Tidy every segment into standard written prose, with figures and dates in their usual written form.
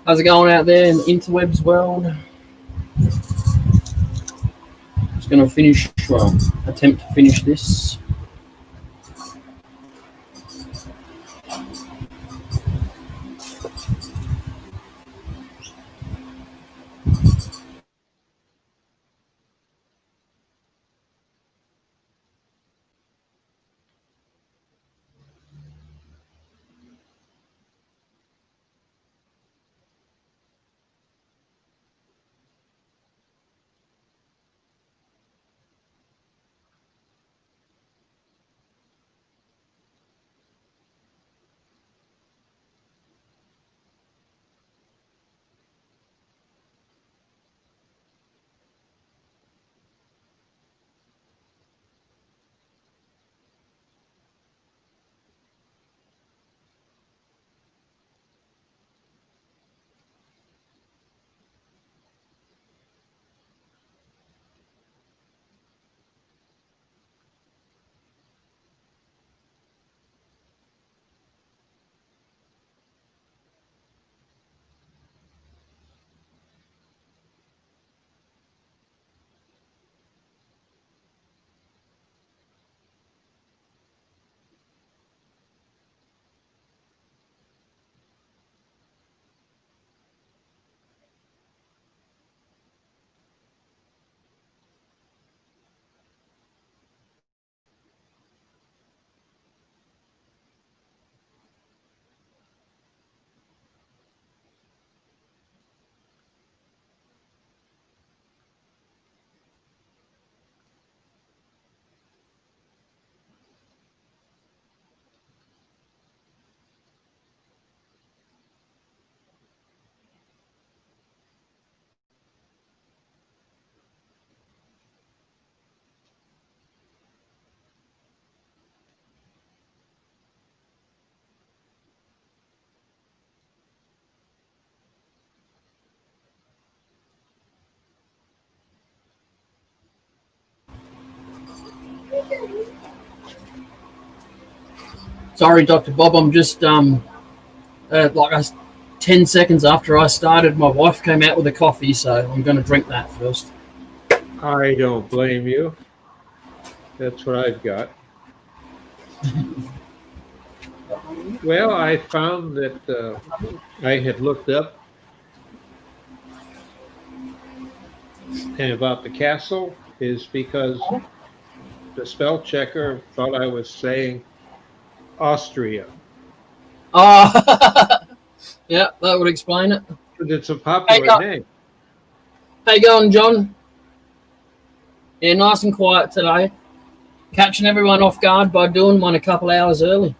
How's it going out there in the interwebs world? Just going to finish, attempt to finish this. Sorry, Dr. Bob, I'm just, 10 seconds after I started, my wife came out with a coffee, so I'm going to drink that first. I don't blame you. That's what I've got. Well, I found that I had looked up and about the castle is because the spell checker thought I was saying Austria. Oh, yeah, that would explain it. But it's a How you, popular go- name. how you going, John? Yeah, nice and quiet today. Catching everyone off guard by doing one a couple hours early.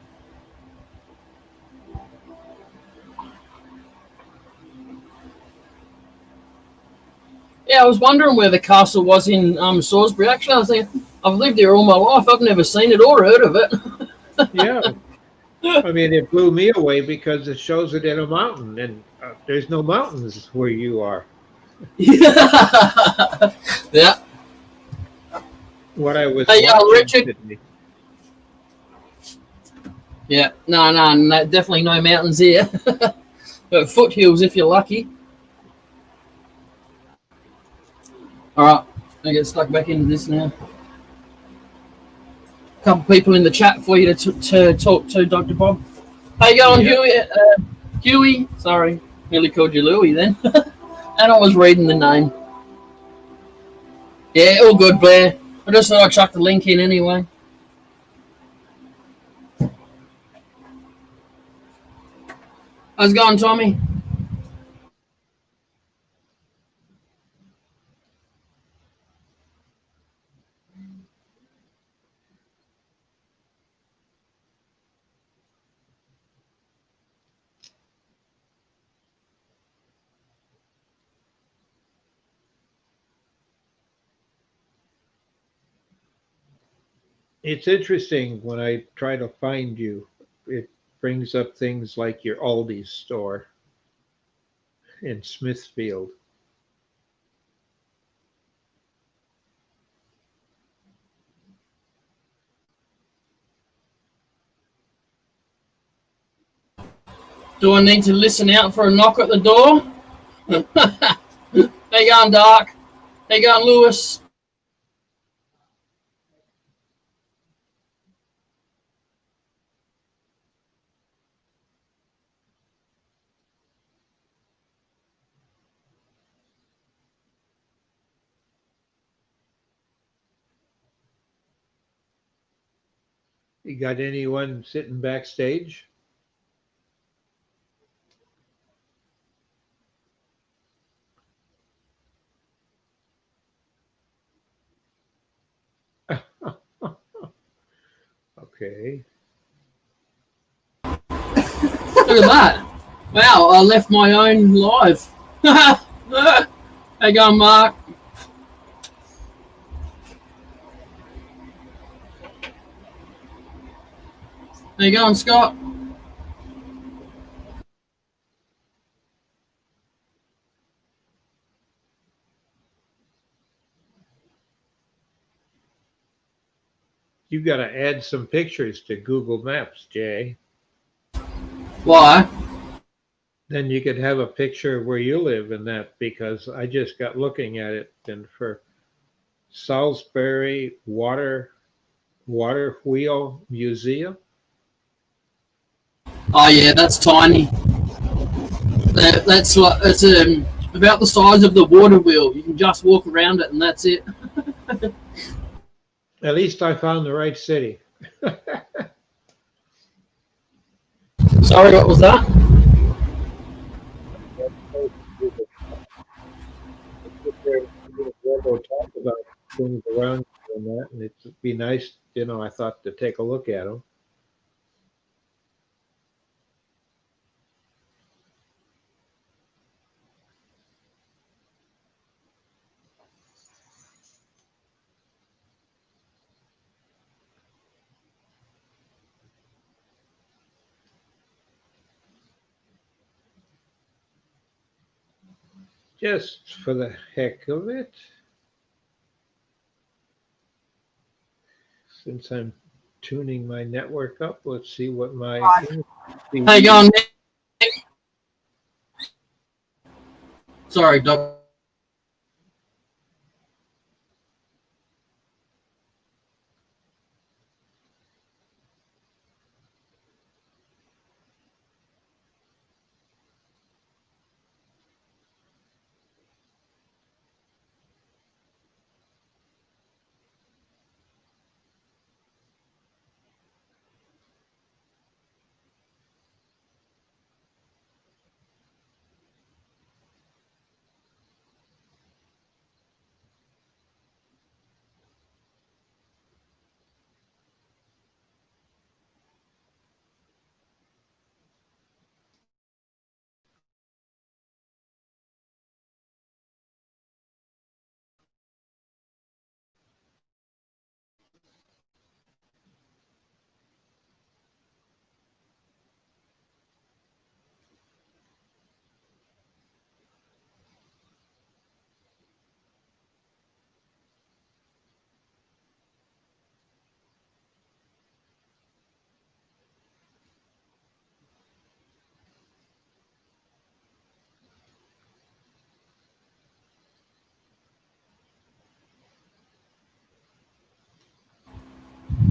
Yeah, I was wondering where the castle was in Salisbury. Actually, I was thinking, I've lived here all my life. I've never seen it or heard of it. Yeah. I mean, it blew me away because it shows it in a mountain, and there's no mountains where you are. Yeah. What I was Hey, watching Richard. today. Yeah, no, definitely no mountains here. But foothills if you're lucky. All right, I get stuck back into this now. A couple people in the chat for you to talk to, Dr. Bob. How you going, Yeah. Huey? Huey, sorry, nearly called you Louie then. And I was reading the name. Yeah, all good, Blair. I just thought I'd chuck the link in anyway. How's it going, Tommy? It's interesting when I try to find you, it brings up things like your Aldi's store in Smithfield. Do I need to listen out for a knock at the door? How you going, Dark? How you going, Lewis? You got anyone sitting backstage? Okay. Look at that. Wow, I left my own live. How you going, Mark? How you going, Scott? You got to add some pictures to Google Maps, Jay. Why? Then you could have a picture where you live in that, because I just got looking at it, and for Salisbury Water Wheel Museum. Oh yeah, that's tiny. That's like it's about the size of the water wheel. You can just walk around it, and that's it. At least I found the right city. Sorry, what was that? We'll talk about things around you and that, and it'd be nice, I thought, to take a look at them. Just for the heck of it. Since I'm tuning my network up, let's see what my... How you going, Nick? Sorry, Doc.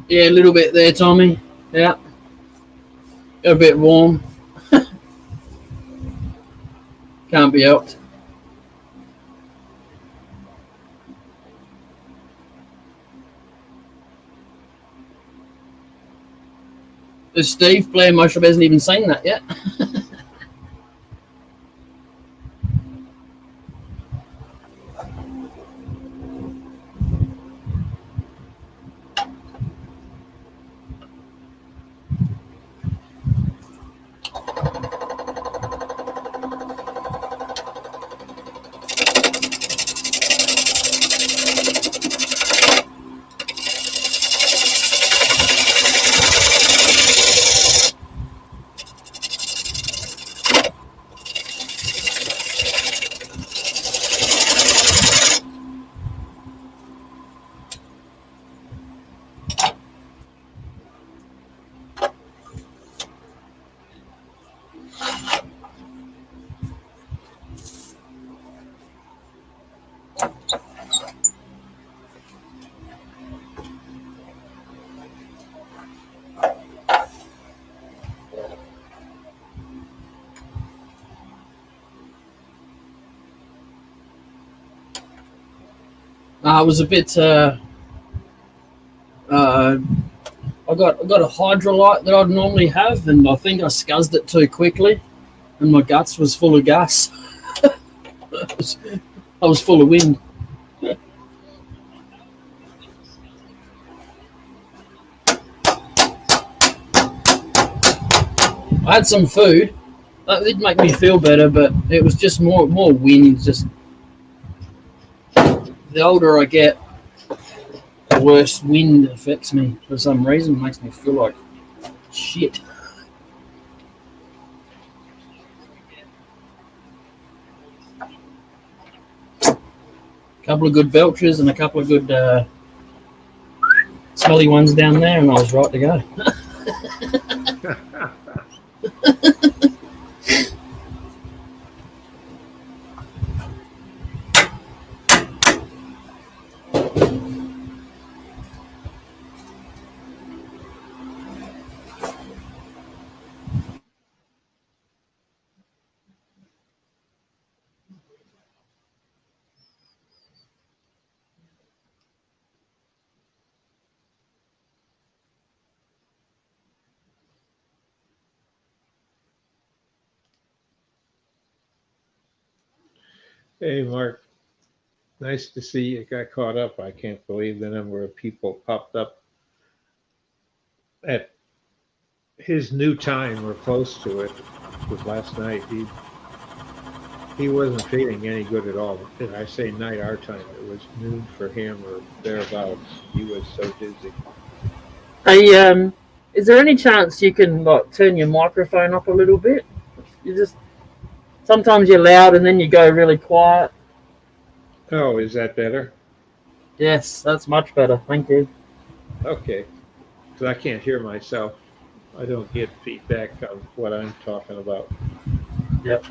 Yeah, a little bit there, Tommy. Yeah, a bit warm. Can't be helped. Is Steve playing Mushroom hasn't even seen that yet? I was a bit. I got a hydrolyte that I'd normally have, and I think I scuzzed it too quickly, and my guts was full of gas. I was full of wind. I had some food. That did make me feel better, but it was just more wind. Just the older I get, the worse wind affects me for some reason. It makes me feel like shit. A couple of good belchers and a couple of good smelly ones down there, and I was right to go. Hey, Mark. Nice to see you got caught up. I can't believe the number of people popped up at his new time or close to it. Because last night he wasn't feeling any good at all. And I say night our time. It was noon for him or thereabouts. He was so dizzy. Hey, is there any chance you can like turn your microphone up a little bit? You just sometimes you're loud and then you go really quiet. Oh, is that better? Yes, that's much better. Thank you. Okay. Because I can't hear myself. I don't get feedback on what I'm talking about. Yep.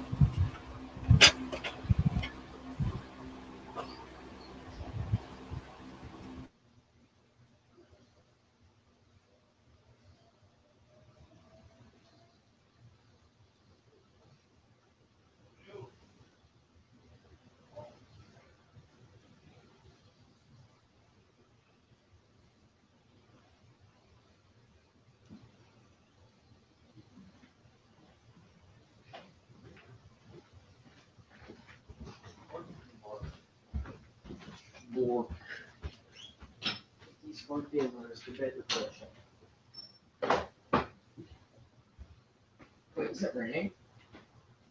Wait, is that raining?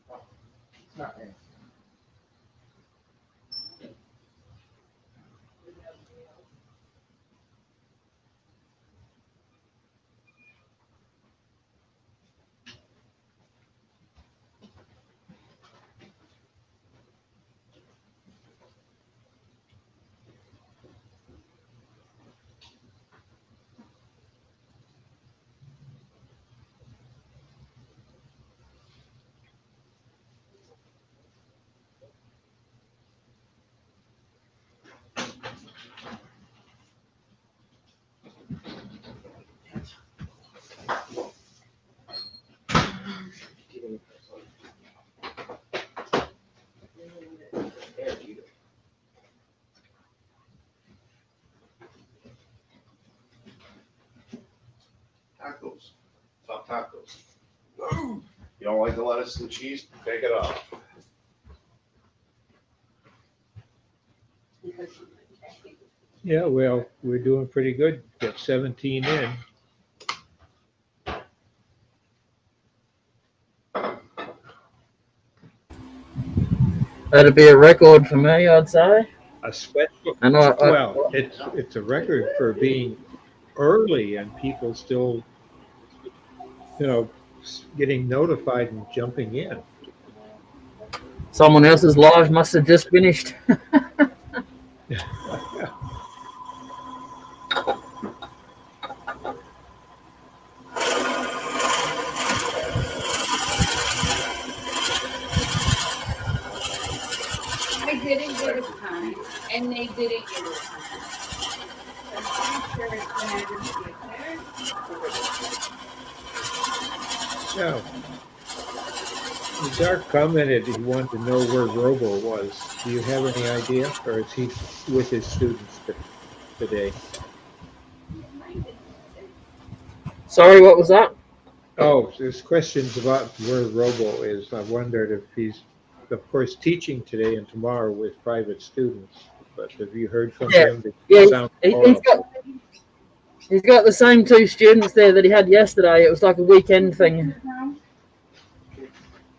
It's not raining. Tacos. Top tacos. You don't like the lettuce and cheese? Take it off. Yeah, well, we're doing pretty good. Got 17 in. That'd be a record for me, I'd say. Especially, And well, it's a record for being early and people still, you know, getting notified and jumping in. someone else's live must have just finished. I didn't get a time, and they didn't get a time. I'm pretty sure it's when I didn't get there. Yeah. Dark commented he wanted to know where Robo was. Do you have any idea, or is he with his students today? Sorry, what was that? Oh, there's questions about where Robo is. I wondered if he's, of course, teaching today and tomorrow with private students. But have you heard from Yeah, him? They yeah. sound horrible. He's got the same two students there that he had yesterday. It was like a weekend thing.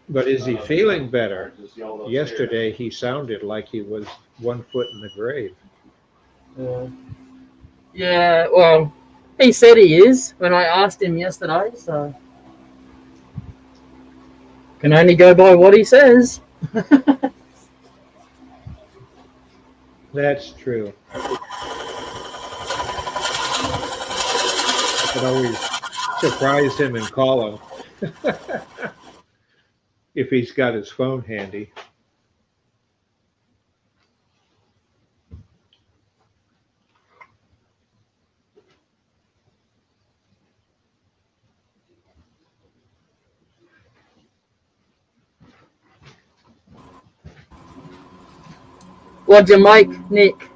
But is he feeling better? Yesterday he sounded like he was 1 foot in the grave. Yeah. Yeah. Well, he said he is when I asked him yesterday. So can only go by what he says. That's true. I could always surprise him and call him if he's got his phone handy. What'd you make, Nick?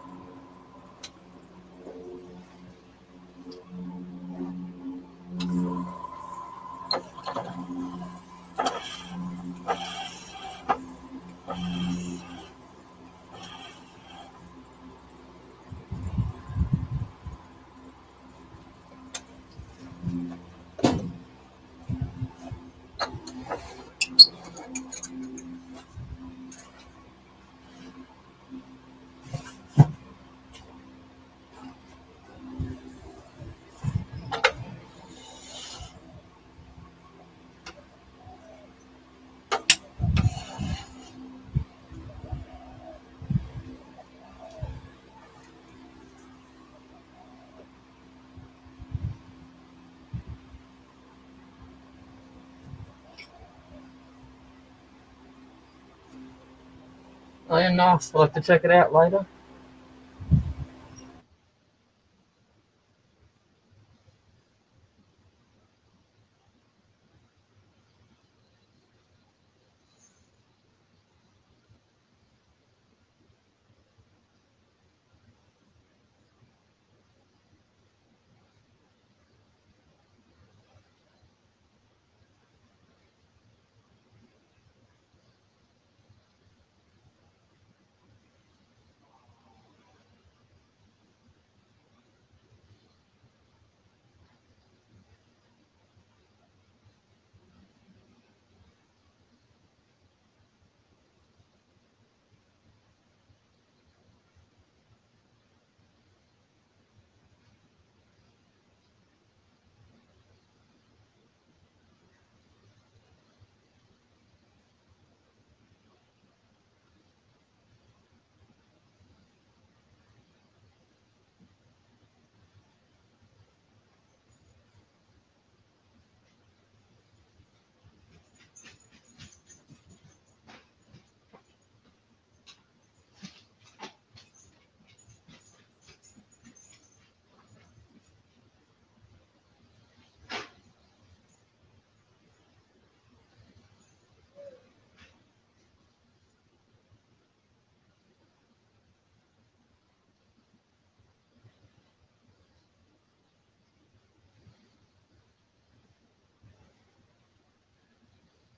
Oh, yeah, nice. I'll have to check it out later.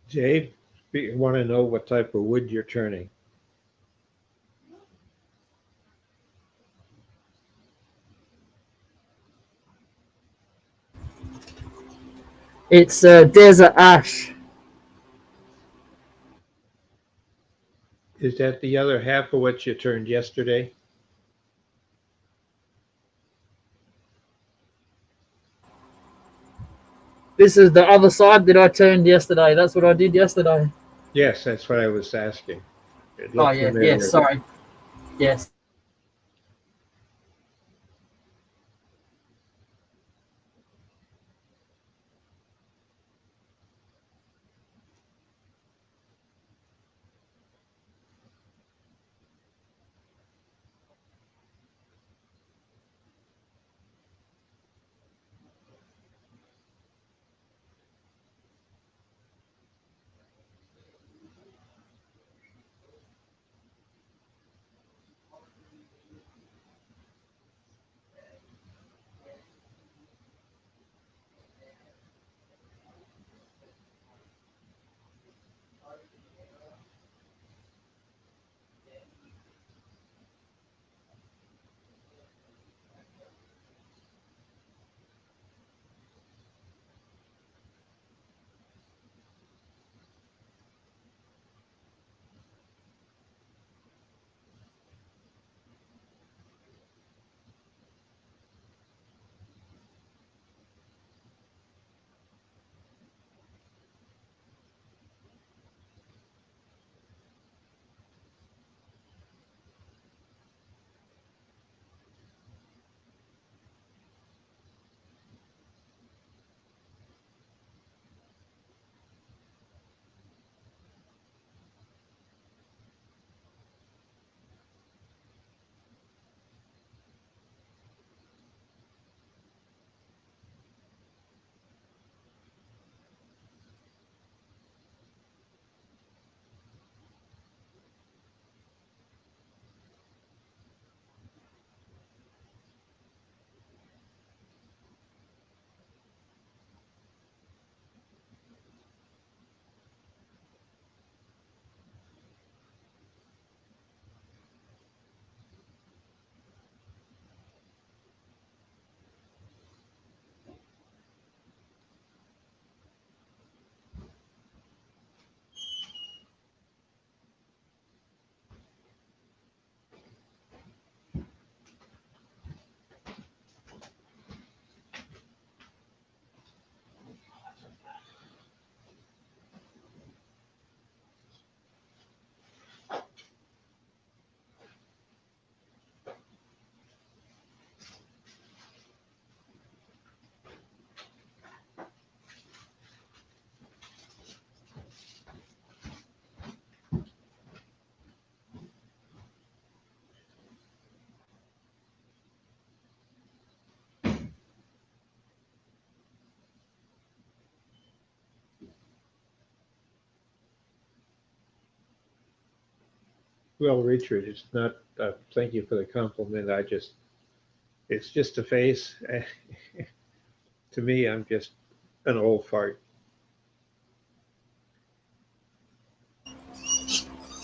Jade, you want to know what type of wood you're turning? It's desert ash. Is that the other half of what you turned yesterday? This is the other side that I turned yesterday. That's what I did yesterday. Yes, that's what I was asking. It Oh looked yeah, yes. familiar. Sorry. Yes. Well, Richard, it's not, thank you for the compliment. It's just a face. To me, I'm just an old fart.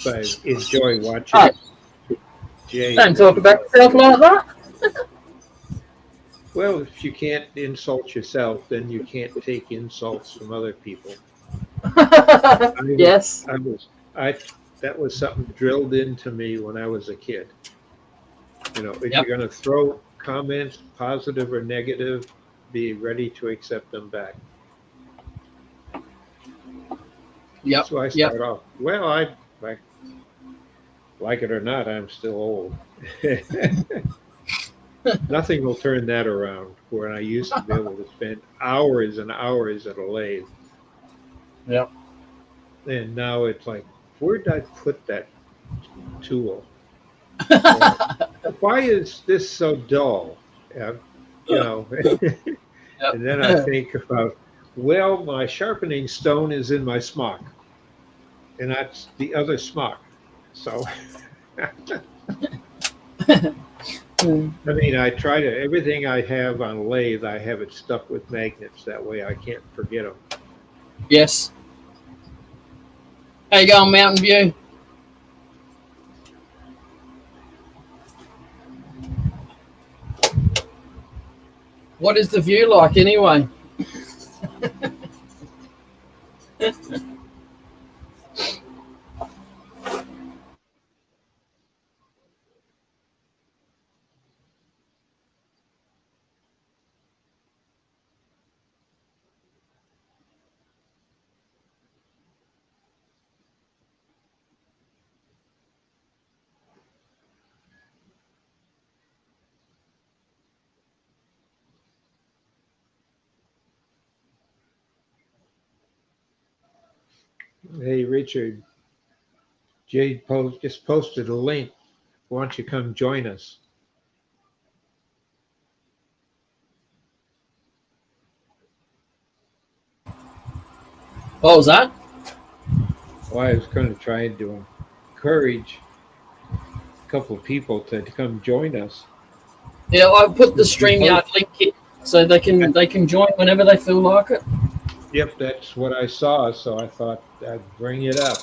But I enjoy watching Oh, Jay don't and talk about everybody. yourself like that. Well, if you can't insult yourself, then you can't take insults from other people. I was, Yes. I was, I, that was something drilled into me when I was a kid. If Yep. you're going to throw comments, positive or negative, be ready to accept them back. Yep. So I Yep. start off, well, I like it or not, I'm still old. Nothing will turn that around where I used to be able to spend hours and hours at a lathe. Yep. And now it's like, where did I put that tool? Or why is this so dull? Uh, you know, and then I Yep. think about, well, my sharpening stone is in my smock, and that's the other smock. So, I mean, I try to, everything I have on lathe, I have it stuck with magnets. That way I can't forget them. Yes. How you going, Mountain View? What is the view like anyway? Hey, Richard, just posted a link. Why don't you come join us? What was that? Well, I was going to try and encourage a couple of people to come join us. Yeah, I put the You post, StreamYard link in so they can join whenever they feel like it. yep, that's what I saw, so I thought I'd bring it up.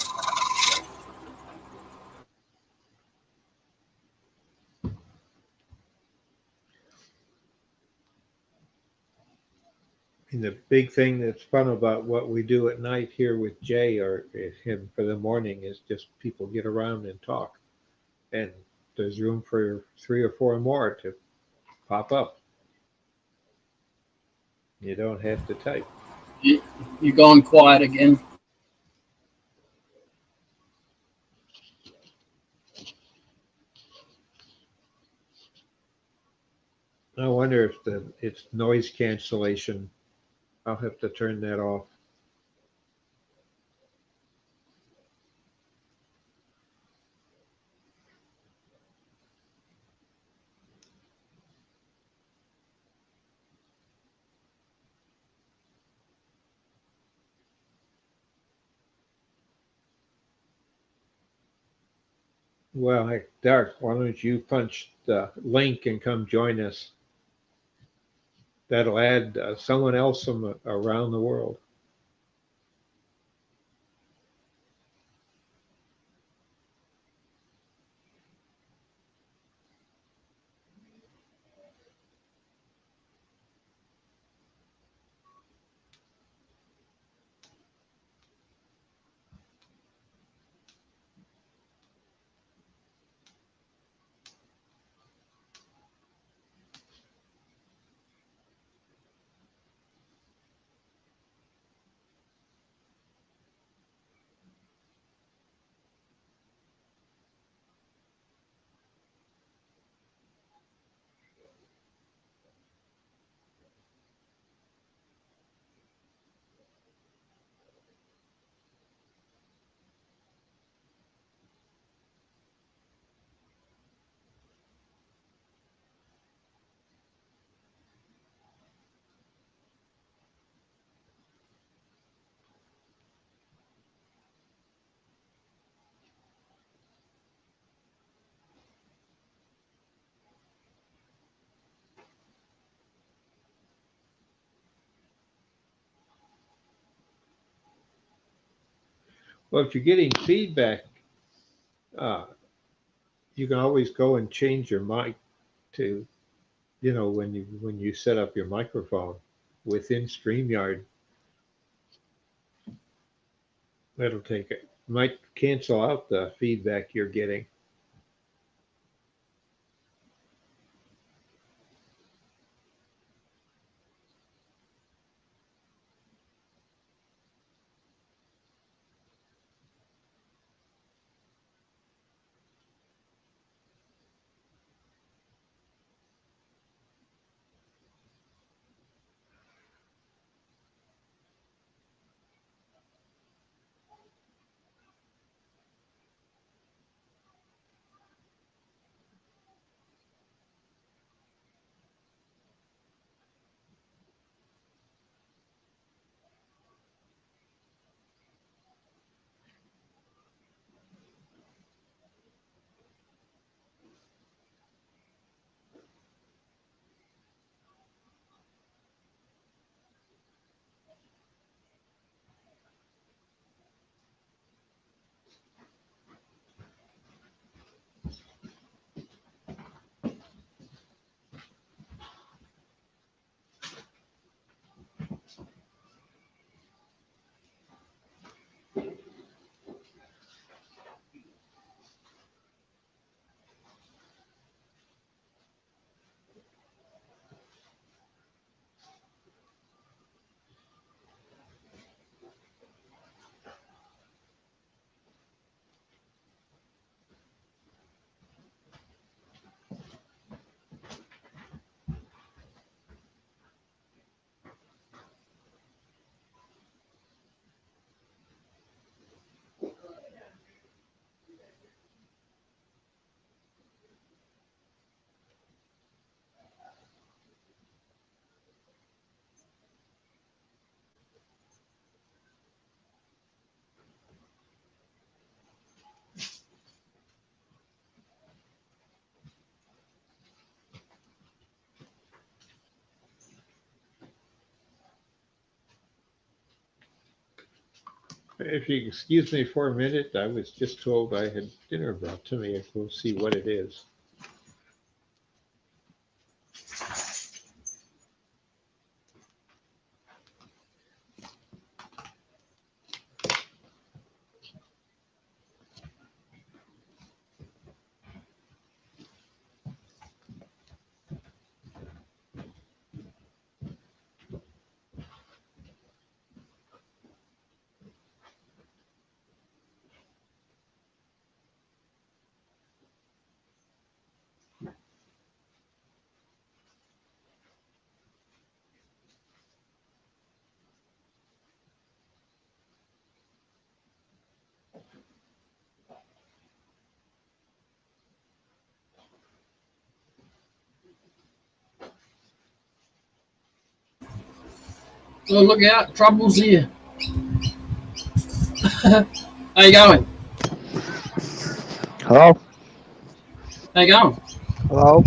And the big thing that's fun about what we do at night here with Jay or him for the morning is just people get around and talk. And there's room for three or four more to pop up. You don't have to type. You, you're going quiet again. I wonder if it's noise cancellation. I'll have to turn that off. Well, hey, Dark, why don't you punch the link and come join us? That'll add someone else from around the world. Well, if you're getting feedback, uh, you can always go and change your mic to, when you set up your microphone within StreamYard. That'll take it. Might cancel out the feedback you're getting. If you excuse me for a minute, I was just told I had dinner brought to me. We'll see what it is. Oh, look out, trouble's here. How you going? Hello? How you going? Hello?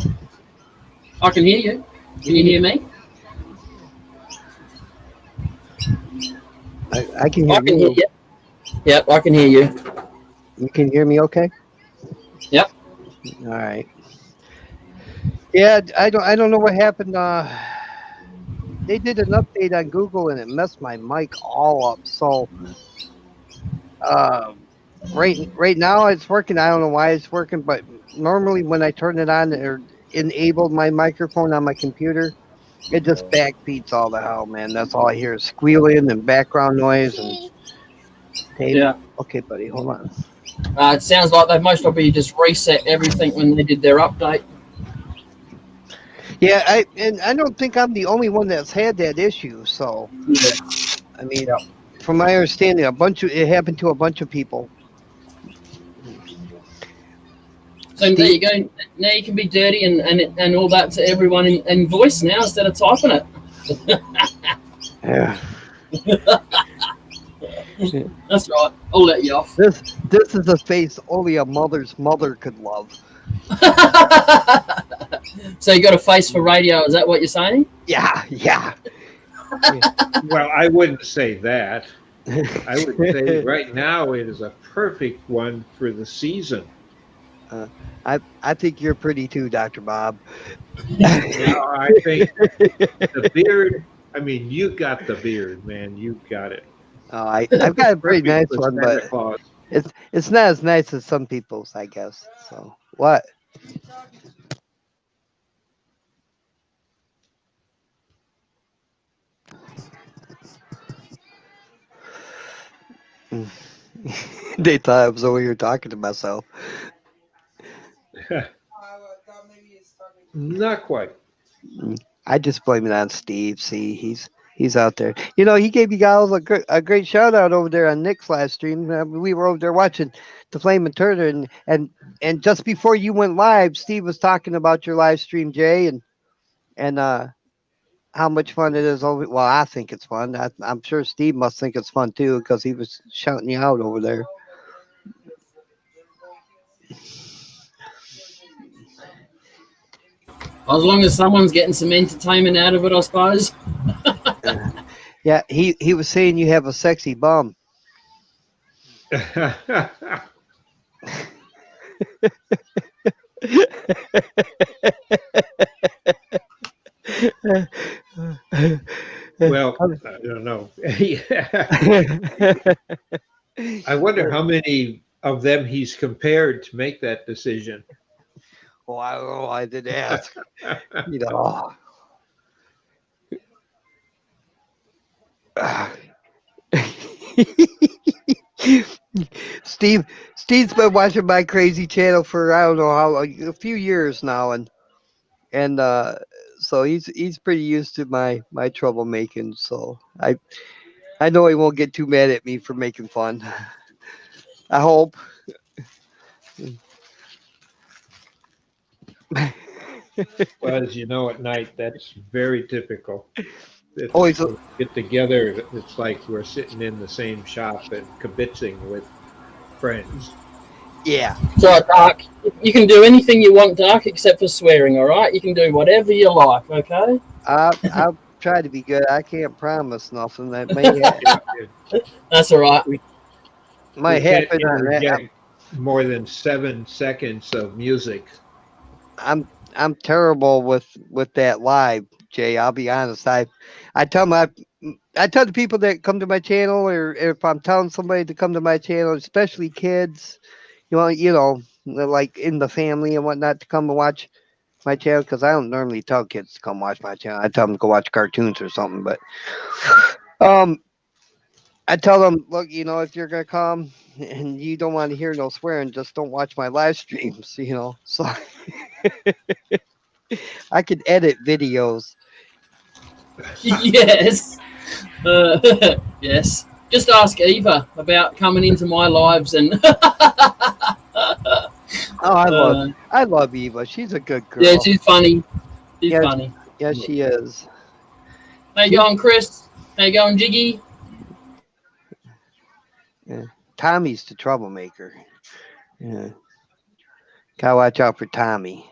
I can hear you. Can you hear me? I can hear I can hear you. you. Yep, I can hear you. You can hear me okay? Yep. All right. Yeah, I don't know what happened. They did an update on Google and it messed my mic all up. So right now it's working. I don't know why it's working, but normally when I turn it on or enabled my microphone on my computer, it just backbeats all the hell, man. That's all I hear is squealing and background noise and Yeah. Okay, buddy, hold on. It sounds like they most probably just reset everything when they did their update. Yeah, I don't think I'm the only one that's had that issue. So, Yeah. I mean, from my understanding, it happened to a bunch of people. So there you go. Now you can be dirty and all that to everyone in voice now instead of typing it. Yeah. That's right. I'll let you off. This is a face only a mother's mother could love. So you got a face for radio? Is that what you're saying? Yeah. Well, I wouldn't say that. I would say right now it is a perfect one for the season. I think you're pretty too, Dr. Bob. Well, I think the beard. I mean, you got the beard, man. You got it. Oh, I've got a pretty Perfect nice for one, Santa but Claus. it's not as nice as some people's, I guess. So what? They thought I was over here talking to myself. Not quite. I just blame it on Steve. See, he's out there. You know, he gave you guys a great shout out over there on Nick's live stream. We were over there watching the Flame and Turner, and just before you went live, Steve was talking about your live stream, Jay, and how much fun it is over. Well, I think it's fun. I'm sure Steve must think it's fun too because he was shouting you out over there. As long as someone's getting some entertainment out of it, I suppose. Yeah, he was saying you have a sexy bum. Well, I don't know. I wonder how many of them he's compared to make that decision. Oh, I don't know. I did ask. You know. Steve's been watching my crazy channel for I don't know how long, a few years now, and so he's pretty used to my troublemaking. So I know he won't get too mad at me for making fun. I hope. Well, as you know, at night, that's very typical. Always. When we get together, it's like we're sitting in the same shop and kibitzing with friends. Yeah. So, Dark, you can do anything you want, Dark, except for swearing, all right? You can do whatever you like, okay? I'll try to be good. I can't promise nothing. That That's all right. might We can't happen. interject more than 7 seconds of music. I'm terrible with that live, Jay. I'll be honest. I tell the people that come to my channel, or if I'm telling somebody to come to my channel, especially kids, like in the family and whatnot, to come and watch my channel, because I don't normally tell kids to come watch my channel. I tell them to go watch cartoons or something. But I tell them, look, if you're gonna come and you don't want to hear no swearing, just don't watch my live streams. So I could edit videos. Yes. Yes. Just ask Eva about coming into my lives and. Oh, I love Eva. She's a good girl. Yeah, she's funny. She's funny. Yeah, she is. How you going, Chris? How you going, Jiggy? Yeah. Tommy's the troublemaker. Yeah. Gotta watch out for Tommy.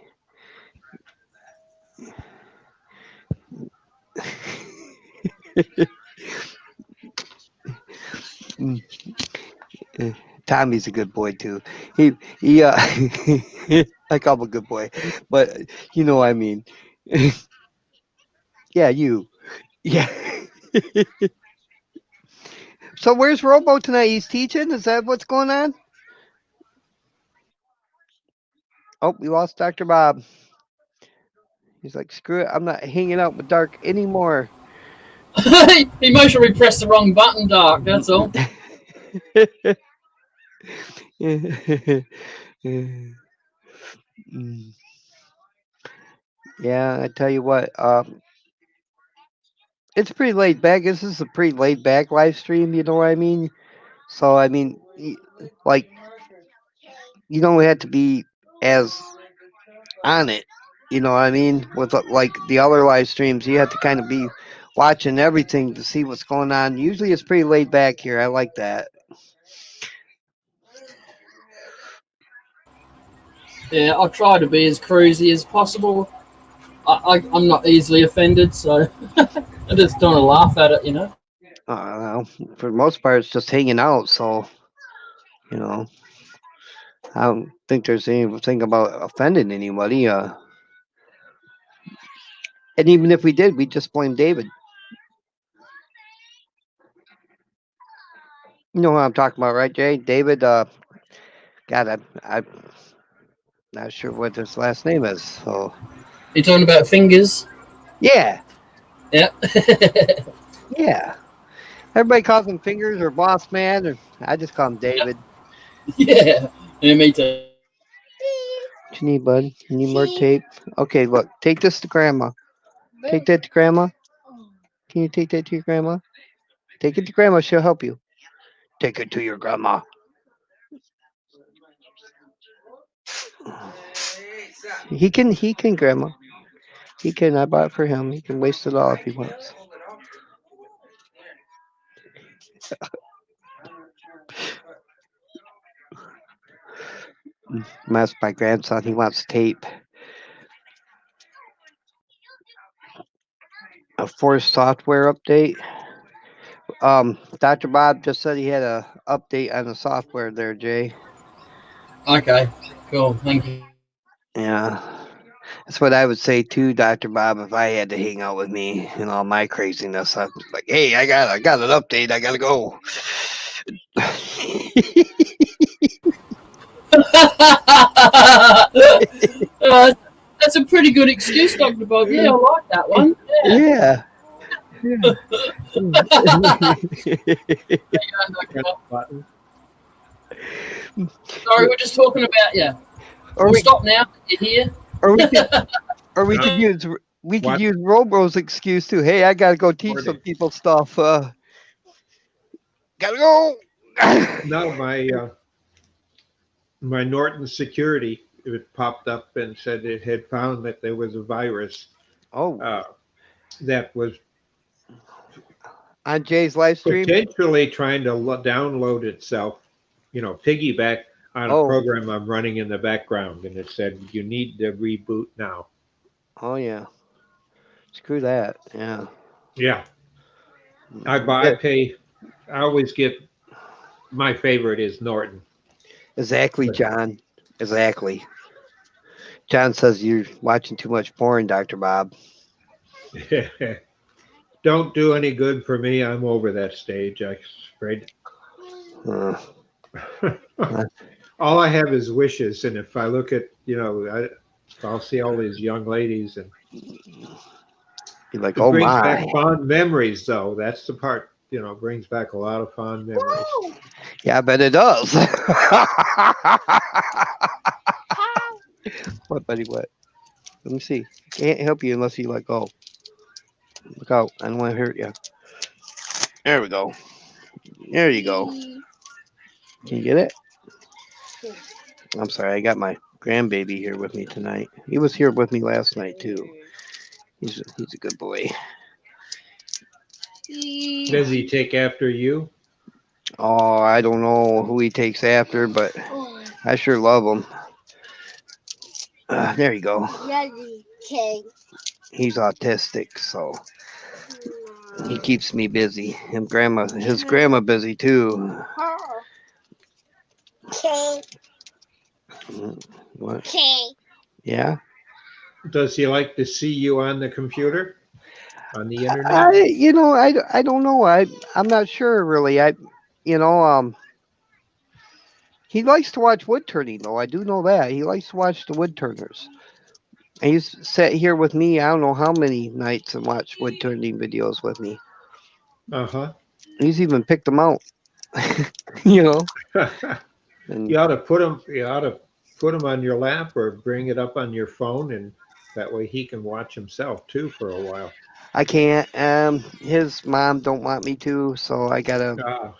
Tommy's a good boy too. He I call him a good boy, but you know what I mean. Yeah, you. Yeah. So where's Robo tonight? He's teaching? Is that what's going on? Oh, we lost Dr. Bob. He's like, screw it, I'm not hanging out with Dark anymore. He most probably pressed the wrong button, Dark. That's all. Yeah, I tell you what, it's pretty laid back. This is a pretty laid back live stream, you know what I mean? So I mean, like, you don't have to be as on it, you know what I mean? With like the other live streams, you have to kind of be watching everything to see what's going on. Usually it's pretty laid back here. I like that. Yeah, I try to be as cruisy as possible. I'm not easily offended, so I just don't laugh at it, Well, for the most part, it's just hanging out. So, you know, I don't think there's anything about offending anybody. And even if we did, we just blame David. You know what I'm talking about, right, Jay? David, God, I'm not sure what his last name is. So, You're talking about fingers? yeah, Yeah. yeah. Everybody calls him Fingers or Boss Man, or I just call him David. Yeah. Yeah, me too. What you need, bud? You need more tape? Okay, look, take this to Grandma. Take that to Grandma. Can you take that to your Grandma? Take it to Grandma. She'll help you. Take it to your Grandma. He can, Grandma. He can. I bought it for him. He can waste it all if he wants. That's my grandson. He wants tape. A forced software update. Dr. Bob just said he had a update on the software there, Jay. Okay. Cool. Thank you. Yeah. That's what I would say too, Dr. Bob, if I had to hang out with me and all my craziness. I'm like, hey, I got an update, I gotta go. uh, that's a pretty good excuse, Dr. Bob. Yeah, I like that one. Yeah. Yeah. Dr. Bob. Button. Sorry, we're just talking about you. or We'll we stop now. You're here. or we could or No. we could What? use Robo's excuse too. Hey, I gotta go teach some Recording. people stuff. Gotta go. No, my Norton security, it popped up and said it had found that there was a virus Oh, that was on Jay's live stream. potentially trying to download itself, piggyback on a Oh, program I'm running in the background. And it said, you need to reboot now. oh yeah. Screw that. Yeah. Yeah. Yeah, I always get, my favorite is Norton. exactly, John. Exactly. John says you're watching too much porn, Dr. Bob. Don't do any good for me. I'm over that stage, I'm afraid. Uh, All I have is wishes. And if I look at, I'll see all these young ladies, and you're like, it oh brings back my. fond memories, though. That's the part, brings back a lot of fond memories. Yeah, I bet it does. What, buddy? What? Let me see. Can't help you unless you let go. Look out. I don't want to hurt you. There we go. There you go. Can you get it? I'm sorry. I got my grandbaby here with me tonight. He was here with me last night, too. He's a good boy. Does he take after you? Oh, I don't know who he takes after, but I sure love him. There you go. He's autistic, so he keeps me busy. His grandma busy too. What? Yeah. Does he like to see you on the computer, on the internet? I don't know. I'm not sure really. You know, he likes to watch wood turning though. I do know that. He likes to watch the wood turners. And he's sat here with me, I don't know how many nights, and watched wood turning videos with me. Uh-huh. He's even picked them out. you know. And You ought to put him on your lap or bring it up on your phone, and that way he can watch himself too for a while. I can't. His mom don't want me to, so I gotta, Ah,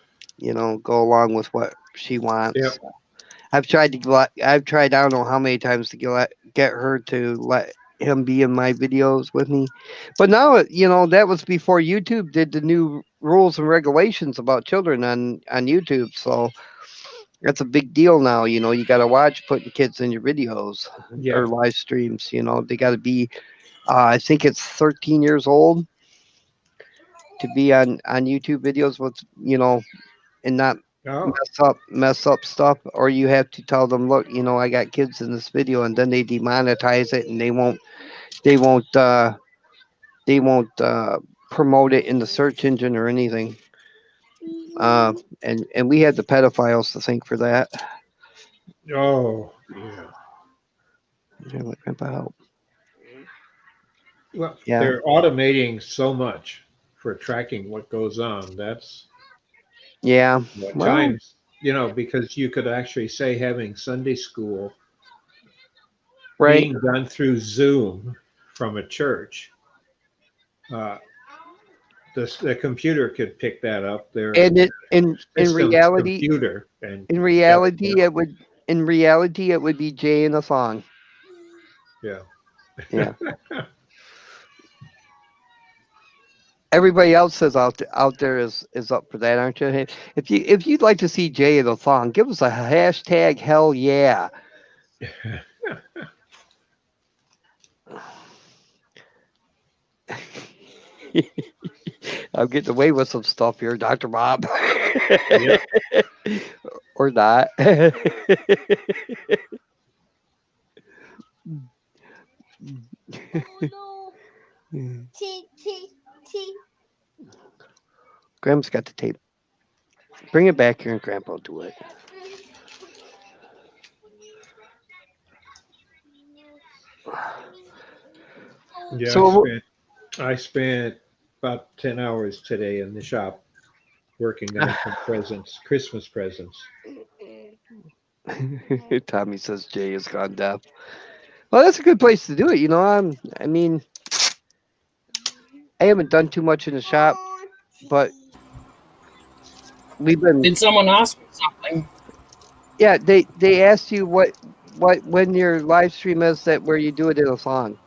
go along with what she wants. yep. I've tried I don't know how many times to get her to let him be in my videos with me, but now that was before YouTube did the new rules and regulations about children on YouTube, so that's a big deal now. You got to watch putting kids in your videos or Yeah. live streams. They got to be, I think it's 13 years old. to be on YouTube videos with, you know, and not Oh, mess up stuff, or you have to tell them, look, you know, I got kids in this video, and then they demonetize it, and they won't they won't promote it in the search engine or anything. And we had the pedophiles to thank for that. oh, yeah. Yeah, let Grandpa help. Well, Yeah. they're automating so much for tracking what goes on. That's Yeah. at Well, times, because you could actually say having Sunday school right. being done through Zoom from a church. Uh, the computer could pick that up. Their And it in system's reality, computer and in shut it reality, down. it would be Jay in a song. Yeah. Yeah. Everybody else is out there is up for that, aren't you? Hey, if you'd like to see Jay in a song, give us a hashtag hell yeah. I'm getting away with some stuff here, Dr. Bob. Yeah. Or not. Graham's got the tape. Bring it back here and Grandpa will do it. Yeah. So I spent about 10 hours today in the shop working on some presents, Christmas presents. Tommy says Jay has gone deaf. Well, that's a good place to do it. You know, I mean, I haven't done too much in the shop, but we've been. Did someone ask me something? Yeah, they asked you what when your live stream is that where you do it in a song.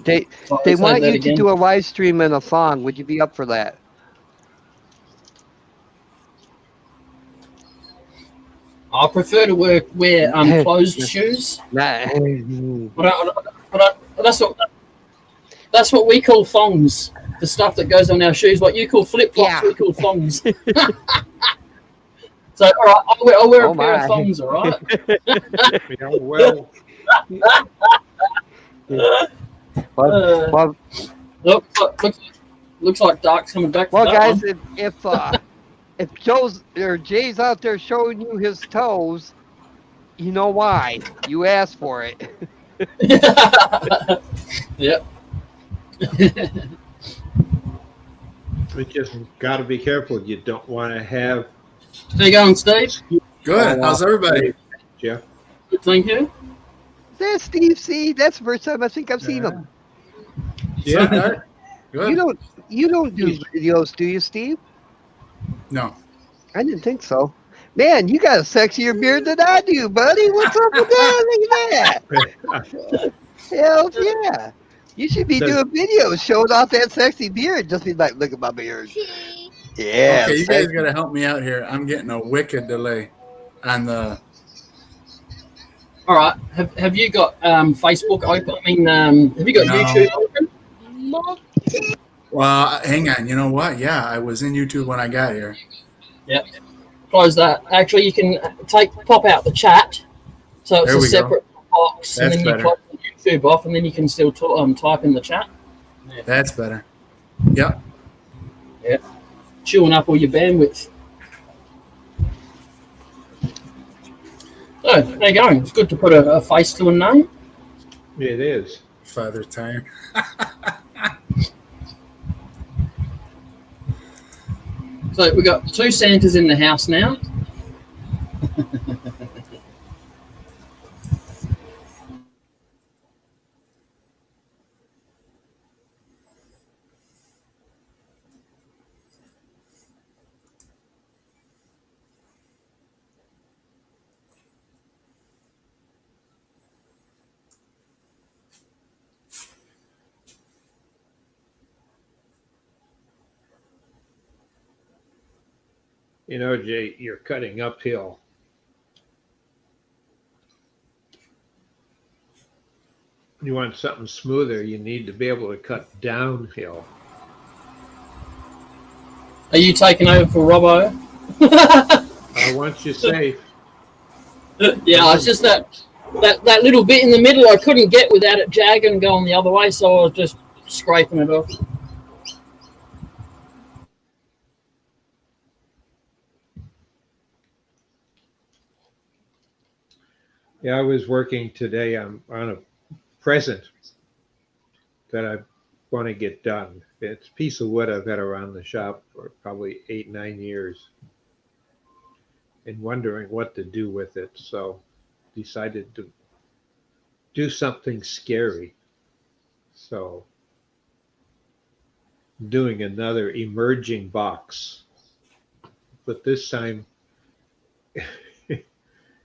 They Sorry, they say want that you to again. do a live stream in a song. Would you be up for that? I prefer to wear closed shoes. Nah. But that's what we call thongs. The stuff that goes on our shoes. What you call flip flops, Yeah. we call thongs. So all right, I'll wear Oh a pair of my. thongs. All right. Yeah, well, Well, Looks like Dark's coming back for well, that guys, one. if Joe's or Jay's out there showing you his toes, you know why. You asked for it. Yep. we just got to be careful. You don't want to have. How you going, Steve? Good. How's everybody? Jeff? Good, thank you. That's Steve C. That's the first time I think I've seen him. Yeah. Good. You don't do videos, do you, Steve? No. I didn't think so. Man, you got a sexier beard than I do, buddy. What's up with that? Look at that. Hell yeah. You should be doing videos showing off that sexy beard. Just be like, look at my beard. Yeah. Okay, you guys got to help me out here. I'm getting a wicked delay on the. All right. Have you got Facebook open? I mean, have you got No. YouTube open? Well, hang on. You know what? Yeah, I was in YouTube when I got here. Yep. Close that. Actually, you can pop out the chat, so it's There a we go. separate box, That's and then better. you close the YouTube off, and then you can still type in the chat. That's better. Yep. Chewing up all your bandwidth. So there you go. It's good to put a face to a name. It is. Father time. So we got 2 Santas in the house now. You know, Jay, you're cutting uphill. you want something smoother, you need to be able to cut downhill. Are you taking over for Robbo? I want you safe. Yeah, it's just that little bit in the middle I couldn't get without it jagging and going the other way, so I was just scraping it off. Yeah, I was working today on a present that I want to get done. It's a piece of wood I've had around the shop for probably 8, 9 years and wondering what to do with it. So decided to do something scary. So doing another emerging box. But this time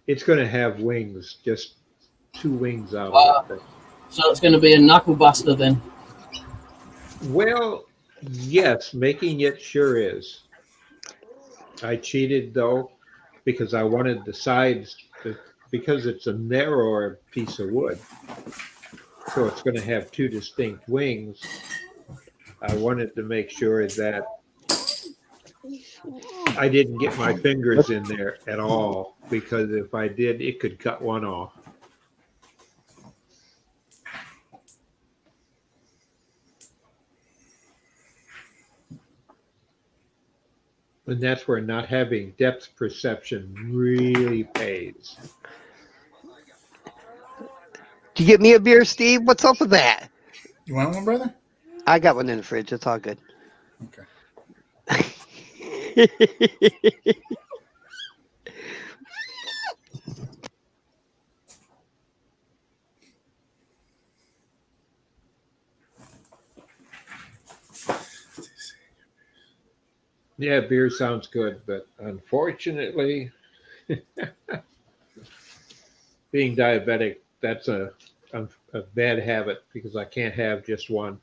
it's going to have wings, just 2 wings out of it. So it's going to be a knuckle buster then. Well, yes, making it sure is. I cheated though because I wanted the sides because it's a narrower piece of wood. So it's going to have 2 distinct wings. I wanted to make sure that I didn't get my fingers in there at all because if I did, it could cut one off. And that's where not having depth perception really pays. Did you get me a beer, Steve? What's up with that? You want one, brother? I got one in the fridge. It's all good. Okay. Yeah, beer sounds good, but unfortunately, being diabetic, that's a bad habit because I can't have just one.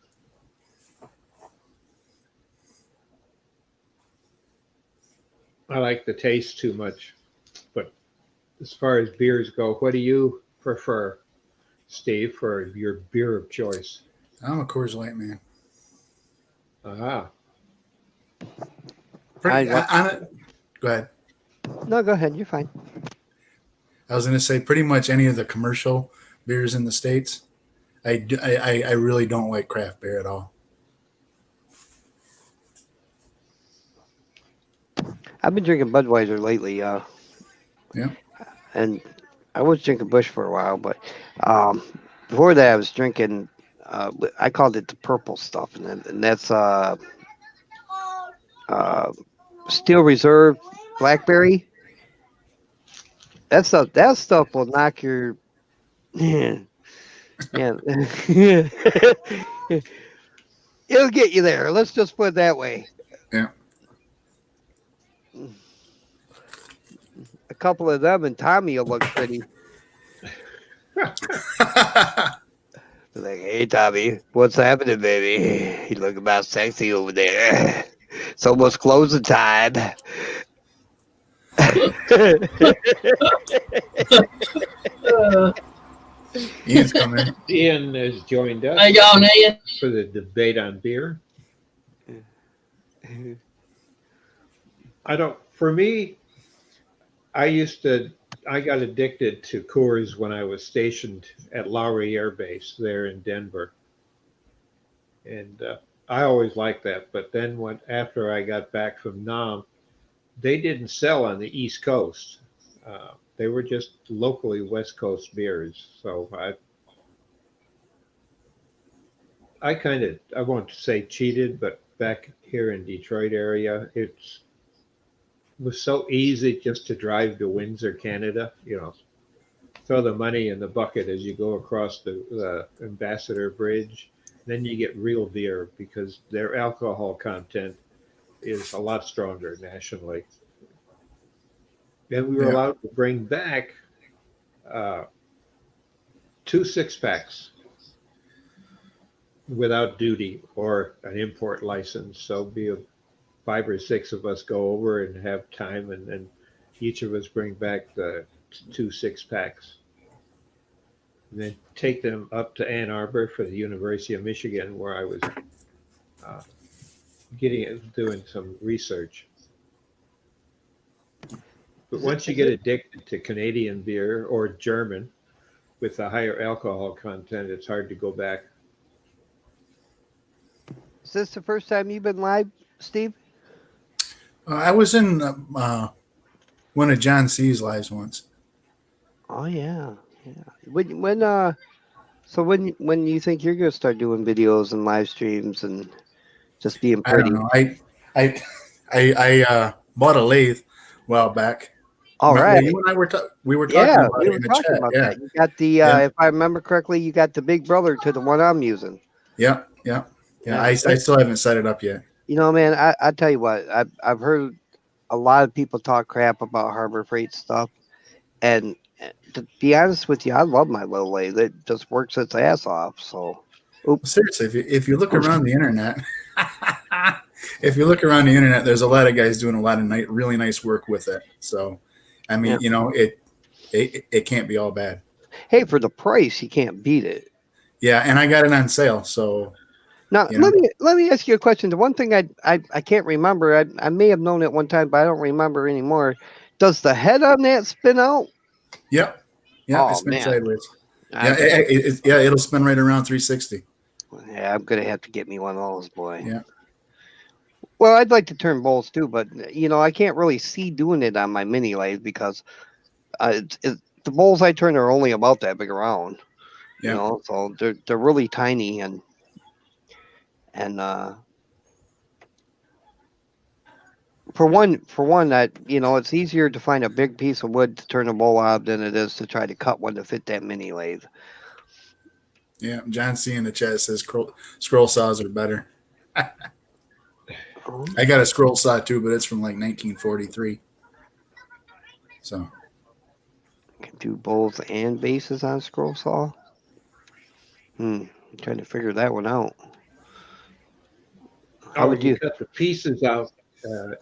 I like the taste too much. But as far as beers go, what do you prefer, Steve, for your beer of choice? I'm a Coors Light man. Ah, Go ahead. No, go ahead. You're fine. I was going to say pretty much any of the commercial beers in the States. I really don't like craft beer at all. I've been drinking Budweiser lately. Yeah. And I was drinking Bush for a while, but before that, I was drinking. I called it the purple stuff, and that's Steel Reserve Blackberry. That stuff will knock your yeah. It'll get you there. Let's just put it that way. Yeah. A couple of them and Tommy will look pretty. Like, hey Tommy, what's happening, baby? You look about sexy over there. It's almost closing time. Ian's coming. Ian has joined us How you going, Ian? for the debate on beer. For me, I got addicted to Coors when I was stationed at Lowry Air Base there in Denver. And I always liked that. But then after I got back from Nam, they didn't sell on the East Coast. They were just locally West Coast beers. So I won't say cheated, but back here in Detroit area, it was so easy just to drive to Windsor, Canada, throw the money in the bucket as you go across the Ambassador Bridge. Then you get real beer because their alcohol content is a lot stronger nationally. And we were allowed to bring back 2 6-packs without duty or an import license. So be 5 or 6 of us go over and have time, and then each of us bring back the 2 6-packs. and then take them up to Ann Arbor for the University of Michigan, where I was uh, doing some research. But once you get addicted to Canadian beer or German with the higher alcohol content, it's hard to go back. Is this the first time you've been live, Steve? I was in one of John C's lives once. Oh yeah, yeah. When you think you're gonna start doing videos and live streams and just being I pretty? don't know. I bought a lathe a while back. All right. You and I were we were talking Yeah, about we it were in the talking chat. about Yeah. that. You got the, Yeah. if I remember correctly, you got the big brother to the one I'm using. Yeah. I still haven't set it up yet. You know, man, I tell you what, I've heard a lot of people talk crap about Harbor Freight stuff, and to be honest with you, I love my little lathe. It just works its ass off. So, oops. Seriously, if you look around the internet, there's a lot of guys doing a lot of really nice work with it. So, I mean, Yeah. you know, it can't be all bad. Hey, for the price, you can't beat it. Yeah, and I got it on sale. So Now, you know. let me ask you a question. The one thing I can't remember, I may have known it one time, but I don't remember anymore. Does the head on that spin out? Yep. Yeah, Oh, it spins man. sideways. Yeah, it'll spin right around 360. Yeah, I'm gonna have to get me one of those, boy. Yeah. Well, I'd like to turn bowls too, but you know, I can't really see doing it on my mini lathe because the bowls I turn are only about that big around. Yeah. You know, so they're really tiny and for one, that you know, it's easier to find a big piece of wood to turn a bowl out than it is to try to cut one to fit that mini lathe. Yeah, John C in the chat says scroll saws are better. I got a scroll saw too, but it's from like 1943. So Can do bowls and bases on scroll saw. I'm trying to figure that one out. How would you cut the pieces out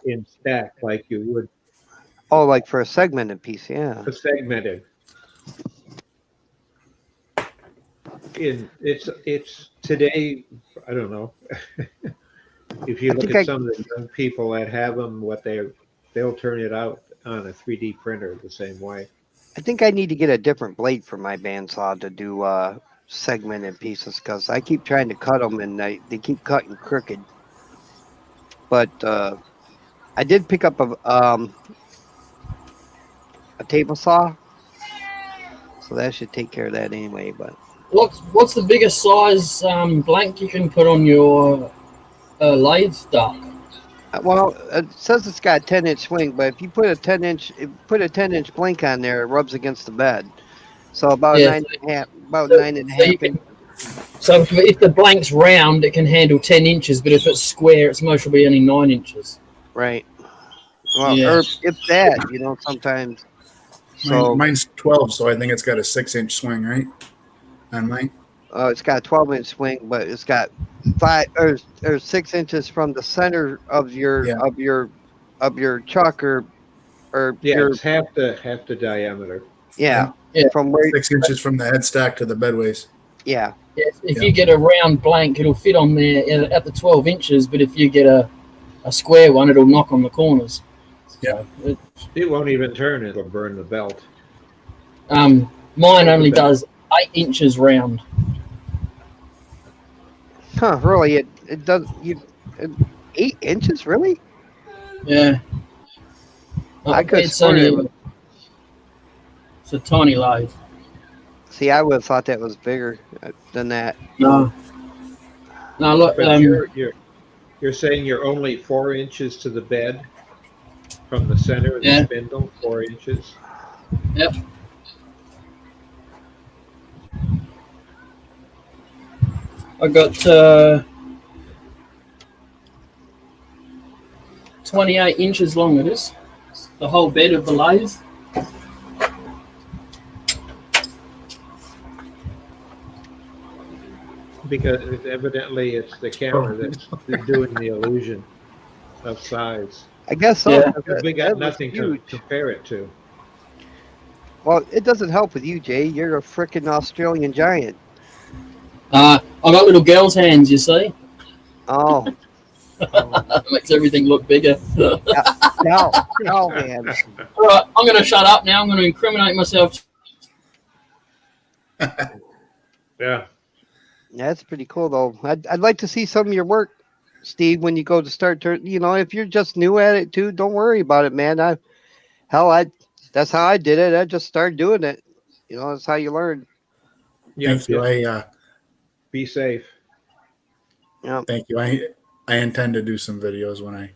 in stack like you would Oh, like for a segmented piece, yeah. segmented? It's today. I don't know. If you look at some of the young people that have them, they'll turn it out on a 3D printer the same way. I think I need to get a different blade for my bandsaw to do segmented pieces because I keep trying to cut them and they keep cutting crooked. But I did pick up a table saw, so that should take care of that anyway. But What's the biggest size blank you can put on your lathe stock? well, it says it's got a 10-inch swing, but if you put a 10-inch blank on there, it rubs against the bed. So about Yeah. 9.5 inches. So if the blank's round, it can handle 10 inches, but if it's square, it's most will be only 9 inches. Right. Well, Yeah. or if that, you know, sometimes. So mine's 12, so I think it's got a 6-inch swing, right? On mine. it's got a 12-inch swing, but it's got 5 or 6 inches from the center of your chuck or your It's half the diameter. yeah. Yeah. From where 6 inches from the headstock to the bedways. yeah. If you get a round blank, it'll fit on there at the 12 inches, but if you get a square one, it'll knock on the corners. Yeah. It won't even turn. It'll burn the belt. Mine only does 8 inches round. Huh, really? It does 8 inches, really? Yeah. I could It's swear it only was- it's a tiny lathe. See, I would have thought that was bigger than that. No. No, look, But you're saying you're only 4 inches to the bed from the center of the Yeah. spindle, 4 inches. Yep. I got 28 inches long it is. The whole bed of the lathe. Because evidently it's the camera that's doing the illusion of size. I guess so. Yeah. Because we That got looks nothing to huge. compare it to. Well, it doesn't help with you, Jay. You're a freaking Australian giant. I got little girls' hands, you see. Oh. Oh. That makes everything look bigger. Cow hands. All right, I'm going to shut up now. I'm going to incriminate myself. Yeah. That's pretty cool, though. I'd like to see some of your work, Steve, when you go to start. If you're just new at it too, don't worry about it, man. That's how I did it. I just started doing it. That's how you learn. Thank you. Be safe. Yeah. Thank you. I intend to do some videos when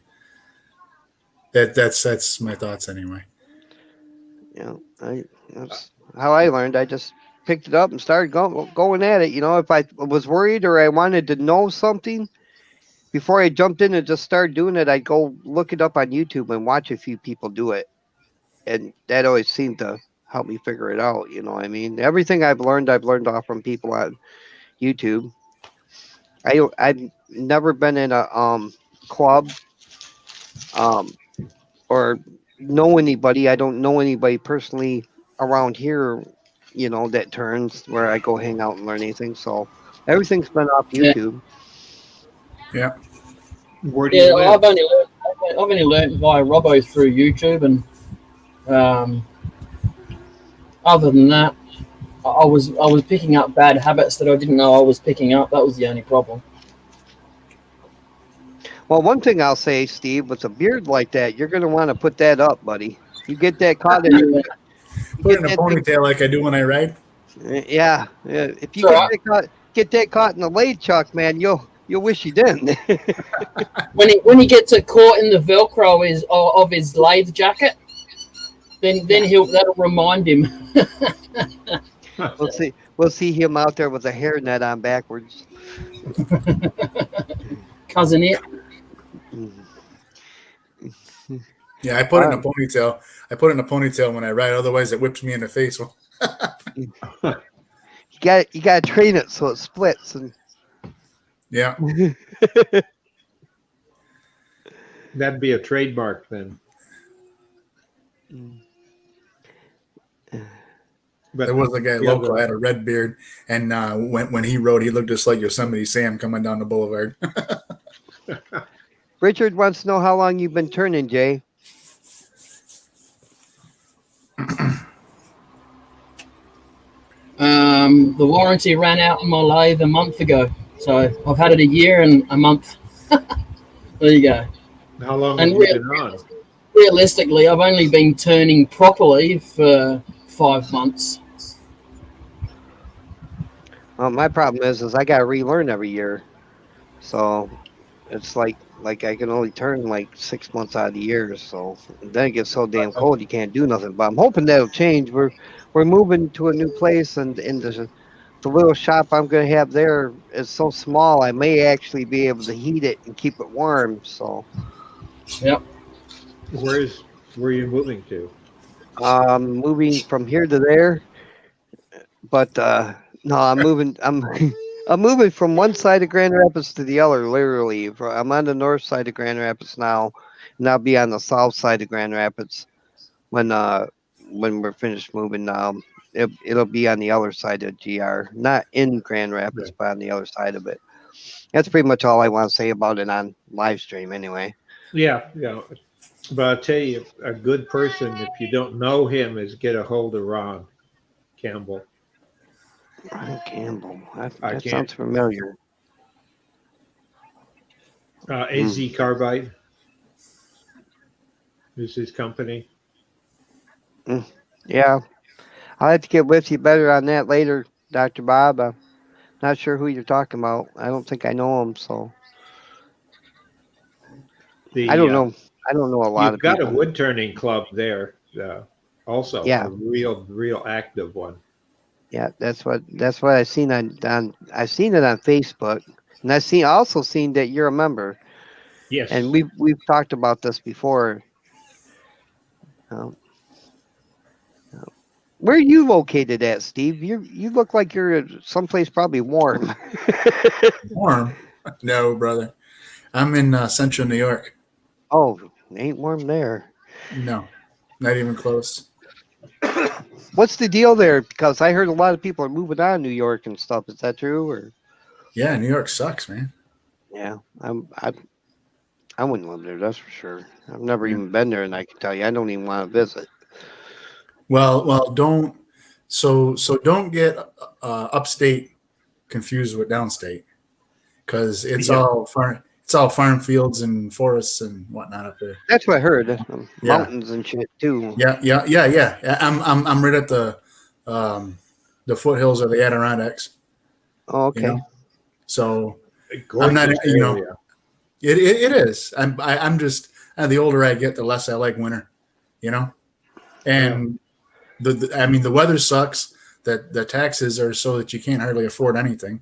that's my thoughts anyway. That's how I learned. I just picked it up and started going at it. If I was worried or I wanted to know something before I jumped in and just started doing it, I'd go look it up on YouTube and watch a few people do it, and that always seemed to help me figure it out. You know what I mean? Everything I've learned off from people on YouTube. I've never been in a club or know anybody. I don't know anybody personally around here, that turns where I go hang out and learn anything. So everything's been off Yeah. YouTube. Yeah. Where do you live? I've only learned via Robbo through YouTube, and other than that, I was picking up bad habits that I didn't know I was picking up. That was the only problem. Well, one thing I'll say, Steve, with a beard like that, you're going to want to put that up, buddy. You get that caught in your Put it in a ponytail like I do when I ride. Yeah. If you Sure. get that caught in the late chuck, man, you'll wish you didn't. When he gets it caught in the Velcro of his lathe jacket, then that'll remind him. We'll see him out there with a hairnet on backwards. Cousin it. Yeah, I put it in a ponytail. I put it in a ponytail when I ride. Otherwise, it whips me in the face. You got to train it so it splits. And Yeah. That'd be a trademark then. But there was a guy local had a red beard, and when he rode, he looked just like Yosemite Sam coming down the boulevard. Richard wants to know how long you've been turning, Jay. The warranty ran out on my lathe a month ago, so I've had it a year and a month. There you go. How long have you been on? Realistically, I've only been turning properly for 5 months. Well, my problem is I got to relearn every year, so it's like I can only turn like 6 months out of the year. So then it gets so damn cold you can't do nothing. But I'm hoping that'll change. We're moving to a new place, and in the little shop I'm going to have there is so small I may actually be able to heat it and keep it warm. So. Yep. Where are you moving to? Moving from here to there, but no, I'm moving. I'm moving from one side of Grand Rapids to the other. Literally, I'm on the north side of Grand Rapids now, and I'll be on the south side of Grand Rapids when we're finished moving. It'll be on the other side of GR, not in Grand Rapids, but on the other side of it. That's pretty much all I want to say about it on live stream, anyway. Yeah. But I'll tell you, a good person, if you don't know him, is get a hold of Ron Campbell. Ron Campbell. That sounds familiar. AZ Carbide is his company. Yeah. I'll have to get with you better on that later, Dr. Bob. I'm not sure who you're talking about. I don't think I know him, so. I don't know. I don't know a lot of people. You've got a wood turning club there, also. Yeah. A real active one. Yeah, that's what I've seen on I've seen it on Facebook, and I also seen that you're a member. Yes. And we've talked about this before. Where are you located at, Steve? You look like you're someplace probably warm. Warm? No, brother. I'm in central New York. Oh, ain't warm there. No, not even close. What's the deal there? Because I heard a lot of people are moving out of New York and stuff. Is that true? Or Yeah, New York sucks, man. yeah, I wouldn't live there. That's for sure. I've never Yeah. even been there, and I can tell you, I don't even want to visit. Well, don't. So don't get upstate confused with downstate, because it's Yeah. all farm. It's all farm fields and forests and whatnot up there. That's what I heard. Yeah. Mountains and shit too. Yeah. I'm right at the foothills of the Adirondacks. Oh, You okay. know, so A I'm not. gorgeous You know, area. it is. I'm just. The older I get, the less I like winter. You know, and I mean, the weather sucks. That the taxes are so that you can't hardly afford anything.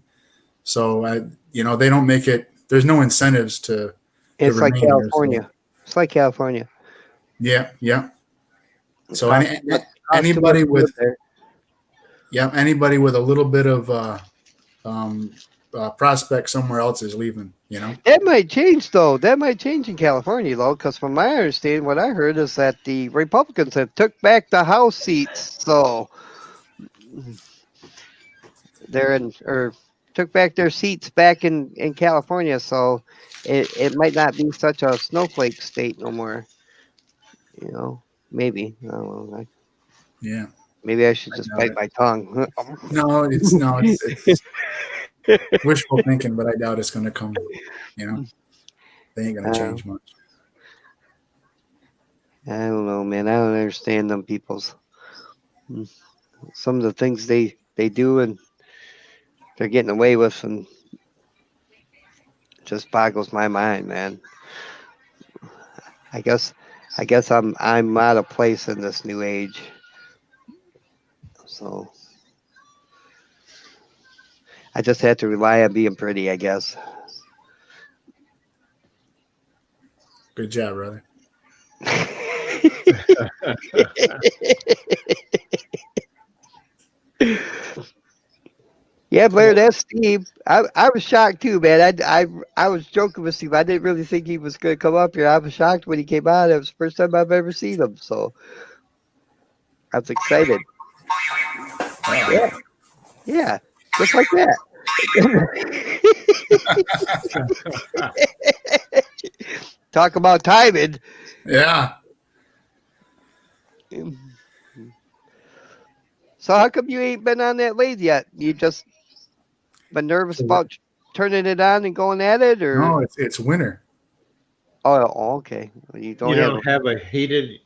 So they don't make it. There's no incentives to It's like remain here. So, California. It's like California. yeah. So Costs too much anybody to live with there. anybody with a little bit of prospect somewhere else is leaving. You know. That might change though. That might change in California though, because from my understanding, what I heard is that the Republicans have took back the House seats, so they're in or took back their seats back in California. So it might not be such a snowflake state no more. You know, maybe I don't know. Yeah. Maybe I should I just doubt bite it. my tongue. No, it's wishful thinking, but I doubt it's going to come. You know, they ain't going to change much. I don't know, man. I don't understand them people's some of the things they do and they're getting away with, and just boggles my mind, man. I guess I'm out of place in this new age. So I just have to rely on being pretty, I guess. Good job, brother. Yeah, Blair, that's Steve. I was shocked too, man. I was joking with Steve. I didn't really think he was going to come up here. I was shocked when he came out. It was the first time I've ever seen him, so I was excited. Yeah, just like that. Talk about timing. Yeah. So how come you ain't been on that lathe yet? You just been nervous about turning it on and going at it, or? No, it's winter. Oh, okay. You don't You have. don't have a heated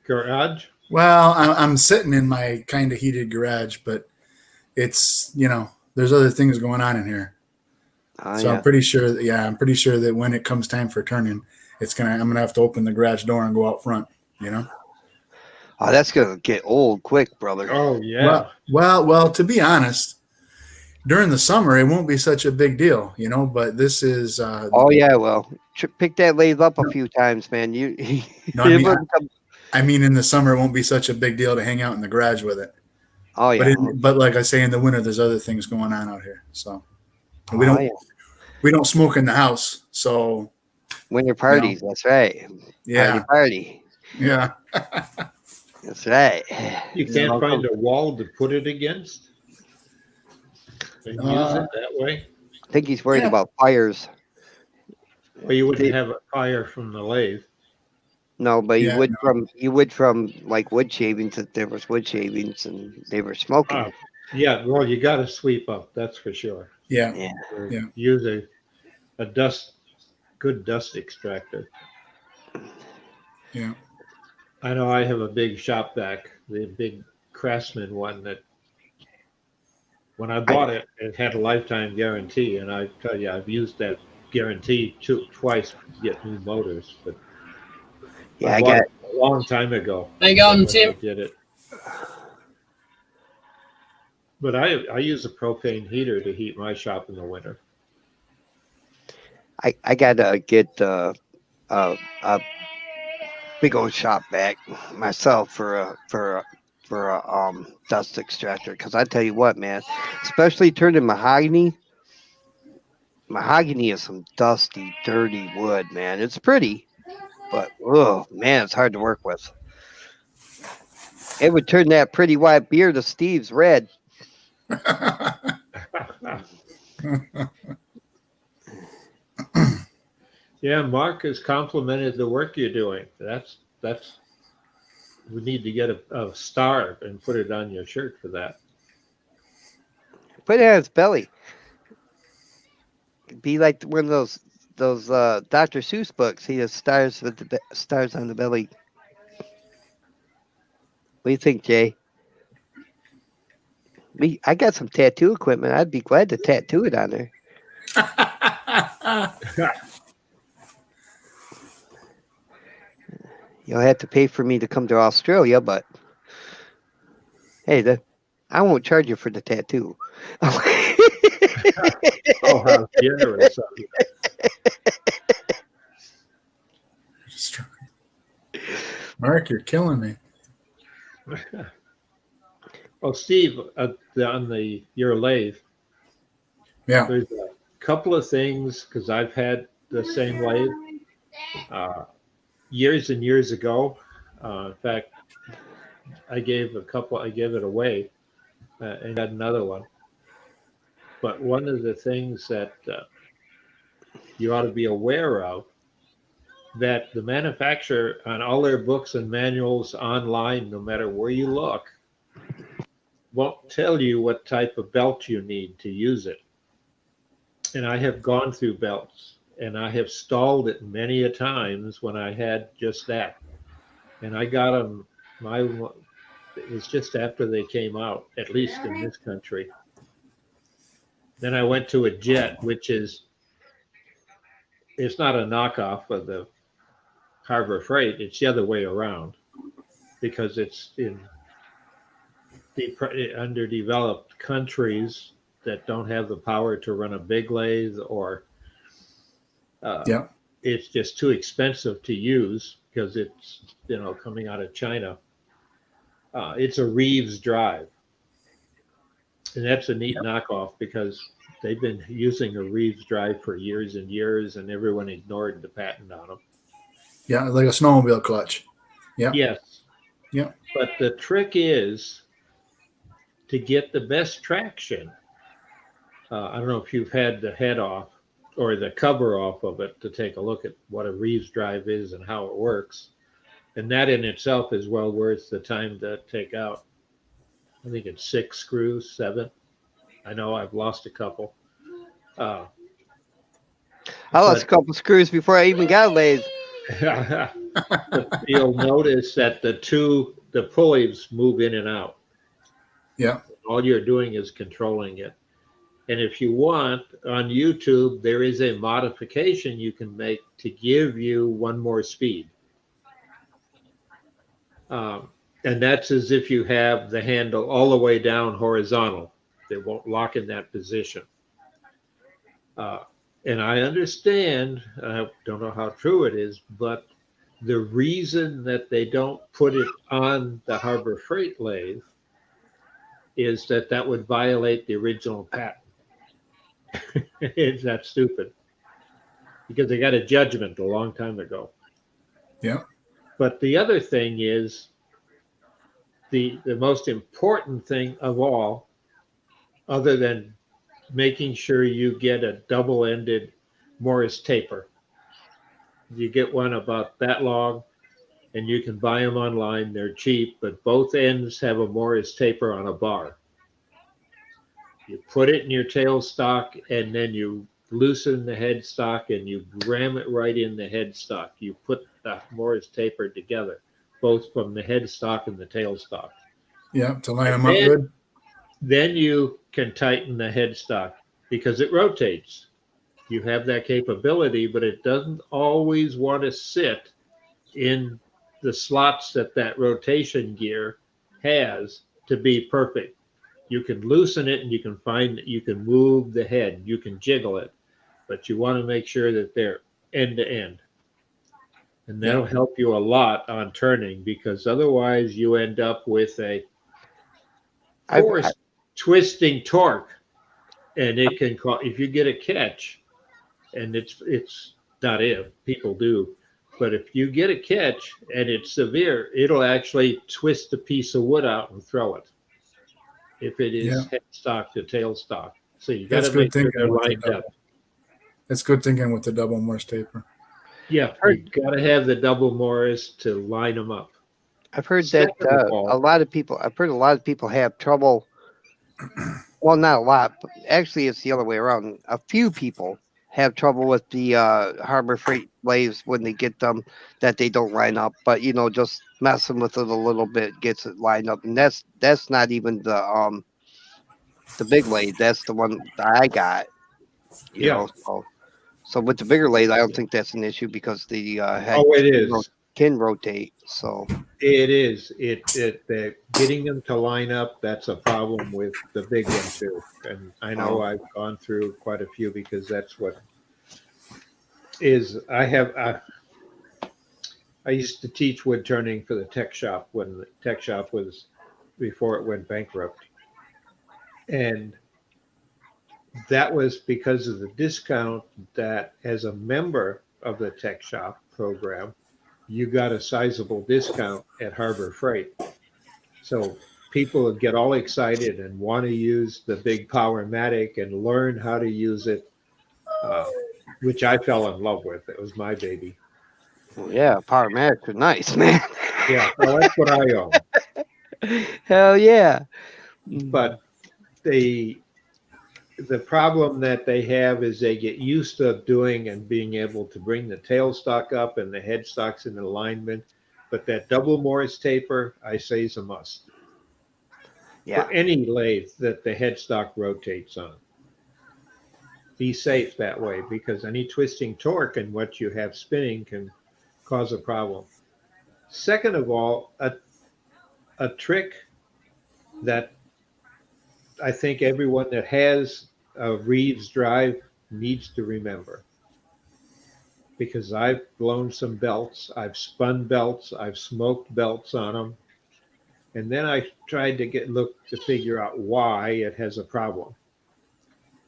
garage? Well, I'm sitting in my kind of heated garage, but it's there's other things going on in here. So Yeah. I'm pretty sure. Yeah, I'm pretty sure that when it comes time for turning, I'm gonna have to open the garage door and go out front. Oh, that's gonna get old quick, brother. Oh, yeah. Well. To be honest, during the summer it won't be such a big deal, But this is. Oh yeah, well, pick that lathe up a few times, man. You. No, It wouldn't come- I mean, in the summer it won't be such a big deal to hang out in the garage with it. Oh yeah. But like I say, in the winter there's other things going on out here, so we Oh, don't yeah. we don't smoke in the house, so Winter parties. That's right. yeah, Party. yeah. That's right. You can't find a wall to put it against and use it that way? I think he's worried about fires. Well, you wouldn't have a fire from the lathe. No, but Yeah, you would from like wood shavings if there was wood shavings and they were smoking. Oh, yeah, well, you got to sweep up, that's for sure. Yeah. Yeah. Or Yeah. use a good dust extractor. Yeah. I know I have a big shop vac, the big Craftsman one that when I bought it, it had a lifetime guarantee, and I tell you, I've used that guarantee twice to get new motors. But Yeah, I bought got it a long time ago. How you going, when Tim? I did it. But I use a propane heater to heat my shop in the winter. I gotta get a big old shop vac myself for a dust extractor, because I tell you what, man, especially turning mahogany. Mahogany is some dusty, dirty wood, man. It's pretty, but oh man, it's hard to work with. It would turn that pretty white beard of Steve's red. Yeah, Mark has complimented the work you're doing. That's we need to get a star and put it on your shirt for that. Put it on his belly. Be like one of those Dr. Seuss books. He has stars with the stars on the belly. What do you think, Jay? I got some tattoo equipment. I'd be glad to tattoo it on there. You'll have to pay for me to come to Australia, but hey, I won't charge you for the tattoo. Oh, how generous of you. Mark, you're killing me. Oh, Steve, on your lathe, Yeah. there's a couple of things because I've had the same lathe years and years ago. In fact, I gave it away and got another one. But one of the things that you ought to be aware of, that the manufacturer on all their books and manuals online, no matter where you look, won't tell you what type of belt you need to use it. And I have gone through belts and I have stalled it many a times when I had just that. And I got them, it was just after they came out, at least in this country. Then I went to a Jet, which it's not a knockoff of the Harbor Freight. It's the other way around because it's in underdeveloped countries that don't have the power to run a big lathe, or it's just too expensive to use because it's coming out of China. It's a Reeves drive, and that's a neat knockoff because they've been using a Reeves drive for years and years, and everyone ignored the patent on them. Yeah, like a snowmobile clutch. Yeah. Yes. Yeah. But the trick is to get the best traction. I don't know if you've had the head off or the cover off of it to take a look at what a Reeves drive is and how it works. And that in itself is well worth the time to take out. I think it's 6 screws, 7. I know I've lost a couple. I lost a couple screws before I even got a lathe. But you'll notice that the pulleys move in and out. Yeah. All you're doing is controlling it. And if you want, on YouTube, there is a modification you can make to give you one more speed. And that's as if you have the handle all the way down horizontal. They won't lock in that position. And I understand, I don't know how true it is, but the reason that they don't put it on the Harbor Freight lathe is that would violate the original patent. It's that stupid because they got a judgment a long time ago. Yeah. But the other thing is the most important thing of all, other than making sure you get a double-ended Morris taper. You get one about that long, and you can buy them online. They're cheap, but both ends have a Morris taper on a bar. You put it in your tailstock, and then you loosen the headstock, and you ram it right in the headstock. You put the Morris taper together, both from the headstock and the tailstock. Yeah, to line them up good. Then you can tighten the headstock because it rotates. You have that capability, but it doesn't always want to sit in the slots that rotation gear has to be perfect. You can loosen it and you can move the head, you can jiggle it, but you want to make sure that they're end to end. And that'll help you a lot on turning, because otherwise you end up with a force twisting torque, and it can cause, if you get a catch, and it's not if, people do, But if you get a catch and it's severe, it'll actually twist a piece of wood out and throw it. If it Yeah, is headstock to tailstock. So you got that's to make good sure thinking they're with the lined up. double. That's good thinking with the double Morse taper. Yeah, Heard- you got to have the double Morris to line them up. I've heard that Second of all, I've heard a lot of people have trouble. Well, not a lot, but actually, it's the other way around. A few people have trouble with the Harbor Freight blades when they get them that they don't line up. But just messing with it a little bit gets it lined up, and that's not even the big lathe. That's the one that I got. yeah. So with the bigger lathe, I don't think that's an issue because the head Oh, it is. can rotate. So It is. Getting them to line up, that's a problem with the big one too. And I know I've gone through quite a few because that's what is. I used to teach wood turning for the tech shop when the tech shop was before it went bankrupt. And that was because of the discount that as a member of the tech shop program, you got a sizable discount at Harbor Freight. So people would get all excited and want to use the big Powermatic and learn how to use it, which I fell in love with. It was my baby. yeah, Power Macs are nice, man. Yeah, well, that's what I own. Hell yeah. But the problem that they have is they get used to doing and being able to bring the tailstock up and the headstocks in alignment. But that double Morris taper, I say, is a must Yeah. for any lathe that the headstock rotates on. Be safe that way because any twisting torque and what you have spinning can cause a problem. Second of all, a trick that I think everyone that has a Reeves drive needs to remember, because I've blown some belts, I've spun belts, I've smoked belts on them, and then I tried to look to figure out why it has a problem.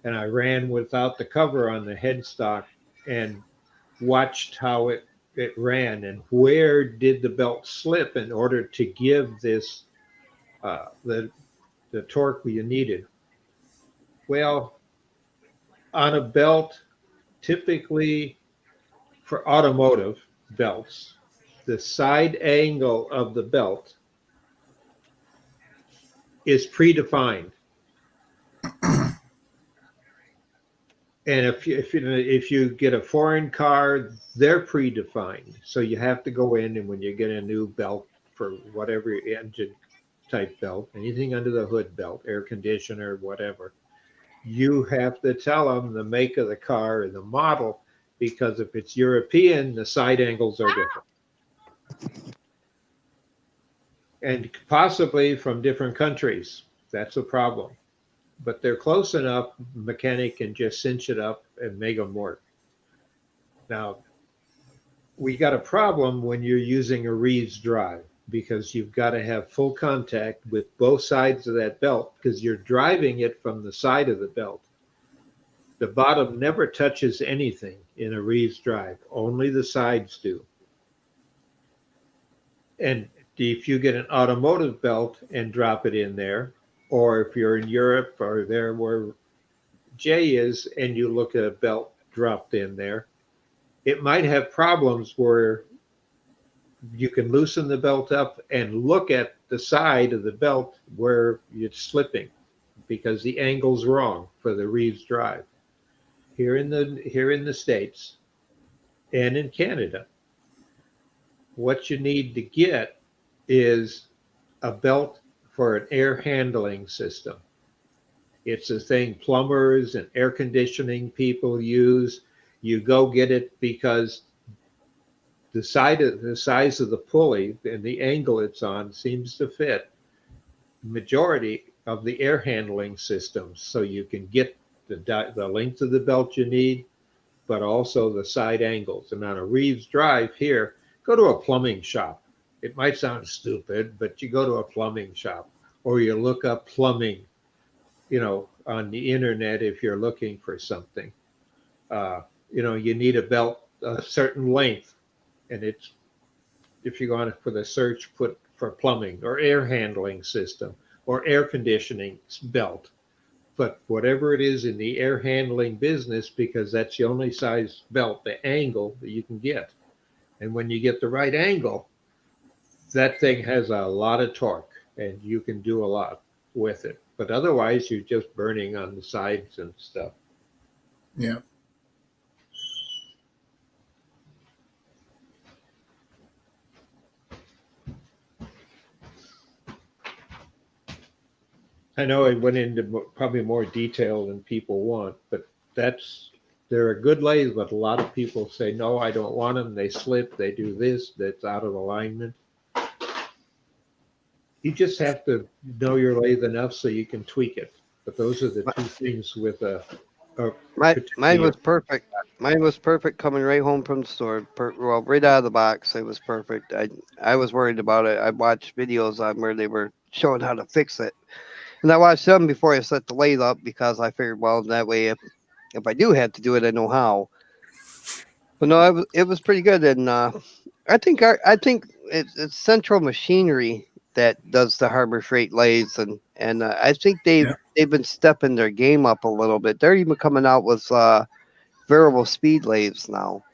And I ran without the cover on the headstock and watched how it ran and where did the belt slip in order to give this the torque you needed. Well, on a belt, typically for automotive belts, the side angle of the belt is predefined. And if you get a foreign car, they're predefined. So you have to go in, and when you get a new belt for whatever engine type belt, anything under the hood belt, air conditioner, whatever, you have to tell them the make of the car and the model, because if it's European, the side angles are different. And possibly from different countries. That's a problem. But they're close enough, mechanic can just cinch it up and make them work. Now, we got a problem when you're using a Reeves drive, because you've got to have full contact with both sides of that belt because you're driving it from the side of the belt. The bottom never touches anything in a Reeves drive, only the sides do. And if you get an automotive belt and drop it in there, or if you're in Europe or there where Jay is and you look at a belt dropped in there, it might have problems where you can loosen the belt up and look at the side of the belt where it's slipping because the angle's wrong for the Reeves drive. Here in the States and in Canada, what you need to get is a belt for an air handling system. It's a thing plumbers and air conditioning people use. You go get it because the size of the pulley and the angle it's on seems to fit the majority of the air handling systems. So you can get the length of the belt you need, but also the side angles. And on a Reeves drive here, go to a plumbing shop. It might sound stupid, but you go to a plumbing shop or you look up plumbing, on the internet if you're looking for something. You need a belt a certain length. and it's if you go on for the search, put for plumbing or air handling system or air conditioning belt. But whatever it is in the air handling business, because that's the only size belt, the angle that you can get. And when you get the right angle, that thing has a lot of torque and you can do a lot with it. But otherwise, you're just burning on the sides and stuff. Yeah. I know I went into probably more detail than people want, but they're a good lathe, but a lot of people say, no, I don't want them. They slip, they do this, that's out of alignment. You just have to know your lathe enough so you can tweak it. But those are the two things with a Mine was perfect. Mine was perfect coming right home from the store. Well, right out of the box, it was perfect. I was worried about it. I watched videos on where they were showing how to fix it, and I watched them before I set the lathe up because I figured, well, that way if I do have to do it, I know how. But no, it was pretty good, and I think it's Central Machinery that does the Harbor Freight lathes, and I think they've been stepping their game up a little bit. They're even coming out with variable speed lathes now.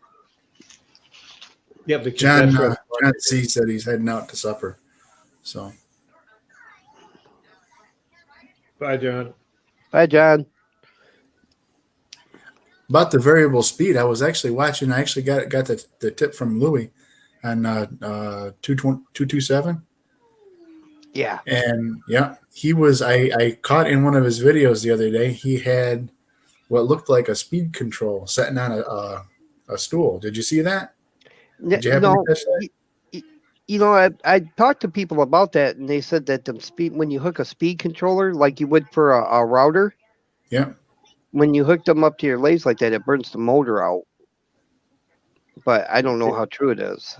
Yeah, because John, that's what John C said he's heading out to supper. So Bye, John. Hi, John. about the variable speed, I was actually watching. I actually got the tip from Louis on 227. Yeah. And yeah, he was. I caught in one of his videos the other day. He had what looked like a speed control sitting on a stool. Did you see that? Did you happen to No, catch that? I talked to people about that, and they said that the speed when you hook a speed controller like you would for a router, Yeah. when you hook them up to your lathes like that, it burns the motor out. But I don't know how true it is.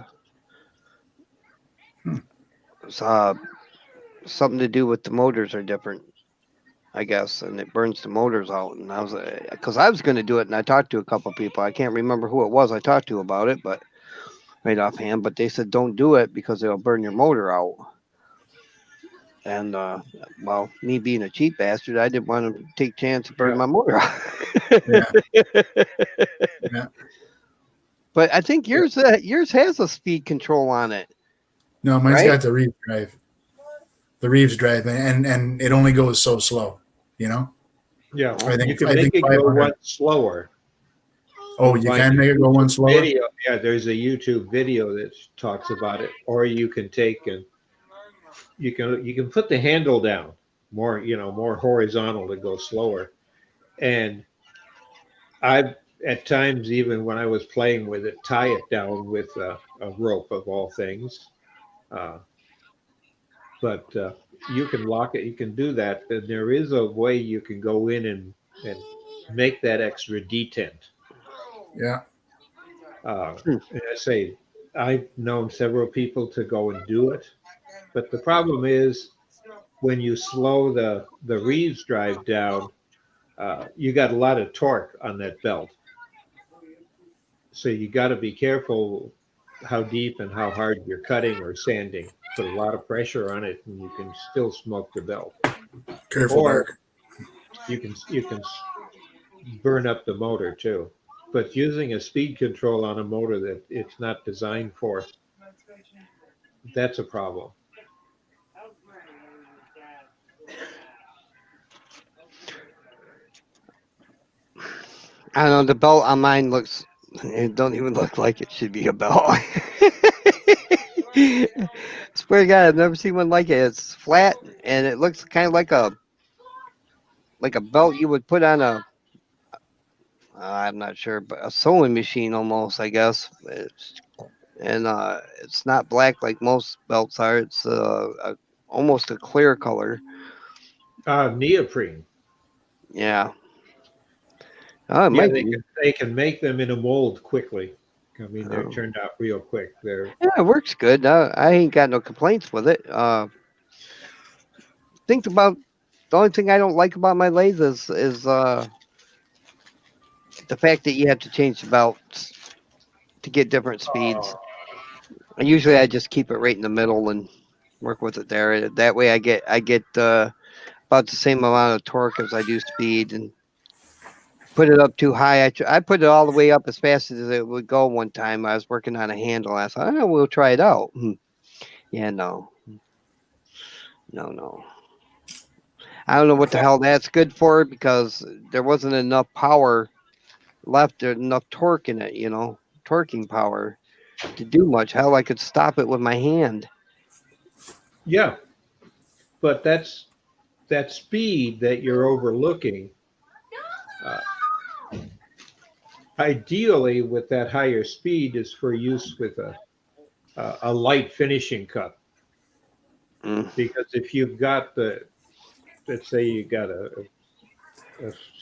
It's something to do with the motors are different, I guess, and it burns the motors out. And because I was going to do it, and I talked to a couple people. I can't remember who it was I talked to about it, but right offhand. But they said don't do it because it'll burn your motor out. And well, me being a cheap bastard, I didn't want to take chance to burn my motor out. Yeah. Yeah. But I think yours has a speed control on it. No, mine's Right? got the Reeves drive. The Reeves drive, and it only goes so slow. You know. Yeah, I think you can I make think it go 500. one slower. Oh, you can make it go one slower. Video, yeah, there's a YouTube video that talks about it. Or you can take and you can put the handle down more horizontal to go slower. And I at times, even when I was playing with it, tie it down with a rope of all things. Uh, but you can lock it. You can do that. And there is a way you can go in and make that extra detent. Yeah. And I say, I've known several people to go and do it, but the problem is when you slow the Reeves drive down, you got a lot of torque on that belt. So you got to be careful how deep and how hard you're cutting or sanding. Put a lot of pressure on it, and you can still smoke the belt. Careful, Or Mark. you can burn up the motor too. But using a speed control on a motor that it's not designed for, that's a problem. I don't know. The belt on mine looks. It don't even look like it should be a belt. Swear to God, I've never seen one like it. It's flat and it looks kind of like a belt you would put on a. I'm not sure, but a sewing machine almost, I guess. It's not black like most belts are. It's almost a clear color. Neoprene. Yeah. Oh, it Yeah, might be. they can make them in a mold quickly. I mean, they're Oh. turned out real quick. Yeah, it works good. I ain't got no complaints with it. Think about the only thing I don't like about my lathe is the fact that you have to change the belts to get different speeds. Usually I just keep it right in the middle and work with it there. That way I get about the same amount of torque as I do speed. And put it up too high. I put it all the way up as fast as it would go one time. I was working on a handle. I thought, oh, we'll try it out. Yeah, no. No. I don't know what the hell that's good for because there wasn't enough power left, or enough torque in it, torquing power to do much. Hell, I could stop it with my hand. Yeah, but that's that speed that you're overlooking. Uh, Ideally, with that higher speed, is for use with a light finishing cut. Mm. Because if you've got let's say you got a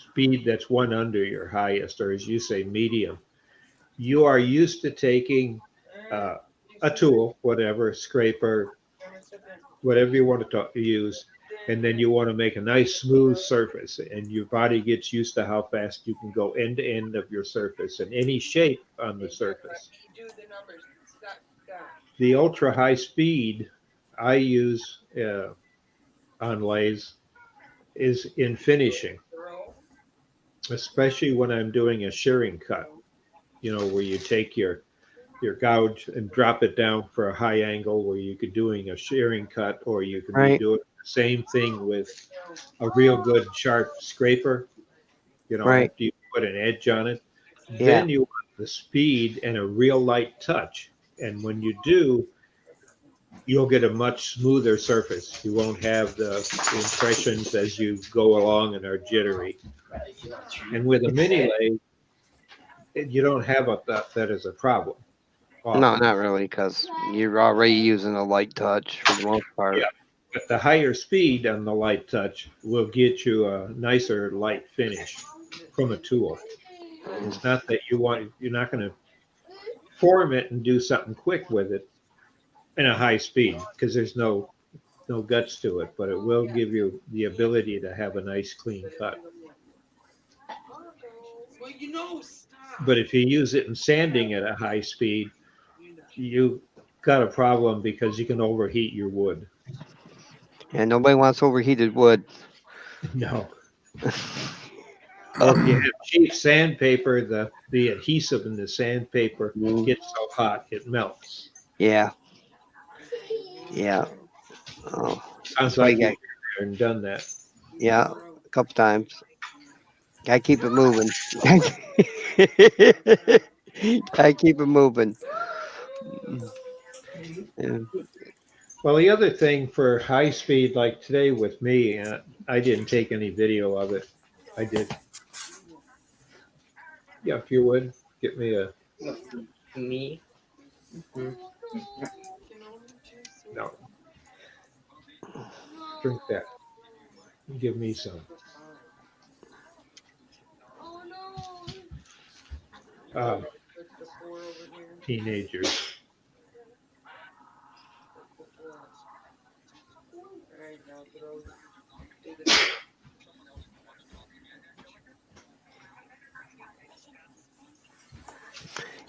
speed that's one under your highest, or as you say, medium, you are used to taking uh, a tool, whatever, scraper, whatever you want to use, and then you want to make a nice smooth surface, and your body gets used to how fast you can go end to end of your surface and any shape on the surface. The ultra high speed I use on lathes is in finishing, especially when I'm doing a shearing cut, where you take your gouge and drop it down for a high angle, where you could doing a shearing cut, or you could be Right. doing the same thing with a real good sharp scraper, Right. after you put an edge on it. Yeah. Then you want the speed and a real light touch. And when you do, you'll get a much smoother surface. You won't have the impressions as you go along and are jittery. And with a mini lathe, you don't have that as a problem. No, Often. not really, because you're already using a light touch for the most part. Yeah. But the higher speed on the light touch will get you a nicer light finish from a tool. It's not that you're not going to form it and do something quick with it in a high speed, because there's no guts to it, but it will give you the ability to have a nice clean cut. But if you use it in sanding at a high speed, you got a problem because you can overheat your wood. And nobody wants overheated wood. No. Well, if you have cheap sandpaper, the adhesive in the sandpaper gets so hot it melts. Yeah. Yeah. Oh, Sounds why like you you've been there and done that. yeah, a couple times. Gotta keep it moving. Gotta keep it moving. Yeah. Well, the other thing for high speed, like today with me, I didn't take any video of it. I did. Yeah, if you would get me a Me? no. Drink that. Give me some. Teenagers.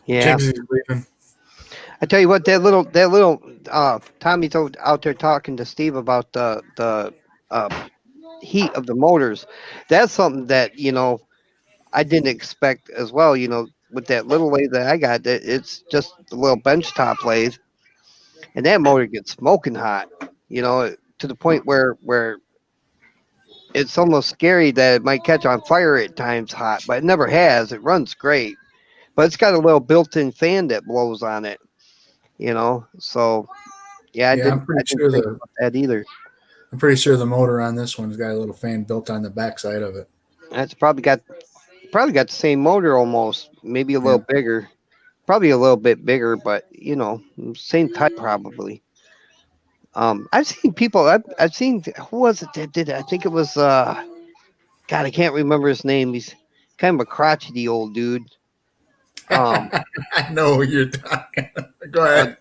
Yeah. Jigsy leaving. I tell you what, that little Tommy's out there talking to Steve about the heat of the motors. That's something that I didn't expect as well. With that little lathe that I got, it's just a little bench top lathe, and that motor gets smoking hot. To the point where it's almost scary that it might catch on fire at times hot, but it never has. It runs great, but it's got a little built-in fan that blows on it. So yeah, Yeah, I didn't think about that either. I'm pretty sure the motor on this one's got a little fan built on the backside of it. That's probably got the same motor almost, maybe a Yeah. little bigger, probably a little bit bigger, but same type probably. I've seen people. I've seen, who was it that did it? I think it was God, I can't remember his name. He's kind of a crotchety old dude. I know what you're talking. Go ahead.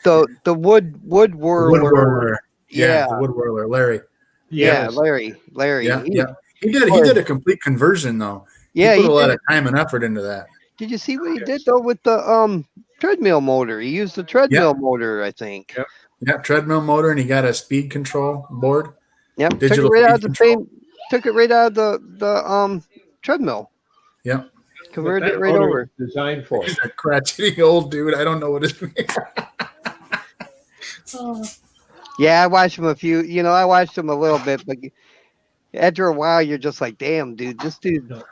The wood Wood whirler. whirler. Yeah. The wood whirler, Larry. Yeah, Yes. Larry. Yeah, yeah. He did a complete conversion though. Yeah, he put a lot did. of time and effort into that. Did you see what he did though with the treadmill motor. He used the treadmill motor, I think. Yep. Yeah, treadmill motor, and he got a speed control board. Yep, took it Digital right out speed of the control. same. Took it right out of the treadmill. Yep. But Converted it that right motor over. is designed for He's it. a crotchety old dude. I don't know what his name. Yeah, I watched him a few. I watched him a little bit, but after a while, you're just like, damn, dude, this dude. No.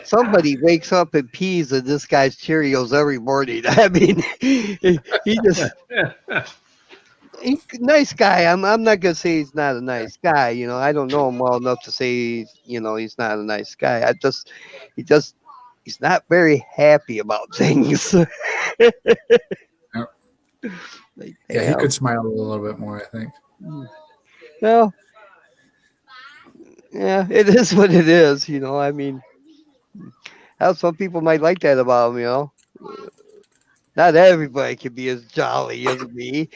Somebody wakes up and pees in this guy's Cheerios every morning. I mean, he just nice guy. I'm not gonna say he's not a nice guy. I don't know him well enough to say he's not a nice guy. He just he's not very happy about things. Yep. Like, Yeah, he damn. could smile a little bit more, I think. Well, yeah, it is what it is. I mean, how some people might like that about him. Not everybody can be as jolly as me.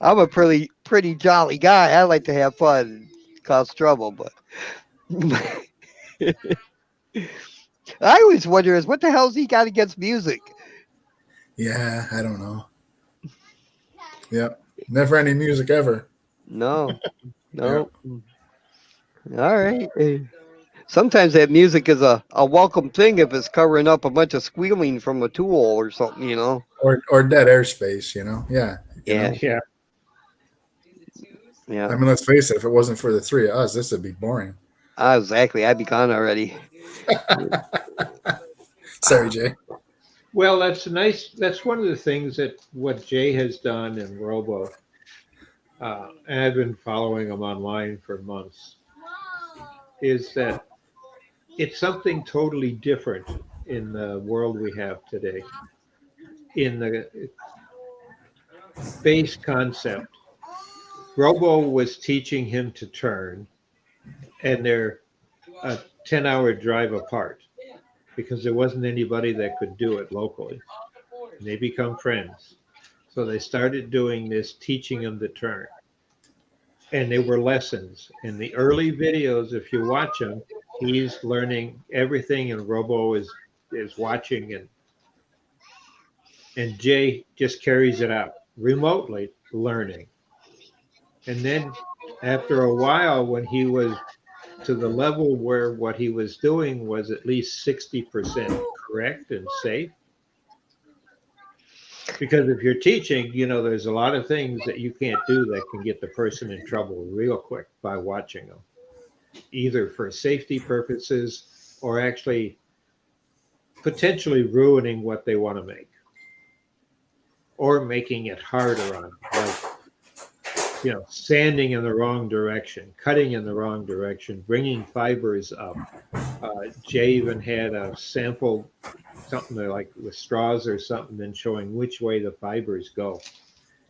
I'm a pretty jolly guy. I like to have fun, and cause trouble, but I always wonder is what the hell's he got against music? Yeah, I don't know. Yep. Never any music ever. No. All right. Sometimes that music is a welcome thing if it's covering up a bunch of squealing from a tool or something. Or dead airspace, Yeah. Yeah. Yeah. Yeah. I mean, let's face it, if it wasn't for the three of us, this would be boring. Exactly. I'd be gone already. Sorry, Jay. Well, that's nice. That's one of the things that what Jay has done in Robo, and I've been following him online for months, is that it's something totally different in the world we have today. In the base concept, Robo was teaching him to turn, and they're a 10-hour drive apart because there wasn't anybody that could do it locally. And they become friends. So they started doing this, teaching him to turn. And they were lessons. In the early videos, if you watch them, he's learning everything, and Robo is watching, and Jay just carries it out remotely learning. And then after a while, when he was to the level where what he was doing was at least 60% correct and safe. Because if you're teaching, there's a lot of things that you can't do that can get the person in trouble real quick by watching them, either for safety purposes or actually potentially ruining what they want to make or making it harder on them. Like, sanding in the wrong direction, cutting in the wrong direction, bringing fibers up. Jay even had a sample, something like with straws or something, and showing which way the fibers go.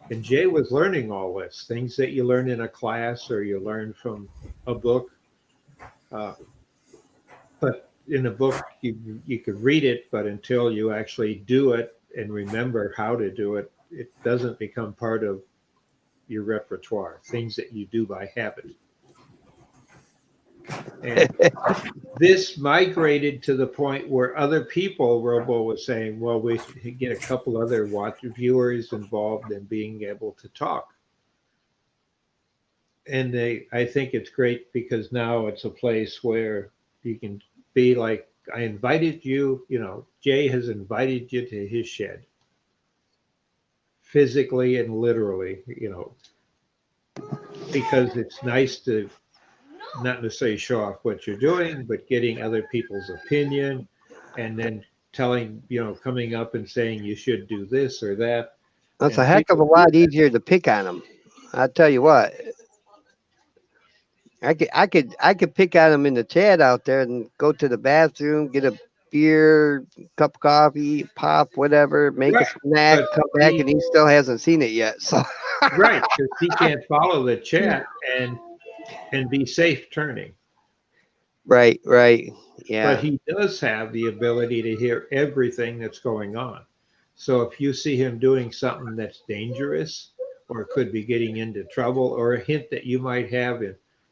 And Jay was learning all this, things that you learn in a class or you learn from a book. But in a book, you could read it, but until you actually do it and remember how to do it, it doesn't become part of your repertoire, things that you do by habit. And this migrated to the point where other people, Robo was saying, well, we should get a couple other viewers involved in being able to talk. And I think it's great because now it's a place where you can be like, I invited you, Jay has invited you to his shed, physically and literally, because it's nice to not necessarily show off what you're doing, but getting other people's opinion and then telling, coming up and saying you should do this or that. That's And a heck of a people lot easier to pick on him. I tell you what, I could pick on him in the chat out there and go to the bathroom, get a beer, cup of coffee, pop, whatever, make a right, snack, but come back, and he still hasn't seen it yet. So right, because he can't follow the chat and be safe turning. right, But yeah. he does have the ability to hear everything that's going on. So if you see him doing something that's dangerous or could be getting into trouble or a hint that you might have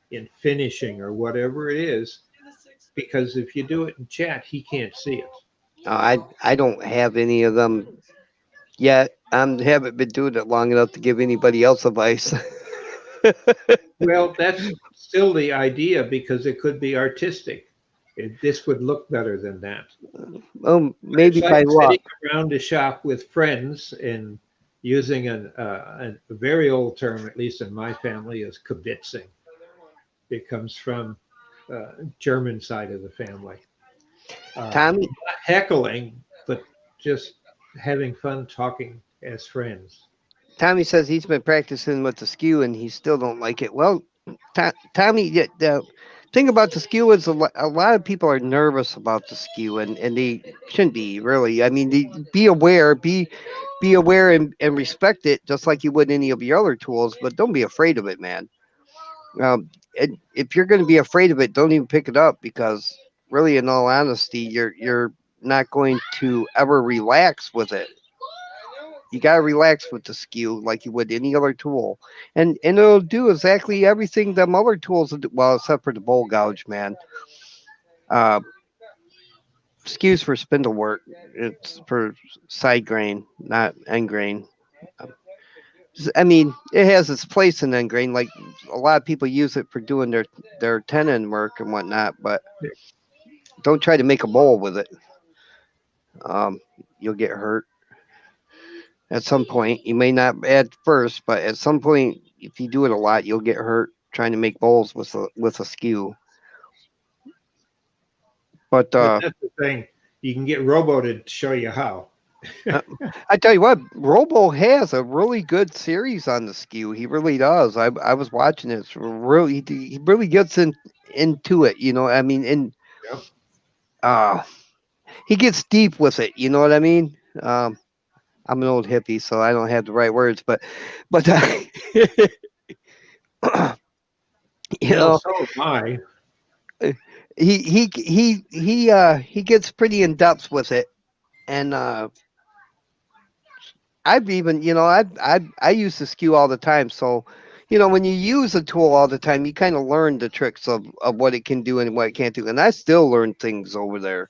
in finishing or whatever it is, because if you do it in chat, he can't see it. I don't have any of them yet. I haven't been doing it long enough to give anybody else advice. Well, that's still the idea because it could be artistic. This would look better than that. Maybe It's like by luck. sitting around a shop with friends and using a very old term, at least in my family, is kibitzing. It comes from German side of the family. Tommy Not heckling, but just having fun talking as friends. Tommy says he's been practicing with the skew and he still don't like it. Well, Tommy, the thing about the skew is a lot of people are nervous about the skew, and they shouldn't be really. I mean, be aware, be aware and respect it just like you would any of your other tools, but don't be afraid of it, man. And if you're going to be afraid of it, don't even pick it up because really, in all honesty, you're not going to ever relax with it. You gotta relax with the skew like you would any other tool, and it'll do exactly everything them other tools will do. Well, except for the bowl gouge, man. Uh, Skews for spindle work. It's for side grain, not end grain. Um, I mean, it has its place in end grain. Like a lot of people use it for doing their tenon work and whatnot, but don't try to make a bowl with it. Um, you'll get hurt. At some point. You may not at first, but at some point, if you do it a lot, you'll get hurt trying to make bowls with a skew. But But that's the thing. You can get Robo to show you how. uh, I tell you what, Robo has a really good series on the skew. He really does. I was watching it. It's really he really gets into it. You know, I mean, and Yep. uh, he gets deep with it. You know what I mean? I'm an old hippie, so I don't have the right words, but you Well, know, so am I. he gets pretty in depth with it, and I've even I use the skew all the time, so when you use a tool all the time, you kind of learn the tricks of what it can do and what it can't do, and I still learn things over there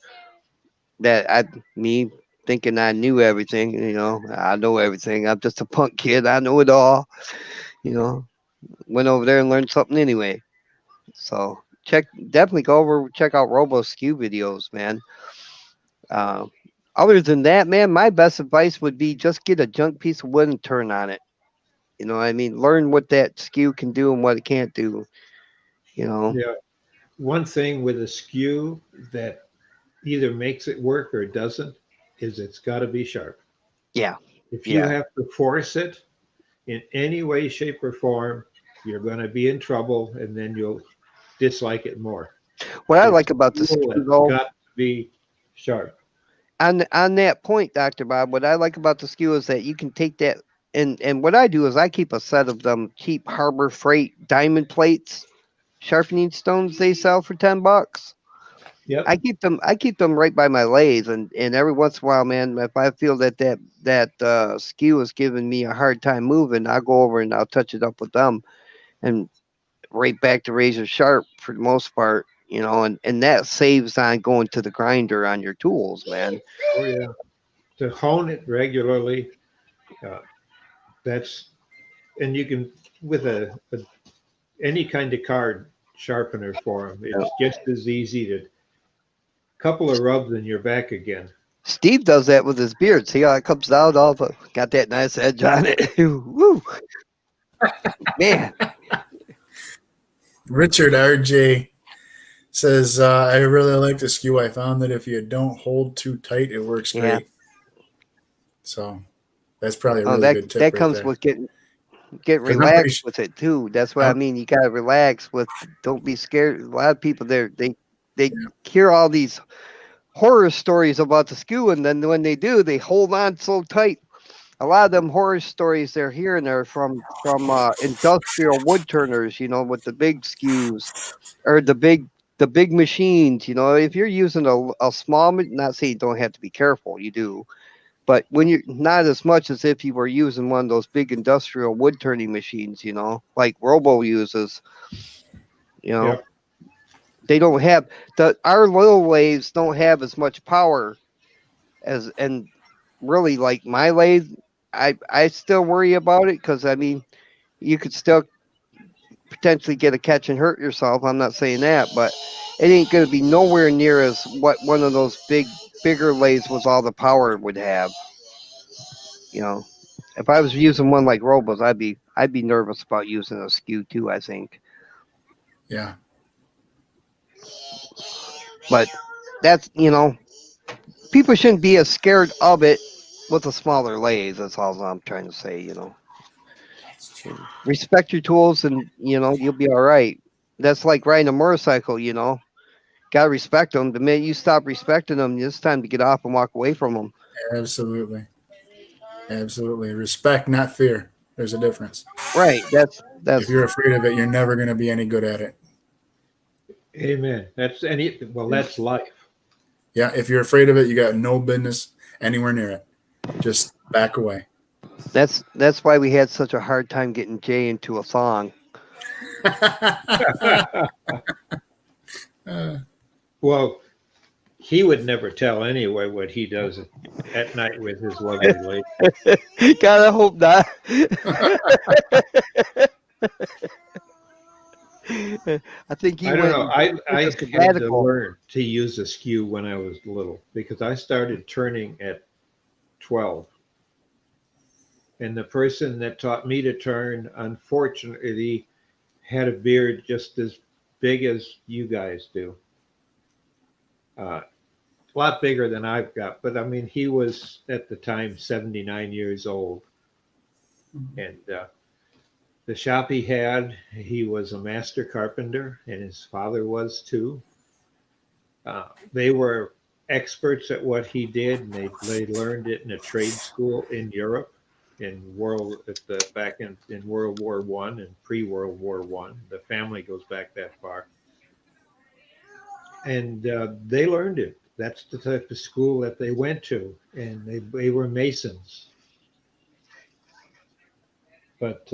that me thinking I knew everything. I know everything. I'm just a punk kid. I know it all. You know, went over there and learned something anyway. So definitely go over check out Robo skew videos, man. Uh, Other than that, man, my best advice would be just get a junk piece of wood and turn on it. You know, what I mean, learn what that skew can do and what it can't do. You know, Yeah. One thing with a skew that either makes it work or doesn't is it's got to be sharp. yeah, If you yeah. have to force it in any way, shape, or form, you're going to be in trouble and then you'll dislike it more. What I The like about the tool skew has though, got to be sharp. on that point, Doctor Bob, what I like about the skew is that you can take that and what I do is I keep a set of them cheap Harbor Freight diamond plates, sharpening stones they sell for $10. Yep. I keep them right by my lathe, and every once in a while, man, if I feel that skew is giving me a hard time moving, I'll go over and I'll touch it up with them, and right back to razor sharp for the most part, and that saves on going to the grinder on your tools, man. Oh, yeah. To hone it regularly, uh, that's, and you can, with any kind of card sharpener for them, Yeah. it's just as easy to couple of rubs and you're back again. Steve does that with his beard. See how it comes out all got that nice edge on it. Woo, man. Richard RJ says, I really like the skew. I found that if you don't hold too tight, it works Yeah. great. So that's probably a Oh, really good tip that right comes there. with getting 'Cause I'm pretty relaxed sure, with it too. That's what I mean. You gotta relax with. Don't be scared. A lot of people they hear all these horror stories about the skew, and then when they do, they hold on so tight. A lot of them horror stories they're hearing are from industrial wood turners. With the big skews or the big machines. If you're using a small, not saying you don't have to be careful, you do. But when you're not as much as if you were using one of those big industrial wood turning machines, like Robo uses, you know, Yep. they don't have our little waves don't have as much power And really like my lathe, I still worry about it because I mean you could still potentially get a catch and hurt yourself. I'm not saying that, but it ain't going to be nowhere near as what one of those bigger lathes with all the power would have. You know, if I was using one like Robo's, I'd be nervous about using a skew too. I think, Yeah. but that's people shouldn't be as scared of it with a smaller lathe. That's all I'm trying to say. Respect your tools, and you'll be all right. That's like riding a motorcycle. Gotta respect them. The minute you stop respecting them, it's time to get off and walk away from them. Absolutely. Absolutely. Respect, not fear. There's a difference. Right. If you're afraid of it, you're never going to be any good at it. Amen. That's life. Yeah. If you're afraid of it, you got no business anywhere near it. Just back away. That's why we had such a hard time getting Jay into a song. Well, he would never tell anyway what he does at night with his lovely lady. Gotta hope not. I think he I don't went. know. I took a had to sabbatical. learn to use a skew when I was little because I started turning at 12. And the person that taught me to turn, unfortunately, had a beard just as big as you guys do. A lot bigger than I've got. But I mean, he was at the time 79 years old. And the shop he was a master carpenter, and his father was too. They were experts at what he did, and they learned it in a trade school in Europe back in World War One and pre-World War One. The family goes back that far, and they learned it. That's the type of school that they went to, and they were masons. But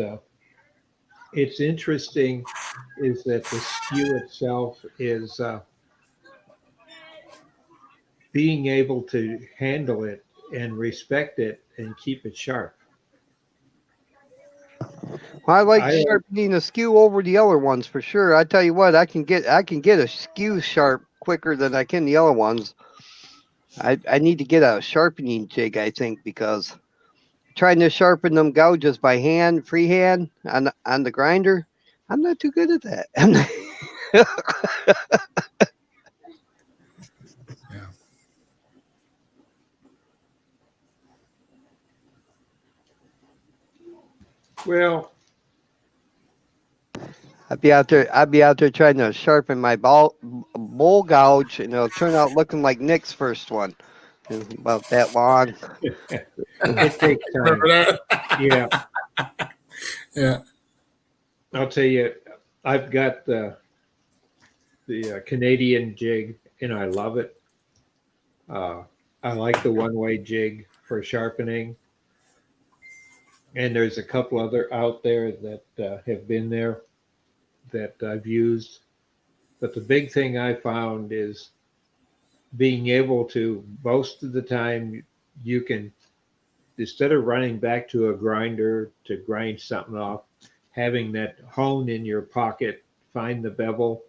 it's interesting is that the skew itself is being able to handle it and respect it and keep it sharp. Well, I like I sharpening a skew over the other ones for sure. I tell you what, I can get a skew sharp quicker than I can the other ones. I need to get a sharpening jig, I think, because trying to sharpen them gouges by hand, freehand on the grinder, I'm not too good at that. Yeah. well, I'd be out there trying to sharpen my bowl gouge, and it'll turn out looking like Nick's first one. It's about that long. it takes time. Remember that? Yeah, Yeah. I'll tell you, I've got the Canadian jig, and I love it. I like the one-way jig for sharpening, and there's a couple other out there that have been there that I've used. But the big thing I found is being able to, most of the time, you can, instead of running back to a grinder to grind something off, having that hone in your pocket, find the bevel,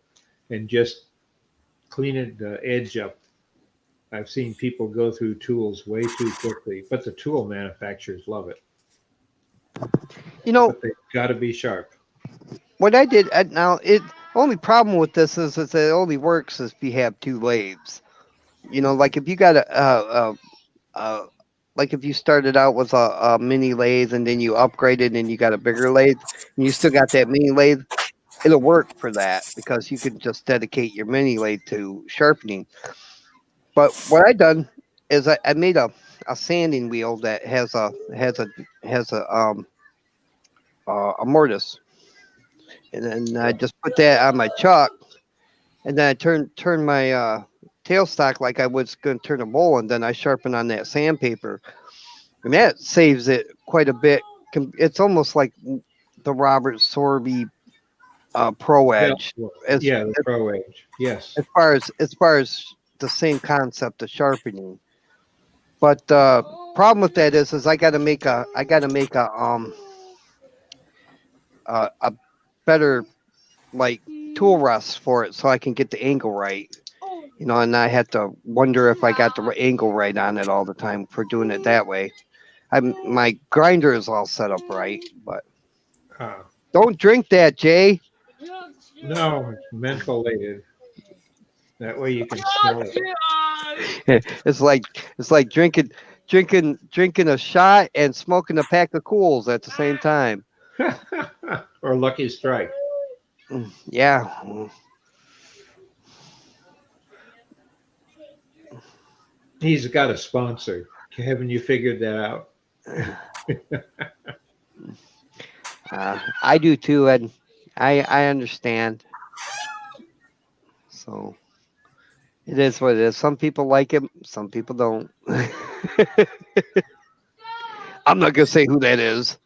and just clean it, the edge up. I've seen people go through tools way too quickly, but the tool manufacturers love it. But they've got to be sharp. What I did now, it only problem with this is that it only works if you have two lathes. Like if you got like if you started out with a mini lathe and then you upgraded and you got a bigger lathe and you still got that mini lathe, it'll work for that because you can just dedicate your mini lathe to sharpening. But what I done is I made a sanding wheel that has a mortise, and then I just put that on my chuck, and then I turn my tailstock like I was going to turn a bowl, and then I sharpen on that sandpaper, and that saves it quite a bit. It's almost like the Robert Sorby Pro Edge, Yeah, the Pro Edge. Yes. as far as the same concept of sharpening. But problem with that is I got to make a better like tool rest for it so I can get the angle right. You know, and I had to wonder if I got the angle right on it all the time for doing it that way. My grinder is all set up right, but Uh, don't drink that, Jay. no, it's mentholated. That way you can smell it. It's like drinking a shot and smoking a pack of cools at the same time. Or Lucky Strike. Yeah. He's got a sponsor. Haven't you figured that out? I do too, and I understand. So it is what it is. Some people like it, some people don't. I'm not gonna say who that is,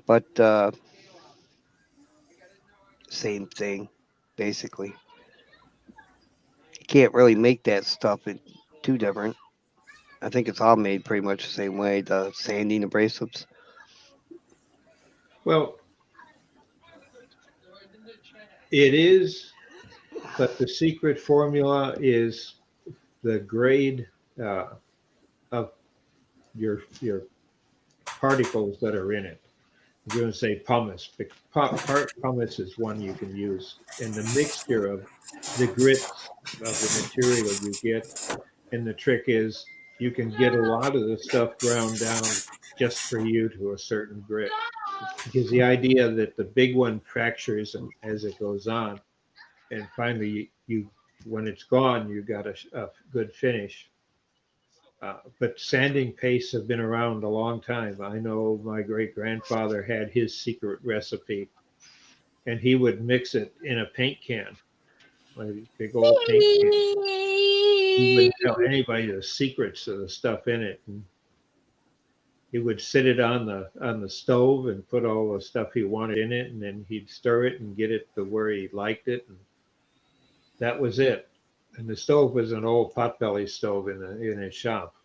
but same thing, basically. You can't really make that stuff too different. I think it's all made pretty much the same way. The sanding abrasives. Well, it is, but the secret formula is the grade uh, of your particles that are in it. I'm going to say pumice. Pumice is one you can use, and the mixture of the grits of the material you get. And the trick is you can get a lot of the stuff ground down just for you to a certain grit. Because the idea that the big one fractures and as it goes on, and finally you when it's gone, you got a good finish. But sanding pastes have been around a long time. I know my great grandfather had his secret recipe, and he would mix it in a paint can, like a big old paint can. He wouldn't tell anybody the secrets of the stuff in it. And he would sit it on the stove and put all the stuff he wanted in it, and then he'd stir it and get it to where he liked it, and that was it. And the stove was an old potbelly stove in his shop.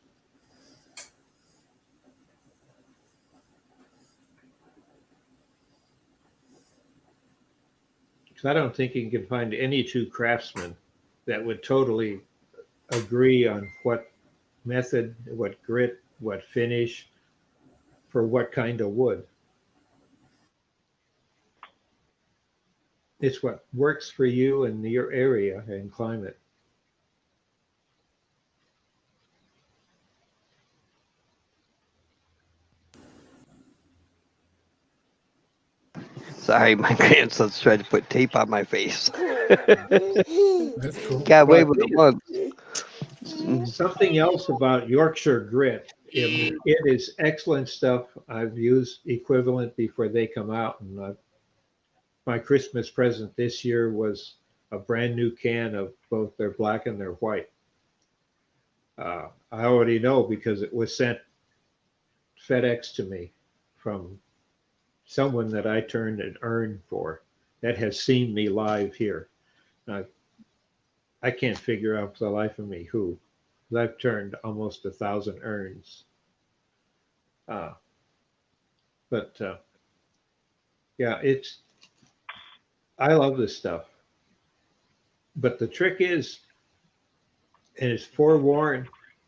So I don't think you can find any two craftsmen that would totally agree on what method, what grit, what finish, for what kind of wood. It's what works for you and your area and climate. Sorry, my grandson's trying to put tape on my face. That's cool. Got away But with it once. something else about Yorkshire Grit, it is excellent stuff. I've used equivalent before they come out, and my Christmas present this year was a brand new can of both their black and their white. I already know because it was sent FedEx to me from someone that I turned an urn for that has seen me live here. I can't figure out for the life of me who. I've turned almost 1,000 urns. But yeah, I love this stuff. But the trick is, and it's forewarned,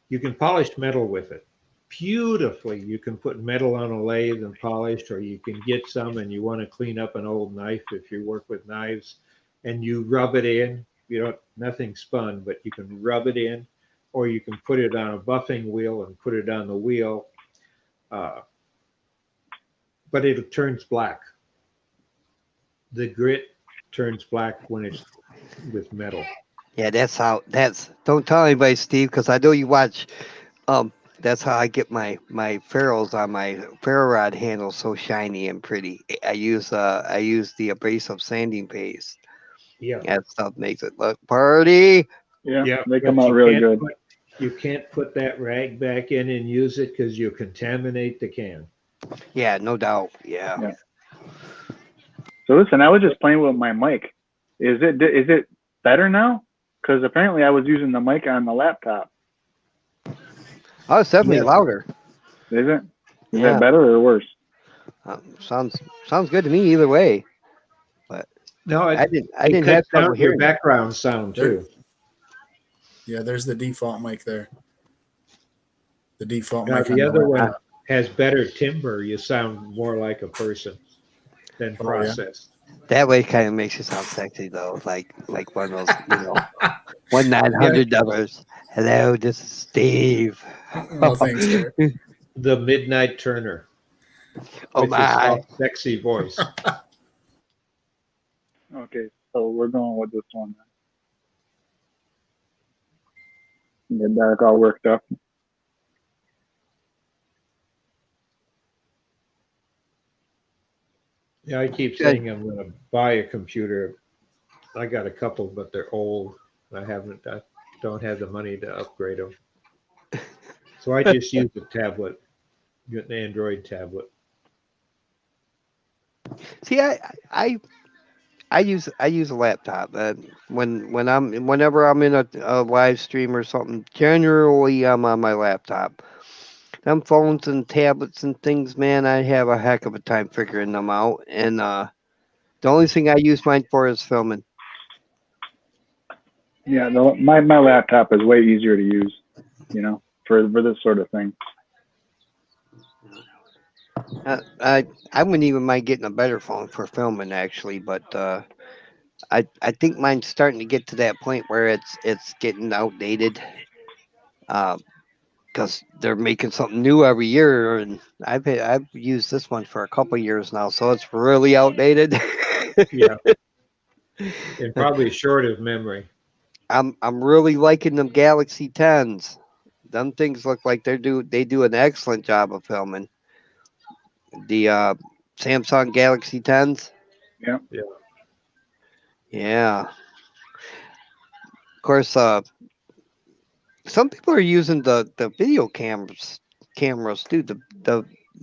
you can polish metal with it beautifully. You can put metal on a lathe and polish, or you can get some and you want to clean up an old knife if you work with knives, and you rub it in. You don't, nothing spun, but you can rub it in, or you can put it on a buffing wheel and put it on the wheel. But it turns black. The grit turns black when it's with metal. Yeah, don't tell anybody, Steve, because I know you watch. That's how I get my ferrules on my ferro rod handle so shiny and pretty. I use the abrasive sanding paste. Yeah. That stuff makes it look pretty. Yeah, they but come out you really can't good. you can't put that rag back in and use it because you contaminate the can. Yeah, no doubt. Yeah. Yeah. So listen, I was just playing with my mic. Is it better now? Because apparently I was using the mic on the laptop. Oh, it's definitely Yeah. louder. Is it? Is Yeah. that better or worse? Sounds good to me either way. No, I it didn't have cuts trouble down your hearing. background sound There- too. Yeah, there's the default mic there. The default Now mic on the the other one laptop. has better timbre. You sound more like a person than Oh, yeah. processed. That way kind of makes you sound sexy though, like one of those, $1-900. Hello, this is Steve. No thanks, Derek. The Midnight Turner Oh with his my! soft, sexy voice. Okay, so we're going with this one. Get Derek all worked up. Yeah, I keep Good. saying I'm going to buy a computer. I got a couple, but they're old. I don't have the money to upgrade them. So I just use a tablet, an Android tablet. See, I use a laptop. Whenever I'm in a live stream or something, generally I'm on my laptop. Them phones and tablets and things, man, I have a heck of a time figuring them out. And the only thing I use mine for is filming. Yeah, my laptop is way easier to use, for this sort of thing. I wouldn't even mind getting a better phone for filming actually, but I think mine's starting to get to that point where it's getting outdated. Because they're making something new every year, and I've used this one for a couple years now, so it's really outdated. Yeah, and probably short of memory. I'm really liking them Galaxy 10s. Them things look like they do an excellent job of filming. The Samsung Galaxy 10s. Yeah. Yeah. Yeah. Of course, some people are using the video cameras too. The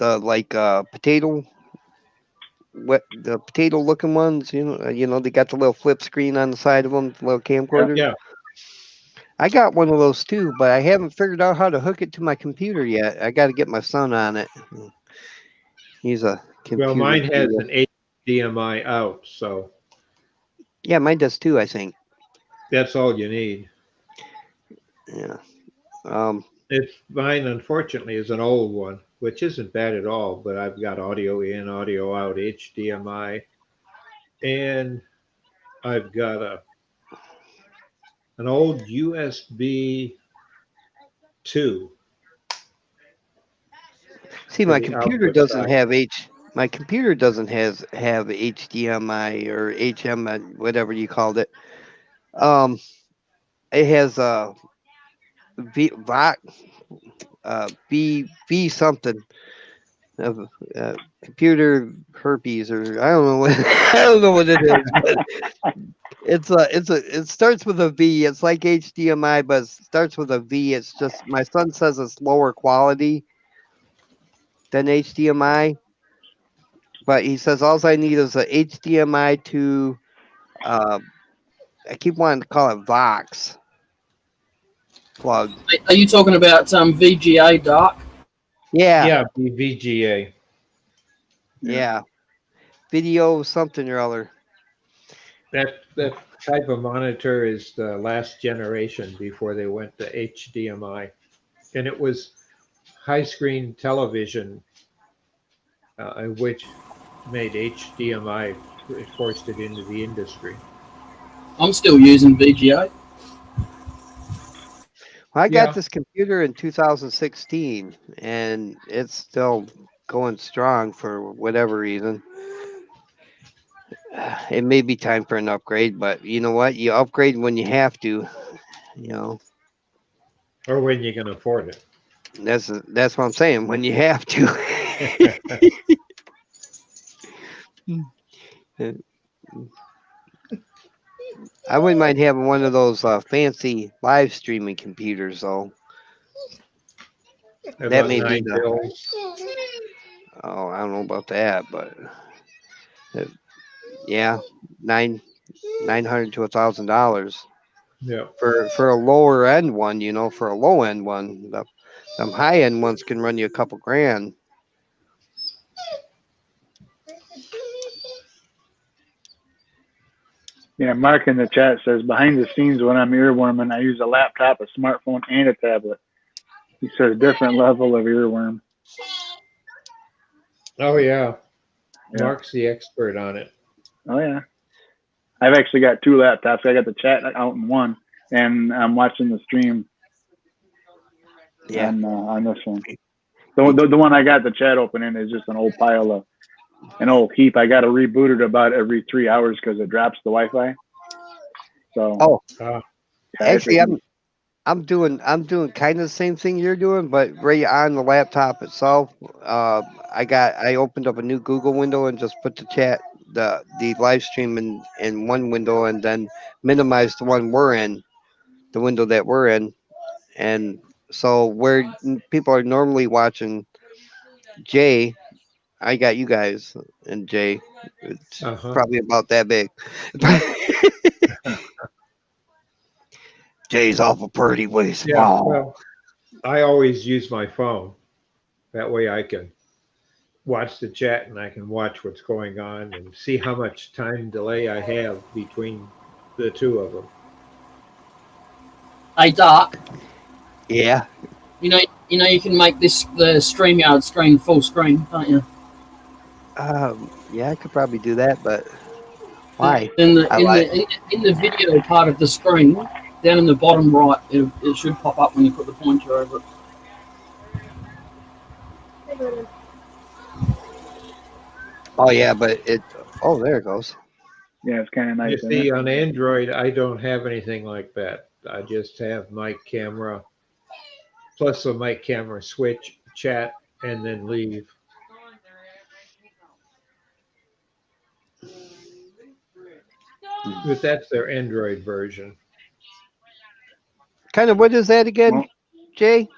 like the potato looking ones. They got the little flip screen on the side of them, the little camcorder. Yeah. I got one of those too, but I haven't figured out how to hook it to my computer yet. I got to get my son on it. He's a computer. Well, mine has guru. an HDMI out, so Yeah, mine does too, I think. that's all you need. Yeah. Mine, unfortunately, is an old one, which isn't bad at all, but I've got audio in, audio out, HDMI, and I've got an old USB 2 See, for my the computer output doesn't side. have My computer doesn't have HDMI or HM, whatever you called it. It has V something of computer herpes, or I don't know what I don't know what it is, but it starts with a V. It's like HDMI, but it starts with a V. It's just my son says it's lower quality than HDMI, but he says all I need is a HDMI to I keep wanting to call it Vox plug. Are you talking about VGA, Doc? Yeah, Yeah, VGA. yeah. Video something or other. That type of monitor is the last generation before they went to HDMI, and it was high screen television, which made HDMI, it forced it into the industry. I'm still using VGA. I Yeah. got this computer in 2016, and it's still going strong for whatever reason. It may be time for an upgrade, but you know what? You upgrade when you have to. You know, Or when you can afford it. that's what I'm saying. When you have to. I wouldn't mind having one of those fancy live streaming computers, though. About may be 9 the. bills. Oh, I don't know about that, but yeah, nine $900 to $1,000 Yeah. for a lower end one. For a low end one, them high end ones can run you a couple grand. Yeah, Mark in the chat says behind the scenes when I'm earworming, I use a laptop, a smartphone, and a tablet. He says different level of earworm. Oh yeah. Yeah. Mark's the expert on it. Oh yeah. I've actually got 2 laptops. I got the chat out in one, and I'm watching the stream Yeah. on this one. The one I got the chat open in is just an old pile of an old heap. I got to reboot it about every 3 hours because it drops the Wi-Fi. So Oh, Ah. yeah, actually, I'm doing kind of the same thing you're doing, but right on the laptop itself. I opened up a new Google window and just put the live stream in one window, and then minimized the one we're in, the window that we're in, and so where people are normally watching Jay, I got you guys and Jay. It's Uh-huh. probably about that big. Jay's awful pretty way Yeah. small. Well, I always use my phone. That way I can watch the chat and I can watch what's going on and see how much time delay I have between the two of them. Hey, Doc. Yeah. You know you can make the StreamYard screen full screen, can't you? Yeah, I could probably do that, but why? In the I in like. the in the video part of the screen, down in the bottom right, it should pop up when you put the pointer over it. Oh yeah, but it. Oh, there it goes. yeah, it's kind of nice. You Isn't see, it? on Android, I don't have anything like that. I just have my camera plus a mic camera switch, chat, and then leave. But that's their Android version. Kind of. What is that again, Well, Jay?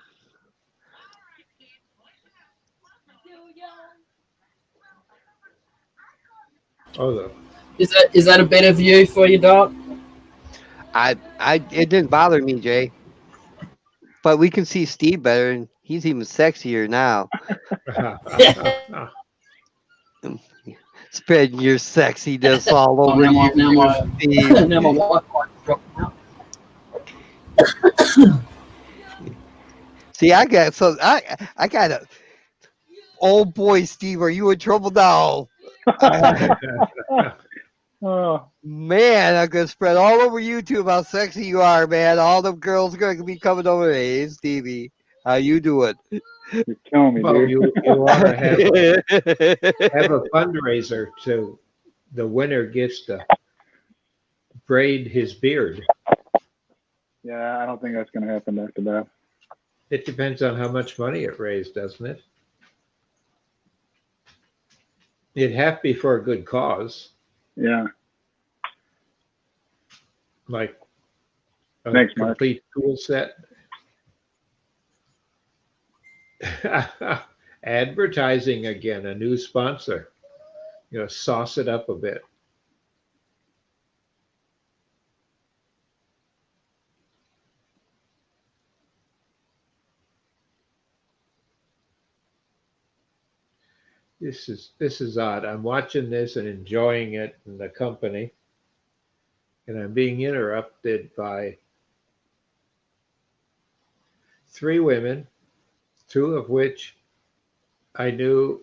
Oh, the Is that a better view for you, Doc? It didn't bother me, Jay. But we can see Steve better, and he's even sexier now. Spreading your sexiness all Oh, over YouTube, Steve. now my Wi-Fi dropped out. See, I got a old boy, Steve. Are you in trouble now? oh, Man, I'm gonna spread all over YouTube how sexy you are, man. All them girls are gonna be coming over. Hey, Stevie, how you doing? you're killing me, Well, dude. you ought to have a fundraiser to the winner gets to braid his beard. Yeah, I don't think that's gonna happen after that. It depends on how much money it raised, doesn't it? It'd have to be for a good cause, Yeah. like a Thanks, Mark. complete tool set. Advertising again, a new sponsor. Sauce it up a bit. This is odd. I'm watching this and enjoying it in the company, and I'm being interrupted by 3 women, 2 of which I knew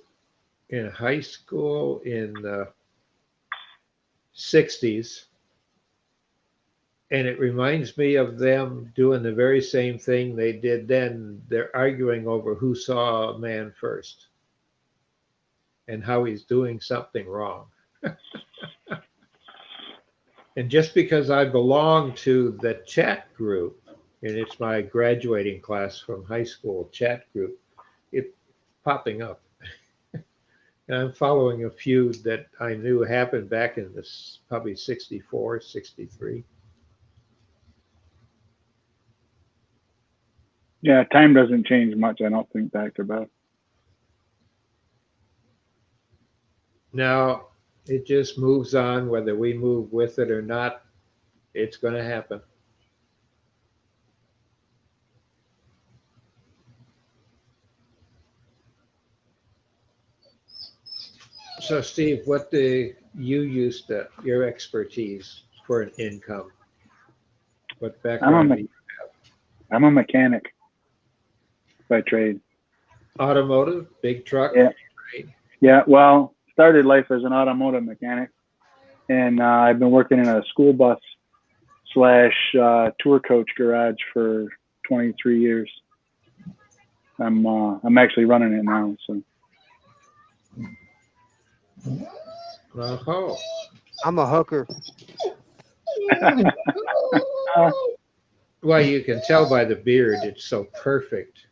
in high school in the 60s. And it reminds me of them doing the very same thing they did then. They're arguing over who saw a man first and how he's doing something wrong. And just because I belong to the chat group, and it's my graduating class from high school chat group, it's popping up. And I'm following a feud that I knew happened back in this probably 64, 63. Yeah, time doesn't change much. I don't think back to Beth. Now, It just moves on, whether we move with it or not. It's going to happen. So, Steve, what do you use your expertise for an income? What background do you I'm a mechanic by trade. automotive, big truck? Yeah. Right? Yeah, well, started life as an automotive mechanic, and I've been working in a school bus slash tour coach garage for 23 years. I'm actually running it now. So Oh, I'm a hooker. well, you can tell by the beard, it's so perfect.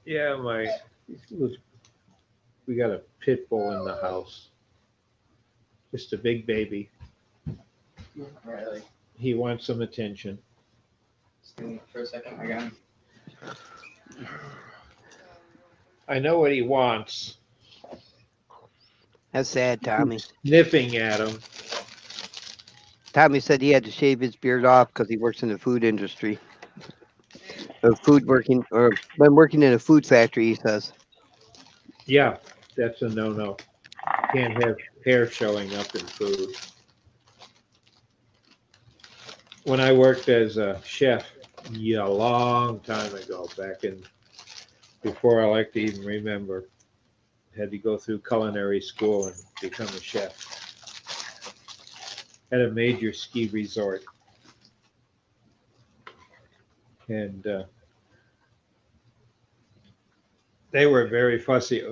Yeah, we got a pit bull in the house. Just a big baby. Really? He wants some attention. Just give me for a second. I got him. I know what he wants. That's sad, Tommy. Sniffing at him. Tommy said he had to shave his beard off because he works in the food industry. Or been working in a food factory, he says. Yeah, that's a no-no. Can't have hair showing up in food. When I worked as a chef, yeah, a long time ago, before I like to even remember, had to go through culinary school and become a chef at a major ski resort. And they were very fussy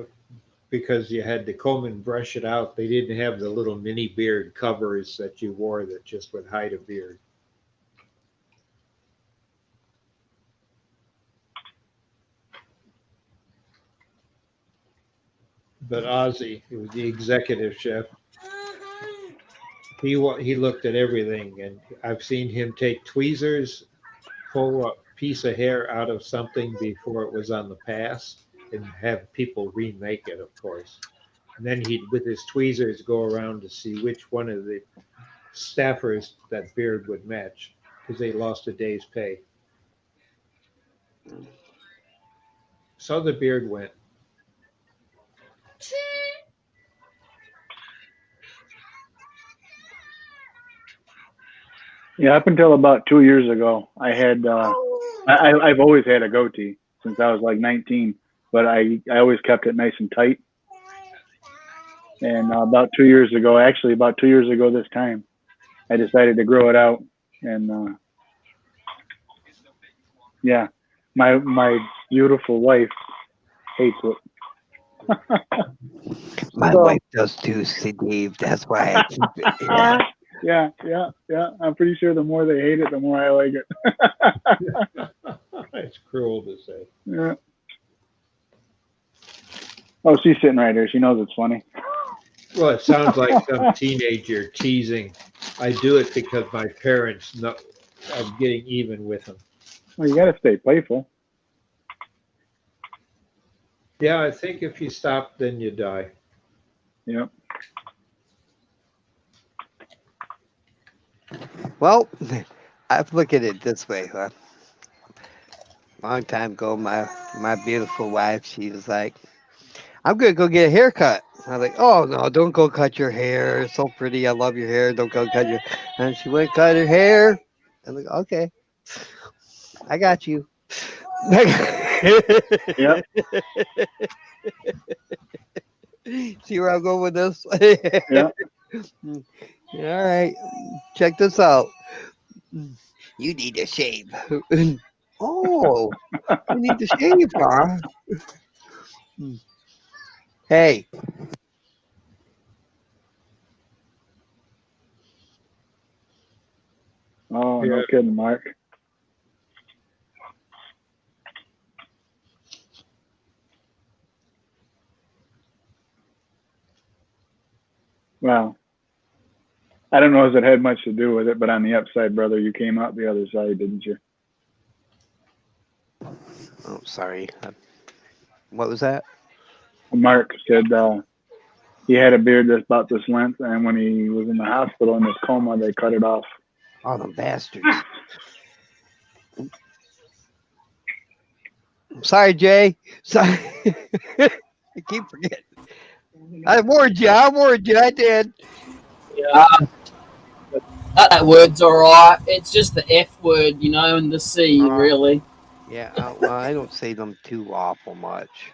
because you had to comb and brush it out. They didn't have the little mini beard covers that you wore that just would hide a beard. But Ozzy, who was the executive chef, he looked at everything, and I've seen him take tweezers, pull a piece of hair out of something before it was on the pass, and have people remake it, of course. And then he'd, with his tweezers, go around to see which one of the staffers that beard would match, because they lost a day's pay. So the beard went. yeah, up until about 2 years ago, I had I've always had a goatee since I was like 19, but I always kept it nice and tight. And about 2 years ago, actually about 2 years ago this time, I decided to grow it out. And yeah, my beautiful wife hates it. My So, wife does too, see, Dave. That's why I keep it. Yeah. yeah. I'm pretty sure the more they hate it, the more I like it. It's cruel to say. Yeah. Oh, she's sitting right here. She knows it's funny. Well, it sounds like some teenager teasing. I do it because my parents know I'm getting even with them. Well, you got to stay playful. Yeah, I think if you stop, then you die. Yep. Well, I look at it this way. Long time ago, my beautiful wife, she was like, I'm going to go get a haircut. I was like, oh, no, don't go cut your hair. It's so pretty. I love your hair. Don't go cut your. And she went cut her hair. I'm like, okay, I got you. Yep. See where I'm going with this? Yeah. All right, check this out. You need to shave. Oh, you need to shave, huh? Hey, Oh, Yeah. no kidding, Mark. Well, I don't know if it had much to do with it, but on the upside, brother, you came out the other side, didn't you? Oh, sorry. What was that? Mark said he had a beard that's about this length, and when he was in the hospital in his coma, they cut it off. Oh, the bastards. Sorry, Jay. Sorry. I keep forgetting. I warned you. I did. Yeah. That word's alright. It's just the F word, you know, and the C, really. Yeah, well, I don't say them too awful much.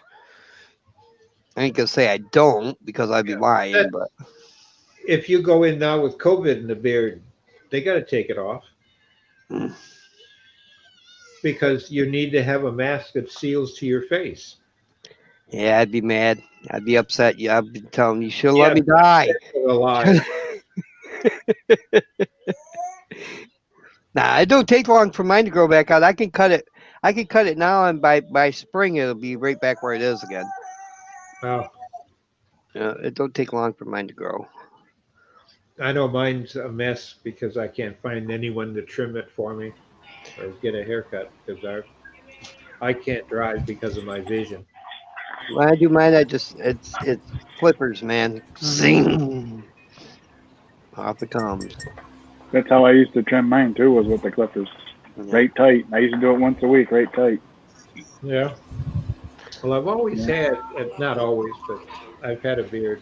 I ain't gonna say I don't because I'd be lying, but If you go in now with COVID in the beard, they got to take it off because you need to have a mask that seals to your face. yeah, I'd be mad. I'd be upset. Yeah, I'd be telling you should let me die. Alive. Nah, it don't take long for mine to grow back out. I can cut it. I can cut it now, and by spring it'll be right back where it is again. Wow. It don't take long for mine to grow. I know mine's a mess because I can't find anyone to trim it for me or get a haircut because I can't drive because of my vision. When I do mine, it's flippers, man. Zing. Off it comes. That's how I used to trim mine too, was with the clippers. Right tight. I used to do it once a week, right tight. Yeah. Well, I've always had, not always, but I've had a beard.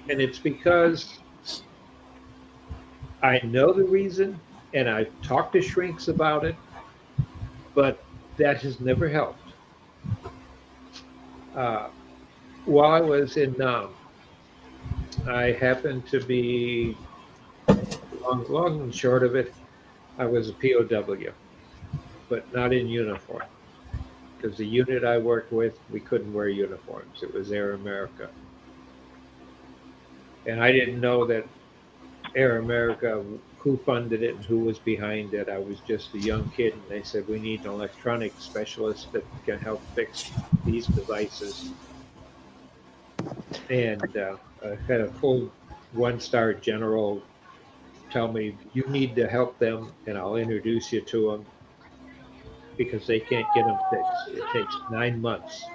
And it's because I know the reason and I've talked to shrinks about it, but that has never helped. While I was in Nam, I happened to be, long and short of it, I was a POW, but not in uniform. Because the unit I worked with, we couldn't wear uniforms. It was Air America. And I didn't know that Air America, who funded it and who was behind it. I was just a young kid, and they said, we need an electronic specialist that can help fix these devices. And I had a full one-star general tell me, you need to help them, and I'll introduce you to them because they can't get them fixed. It takes 9 months.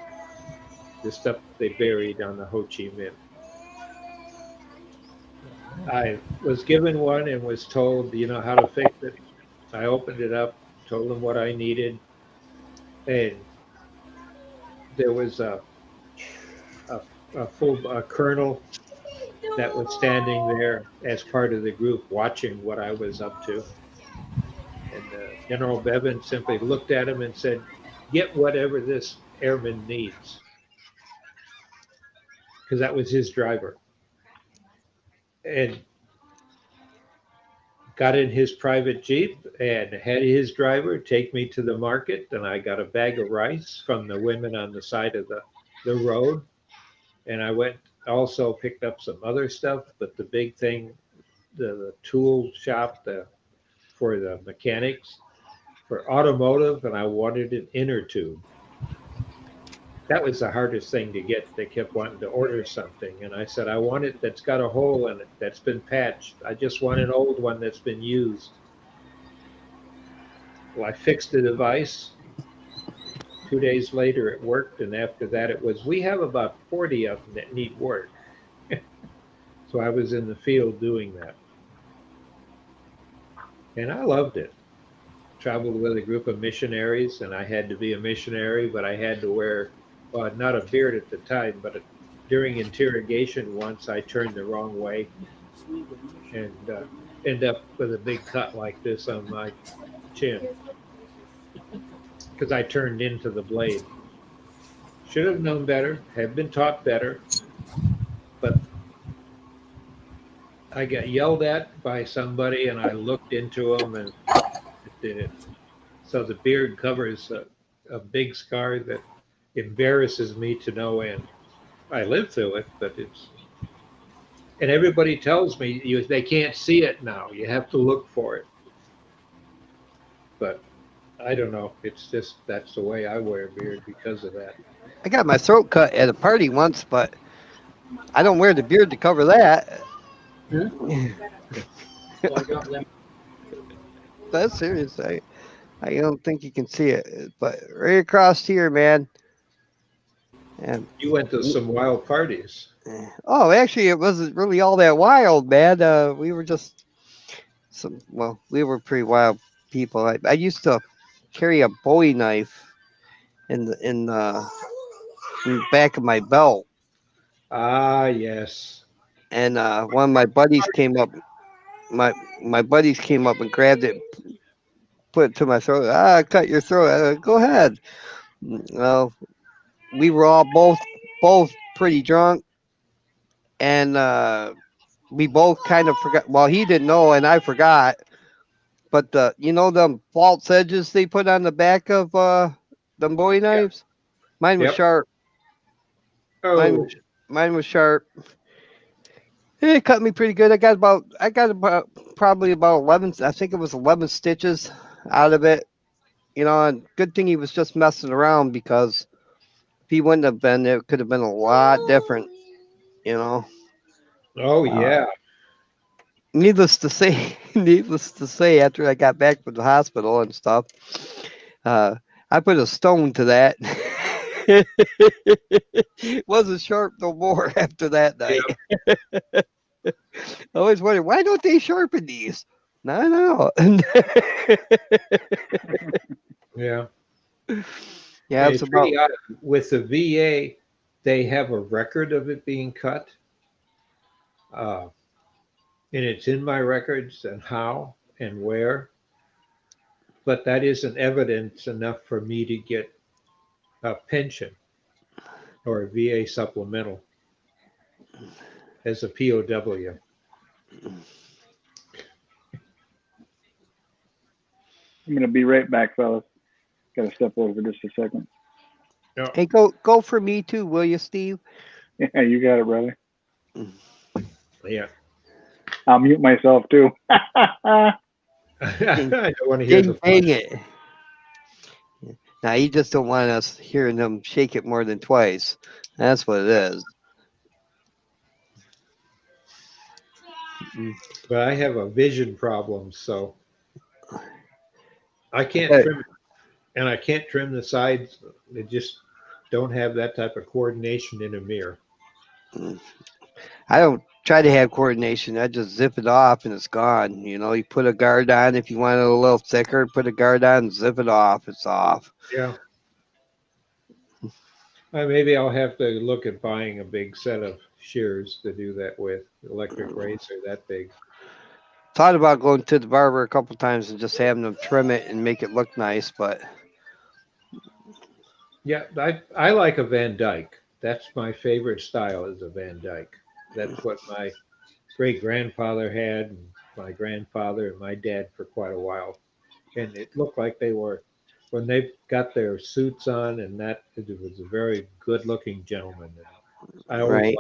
The stuff they buried on the Ho Chi Minh. I was given one and was told, how to fix it. I opened it up, told them what I needed, and there was a full colonel that was standing there as part of the group watching what I was up to. And General Bevan simply looked at him and said, get whatever this airman needs. Because that was his driver. And got in his private Jeep and had his driver take me to the market. And I got a bag of rice from the women on the side of the road. And I went also picked up some other stuff. But the big thing, the tool shop for the mechanics, for automotive, and I wanted an inner tube. That was the hardest thing to get. They kept wanting to order something. And I said, I want it that's got a hole in it, that's been patched. I just want an old one that's been used. Well, I fixed the device. 2 days later, it worked. And after that, it was, we have about 40 of them that need work. So I was in the field doing that. And I loved it. Traveled with a group of missionaries, and I had to be a missionary, but I had to wear, not a beard at the time, but during interrogation once I turned the wrong way and end up with a big cut like this on my chin because I turned into the blade. Should have known better, have been taught better, but I got yelled at by somebody and I looked into them and it did it. So the beard covers a big scar that embarrasses me to no end. I lived through it, but and everybody tells me they can't see it now. You have to look for it. But I don't know. It's just, that's the way I wear a beard because of that. I got my throat cut at a party once, but I don't wear the beard to cover that. I got them. That's serious. I don't think you can see it, but right across here, man. And You went to some wild parties. oh, actually, it wasn't really all that wild, man. We were just we were pretty wild people. I used to carry a Bowie knife in the back of my belt, Ah, yes. and one of my buddies came up. My my buddies came up and grabbed it, put it to my throat. Ah, cut your throat. Go ahead. Well, we were all both pretty drunk, and we both kind of forgot. Well, he didn't know, and I forgot. But them false edges they put on the back of them Bowie knives. Mine was Yep. sharp. Mine Oh, was mine was sharp. It cut me pretty good. I got about probably about 11. I think it was 11 stitches out of it. And good thing he was just messing around, because if he wouldn't have been, it could have been a lot different. You know. oh Uh, yeah. needless to say, after I got back from the hospital and stuff, uh, I put a stone to that. It wasn't sharp no more after that night. I always wondered, why don't they sharpen these? No. Yeah. Yeah, it's It's about pretty odd. With the VA, they have a record of it being cut. Uh, and it's in my records and how and where. But that isn't evidence enough for me to get a pension or a VA supplemental as a POW. I'm gonna be right back, fellas. Gotta step over just a second. hey, go for me too, will you, Steve? Yeah, you got it, brother. Yeah. I'll mute myself too. I don't want to hear the Dang it. Now you just don't want us hearing them shake it more than twice. That's what it is. but I have a vision problem, so I can't Okay. trim it, and I can't trim the sides. They just don't have that type of coordination in a mirror. I don't try to have coordination. I just zip it off and it's gone. You put a guard on if you want it a little thicker. Put a guard on, zip it off. It's off. Yeah. Maybe I'll have to look at buying a big set of shears to do that with. Electric razor that big. Thought about going to the barber a couple times and just having them trim it and make it look nice, but Yeah, I like a Van Dyke. That's my favorite style is a Van Dyke. That's what my great grandfather had, and my grandfather and my dad for quite a while. And it looked like they were, when they got their suits on, and that it was a very good looking gentleman. And I always right. liked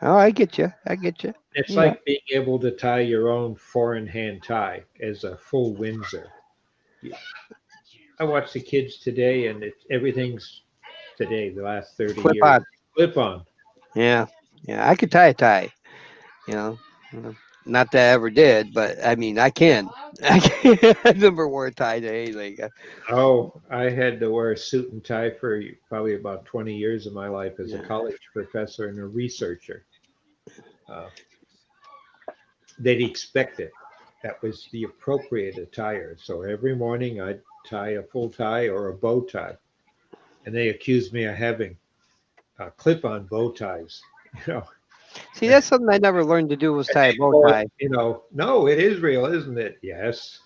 Oh, I get you. it's Yeah. like being able to tie your own four-in hand tie as a full Windsor. I watch the kids today, and everything's today. The last 30 Flip years, on. flip on. Yeah. Yeah. I could tie a tie. You know. Not that I ever did, but I mean, I can. I never wore a tie to anything. Oh, I had to wear a suit and tie for probably about 20 years of my life as a Yeah. college professor and a researcher. Uh, they'd expect it. That was the appropriate attire. So every morning I'd tie a full tie or a bow tie. And they accused me of having clip-on bow ties. You know, See, that's something I never learned to do was tie a bow tie. No, it is real, isn't it? Yes.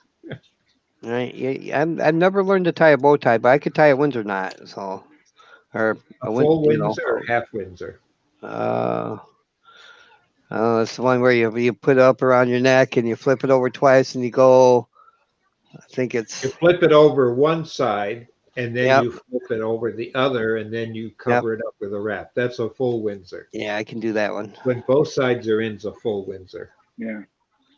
Right? Yeah, I've never learned to tie a bow tie, but I could tie a Windsor knot. So, or A Win, full Windsor or half Windsor? Uh, it's the one where you put it up around your neck and you flip it over twice and you go. I think You it's flip it over one side and then yep, you flip it over the other and then you yep. cover it up with a wrap. That's a full Windsor. Yeah, I can do that one. When both sides are in, it's a full Windsor. Yeah,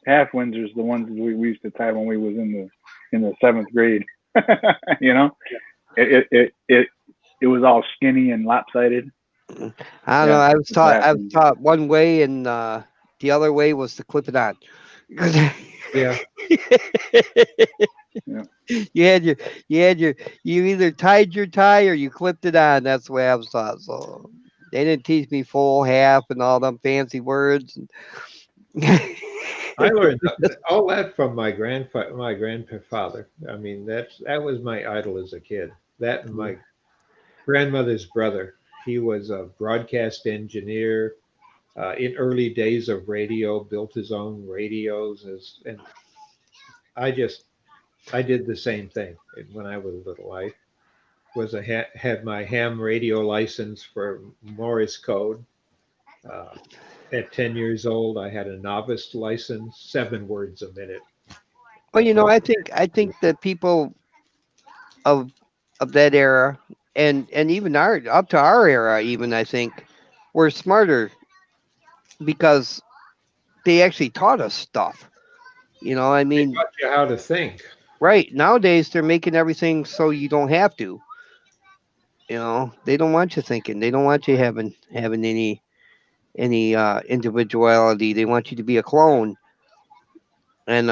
half Windsors, the ones we used to tie when we was in the 7th grade. You know, it was all skinny and lopsided. I don't know. I was taught one way, and The other way was to clip it on. Yeah. Yeah. You had your, you either tied your tie or you clipped it on. That's the way I was taught. So they didn't teach me full, half, and all them fancy words. I learned all that from my grandfather. I mean, that was my idol as a kid. That and my grandmother's brother. He was a broadcast engineer in early days of radio. Built his own radios, and I just I did the same thing when I was little. I had my ham radio license for Morse code. Uh, at 10 years old, I had a novice license, 7 words a minute. Well, That's all. I think that people of that era and even our up to our era, even I think, were smarter because they actually taught us stuff. I They mean, taught you how to think. right nowadays they're making everything so you don't have to. They don't want you thinking. They don't want you having any individuality. They want you to be a clone. And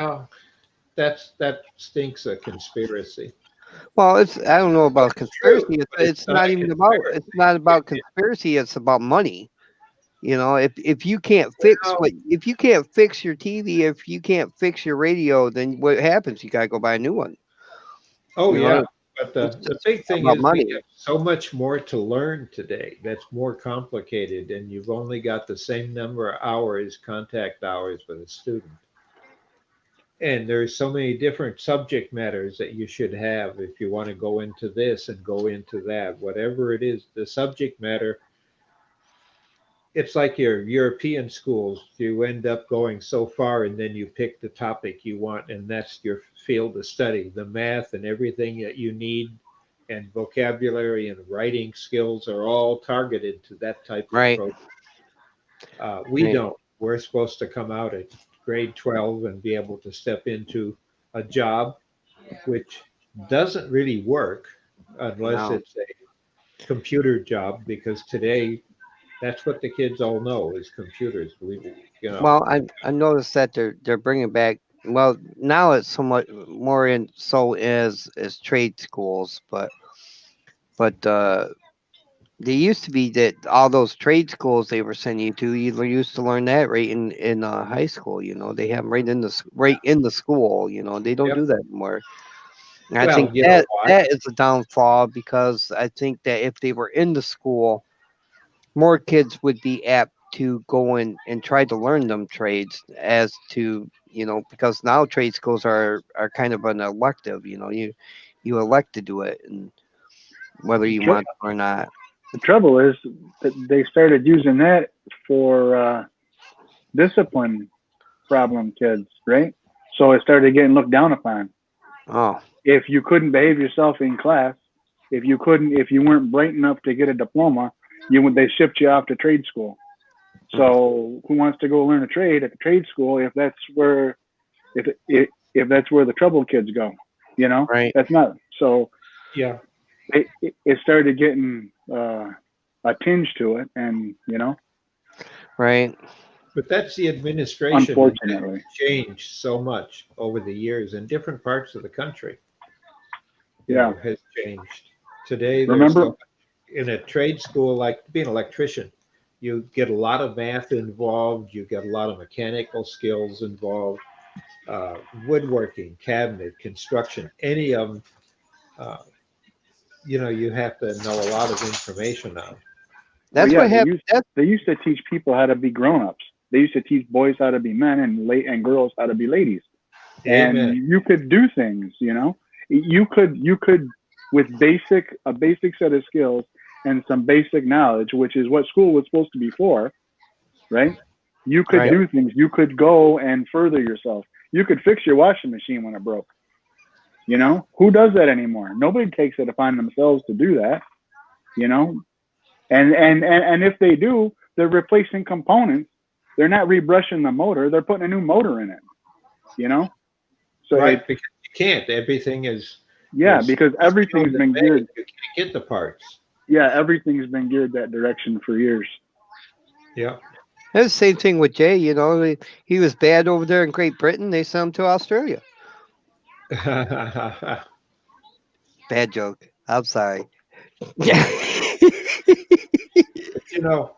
Yeah, that stinks a conspiracy. well, it's I don't know about It's true, conspiracy. but it's not a It's conspiracy. not about conspiracy. It's about money. If you can't fix Well, if you can't fix your TV, if you can't fix your radio, then what happens? You gotta go buy a new one. oh You know, yeah, but it's the just big thing about is we money. have so much more to learn today. That's more complicated, and you've only got the same number of hours, contact hours with a student. And there's so many different subject matters that you should have if you want to go into this and go into that. Whatever it is, the subject matter, it's like your European schools. You end up going so far and then you pick the topic you want, and that's your field of study. The math and everything that you need, and vocabulary and writing skills are all targeted to that type of Right. program. We Right. don't. We're supposed to come out at grade 12 and be able to step into a job, which doesn't really work unless No. it's a computer job, because today that's what the kids all know is computers. You know, Well, I noticed that they're bringing back. Well, now it's somewhat more in so as trade schools, but they used to be that all those trade schools they were sending you to. You used to learn that right in high school. They have 'em right in the school. They don't do yep. that anymore. And I think Well, you know why? that is a downfall because I think that if they were in the school, more kids would be apt to go in and try to learn them trades as to because now trade schools are kind of an elective. You elect to do it and whether The, you tr- want to or not. the trouble is that they started using that for discipline problem kids, right? So it started getting looked down upon. Oh, If you couldn't behave yourself in class, if you weren't bright enough to get a diploma, they shipped you off to trade school. So who wants to go learn a trade at the trade school if that's where if that's where the troubled kids go? right, That's not so. Yeah, It started getting a tinge to it, and right. but that's the administration has unfortunately, changed so much over the years in different parts of the country. yeah. Has changed. Today, there's Remember, so in a trade school like being an electrician, you get a lot of math involved, you get a lot of mechanical skills involved, woodworking, cabinet, construction, any of them. Uh, you have to know a lot of information on. well, That's yeah, what happened. they used to teach people how to be grown-ups. They used to teach boys how to be men and girls how to be ladies. And Amen. you could do things. You could with a basic set of skills and some basic knowledge, which is what school was supposed to be for, right? You could Right, do things. You could go and further yourself. You could fix your washing machine when it broke. Who does that anymore? Nobody takes it upon themselves to do that. you know and if they do, they're replacing components. They're not rebrushing the motor, they're putting a new motor in it. So Right, because you can't. Everything is because everything's skilled been and geared made. You can't get the parts. everything's been geared that direction for years. Yeah. It's the same thing with Jay. You know, he was bad over there in Great Britain. They sent him to Australia. Bad joke. I'm sorry. You know,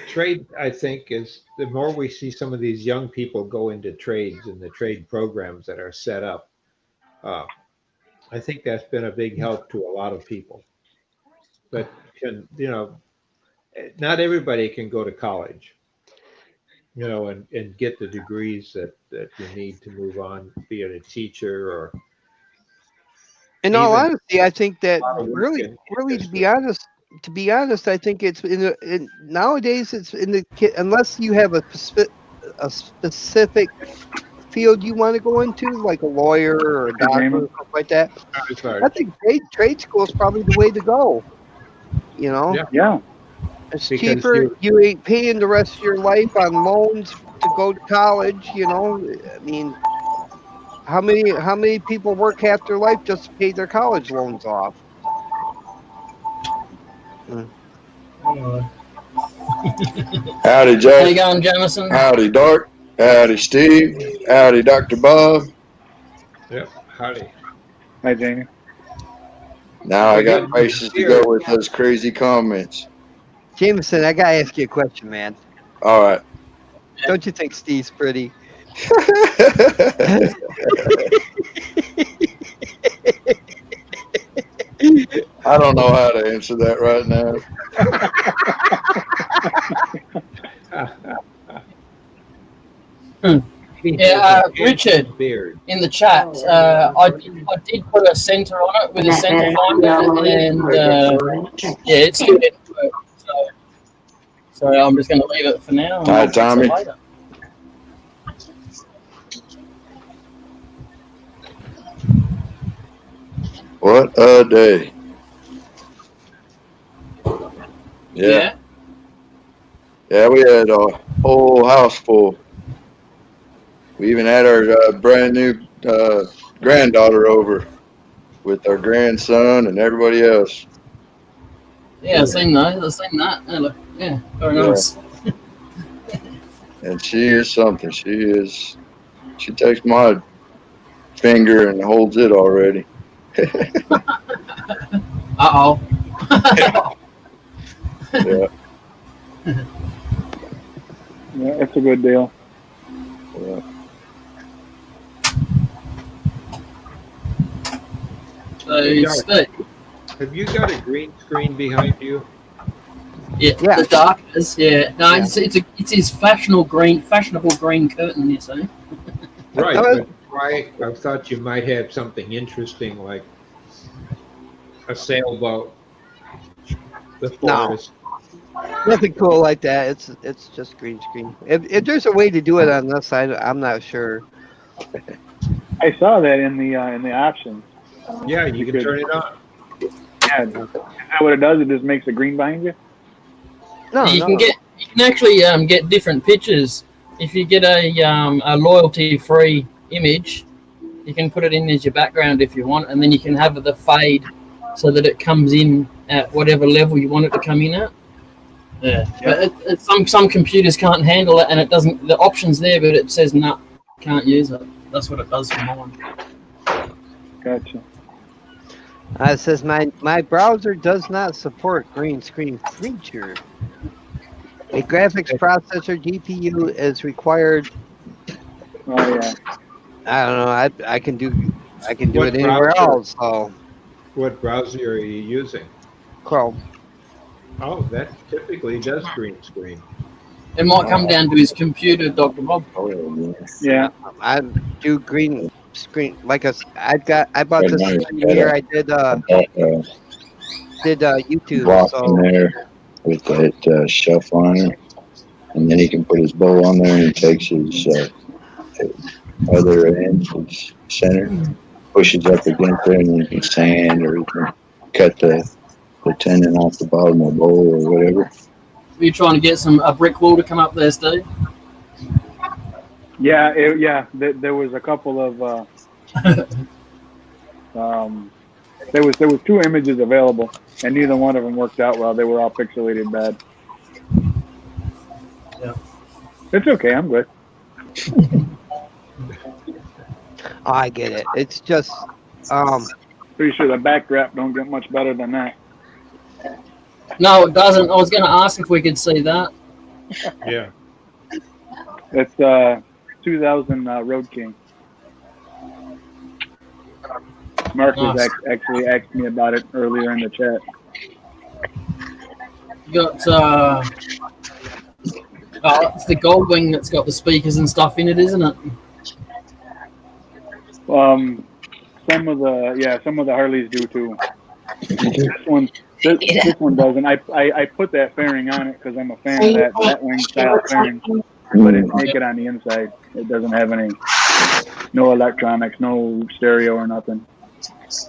trade, I think, is the more we see some of these young people go into trades and the trade programs that are set up, uh, I think that's been a big help to a lot of people. But not everybody can go to college, and get the degrees that you need to move on, be it a teacher or In all even honesty, I think that a lot of work really, in really, industry. to be honest, I think it's nowadays it's in the unless you have a specific field you want to go into, like a lawyer or a doctor or Entertainment. something like that. I'm sorry. I think trade school is probably the way to go. You know, Yeah, Yeah. it's because cheaper. You ain't paying the rest of your life on loans to go to college. You know, I mean, how many people work half their life just to pay their college loans off? Howdy, How Jay. you going, Jamison? Howdy, Dark. Howdy, Steve. Howdy, Dr. Bob. howdy. Hi, Jamie. Now I Well, got you places to here. go with those crazy comments. Jameson, I gotta ask you a question, man. All right. Don't you think Steve's pretty? I don't know how to answer that right now. He Yeah, has a Richard, beard. in the chat, I did put a center on it with a center finder, and yeah, it still didn't work. So I'm just going to leave it for now. And Hi, I'll fix it Tommy. later. What a day. Yeah. Yeah, we had a whole house full. We even had our brand new granddaughter over with our grandson and everybody else. Yeah, I've seen that. I've seen that. Yeah, very Yeah. nice. And she is something. She takes my finger and holds it already. Uh-oh. Yeah. Yeah, it's a good deal. Yeah. So, Steve, Have you got a green screen behind you? yeah, Yeah. the darkness, yeah. No, Yeah. it's his fashionable green curtain, you see. Right, Oh, but I thought you might have something interesting like a sailboat, the No. forest. Nothing cool like that. It's just green screen. If there's a way to do it on this side, I'm not sure. I saw that in the options. Yeah, you can could- turn it on. Yeah, is that what it does? It just makes it green behind you. No, you no. can actually get different pictures. If you get a loyalty free image, you can put it in as your background if you want, and then you can have the fade so that it comes in at whatever level you want it to come in at. Yeah, but some computers can't handle it, and it doesn't. The option's there, but it says no, can't use it. That's what it does for mine. Gotcha. It says my browser does not support green screen feature. A graphics processor GPU is required. Oh yeah. I don't know. I can do What it anywhere browser? else. So What browser are you using? Chrome. Oh, that typically does green screen. It might come down to his computer, Dr. Bob. Yeah. I do green screen like I bought this here. I did YouTube. Block So in there with that shelf liner, and then he can put his bow on there, and he takes his other end, his center, pushes up against there, and then you can sand or you can cut the tendon off the bottom of the bowl or whatever. Are you trying to get a brick wall to come up there, Steve? Yeah. There was a couple of there was 2 images available, and neither one of them worked out well. They were all pixelated bad. It's okay. I'm good. I get it. It's just, Pretty sure the back wrap don't get much better than that. No, it doesn't. I was going to ask if we could see that. Yeah. It's 2000 Road King. Marcus Nice. actually asked me about it earlier in the chat. You got it's the Goldwing that's got the speakers and stuff in it, isn't it? Some of the Harleys do too. This one doesn't. I put that fairing on it because I'm a fan of that wing style fairing, but it's naked on the inside. It doesn't have no electronics, no stereo or nothing.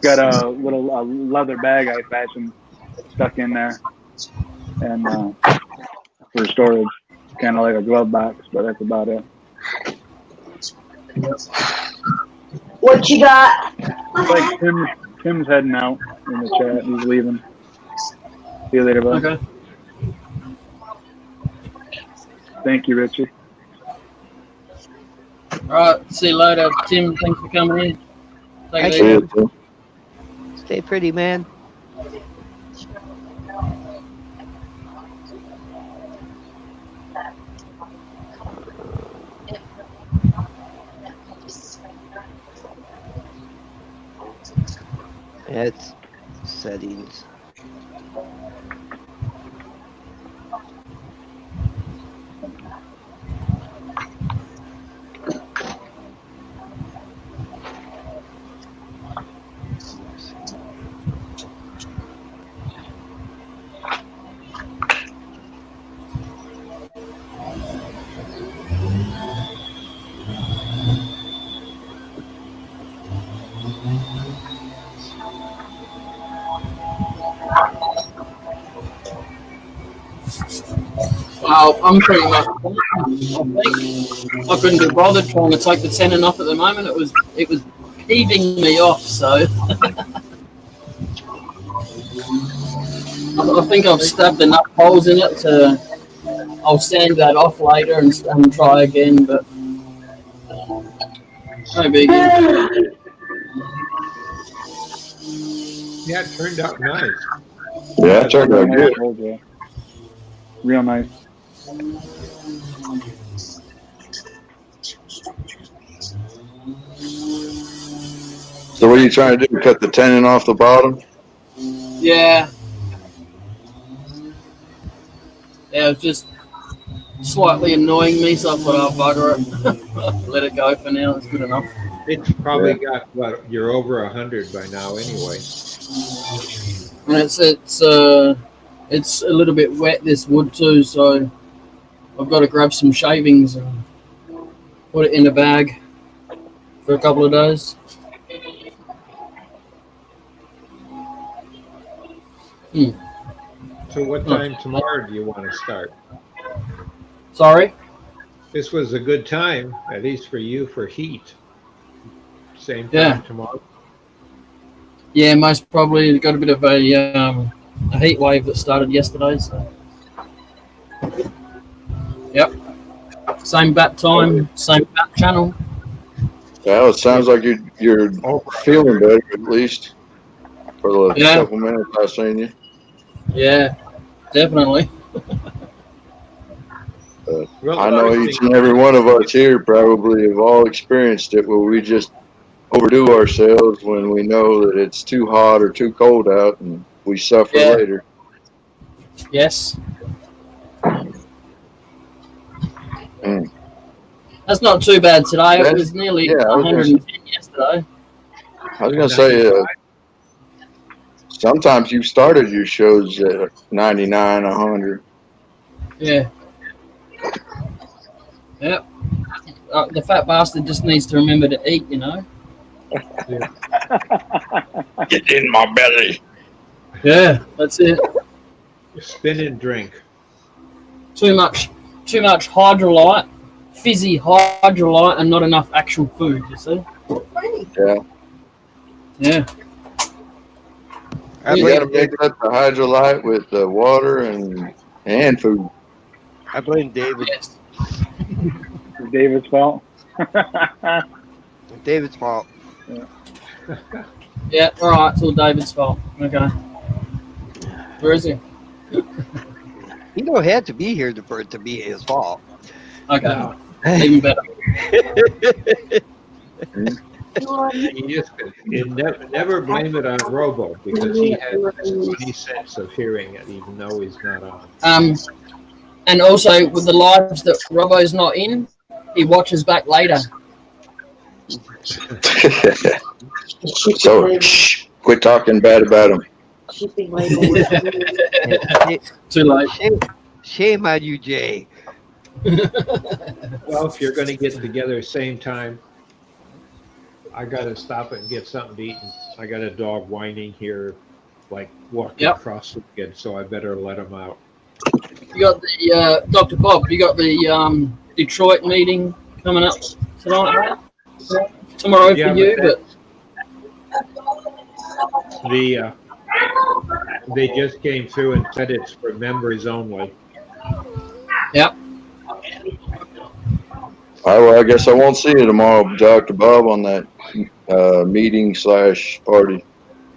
Got a little leather bag I fashioned stuck in there, and for storage, kind of like a glove box, but that's about it. What you got? Like Tim's heading out in the chat. He's leaving. See you later, bud. Okay. Thank you, Richard. All right. See you later, Tim. Thanks for coming in. Take it See easy. you, Tim. stay pretty, man. It's settings. I'm pretty much. I think I couldn't be bothered trying to take the tenon off at the moment. It was peeving me off. So I think I've stabbed enough holes in it to. I'll sand that off later and try again, but no biggie. Yeah, it turned out nice. Yeah, it turned out good. Real nice. So what are you trying to do? Cut the tenon off the bottom? Yeah. Yeah, it was just slightly annoying me, so I thought I'll bugger it. Let it go for now. It's good enough. It's probably got you're over 100 by now anyway. And it's a little bit wet, this wood too, so I've got to grab some shavings and put it in a bag for a couple of days. So what time tomorrow do you want to start? Sorry? This was a good time, at least for you, for heat. Same time tomorrow. Yeah, most probably got a bit of a heat wave that started yesterday. So. Yep. Same bat time, same bat channel. Well, it sounds like you're feeling better at least for the couple minutes I've seen you. Yeah, definitely. I know each and every one of us here probably have all experienced it where we just overdo ourselves when we know that it's too hot or too cold out and we suffer later. Yes. That's not too bad today. It was nearly 110 yesterday. I was going to say, sometimes you started your shows at 99, 100. Yeah. Yep. The fat bastard just needs to remember to eat, you know. Get in my belly. Yeah, that's it. Spin and drink. Too much hydrolyte, fizzy hydrolyte, and not enough actual food, you see? Yeah. Yeah. You got to mix up the hydrolyte with the water and food. I blame David. Yes. It's David's fault. David's fault. Yeah, all right. It's all David's fault. Okay. Where is he? He don't have to be here for it to be his fault. Okay. No, Even better. you never blame it on Robo because he has any sense of hearing it, even though he's not on. And also with the lives that Robbo's not in, he watches back later. So, shh, quit talking bad about him. Too late. Shame on you, Jay. Well, if you're going to get together same time, I got to stop and get something to eat. I got a dog whining here, like walking across the again, so I better let him out. You got the Dr. Bob. You got the Detroit meeting coming up tonight. Tomorrow for you, but they just came through and said it's for members only. Yep. Well, I guess I won't see you tomorrow, Dr. Bob, on that meeting / party.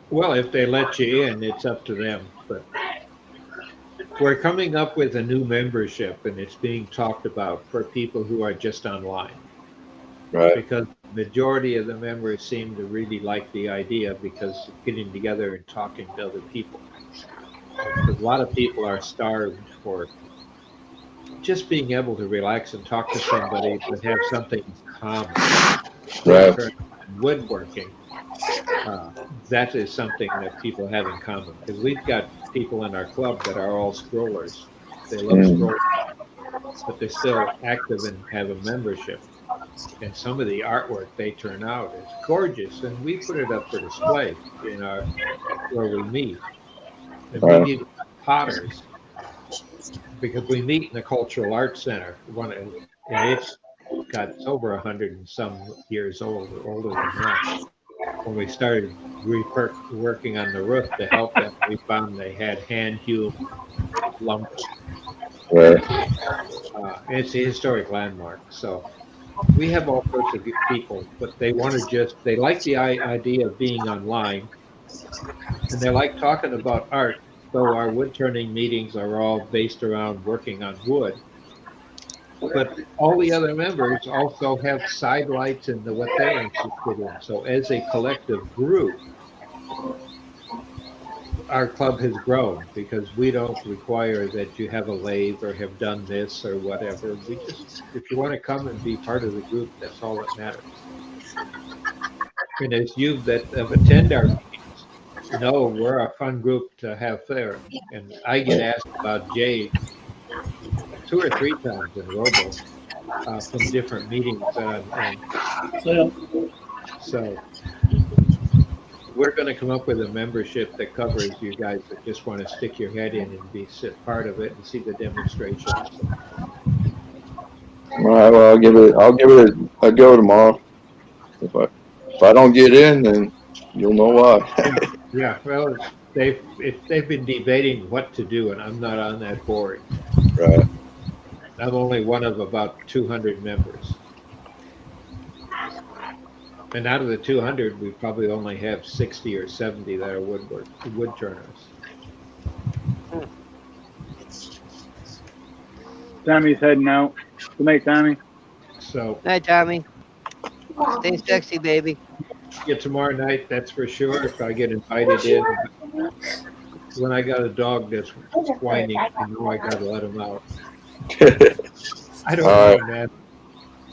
Well, if they let you in, it's up to them. But we're coming up with a new membership, and it's being talked about for people who are just online. Right. Because the majority of the members seem to really like the idea because of getting together and talking to other people. Because a lot of people are starved for just being able to relax and talk to somebody but have something in common. Right. Woodworking, that is something that people have in common. Because we've got people in our club that are all scrollers. They love scrolling, but they're still active and have a membership. And some of the artwork they turn out is gorgeous, and we put it up for display in our where we meet. And we need potters because we meet in the Cultural Arts Center. And it's over 100 and some years older than that. When we started working on the roof to help them, we found they had hand-hewn lumber. Right. It's a historic landmark, so we have all sorts of good people, but they like the idea of being online, and they like talking about art, though our wood turning meetings are all based around working on wood. But all the other members also have side lights into what they're interested in. So as a collective group, our club has grown because we don't require that you have a lathe or have done this or whatever. We just, if you want to come and be part of the group, that's all that matters. And as you that have attended our meetings know, we're a fun group to have there. And I get asked about Jay 2 or 3 times in Robo from different meetings. So we're going to come up with a membership that covers you guys that just want to stick your head in and be part of it and see the demonstrations. All right. Well, I'll give it a go tomorrow. If I don't get in, then you'll know why. Yeah. Well, they've been debating what to do, and I'm not on that board. Right. I'm only one of about 200 members. And out of the 200, we probably only have 60 or 70 that are wood turners. Tommy's heading out. Good night, Tommy. So. Night, Tommy. Stay sexy, baby. Yeah, tomorrow night, that's for sure. If I get invited in, when I got a dog that's whining, I know I got to let him out. I don't know, man.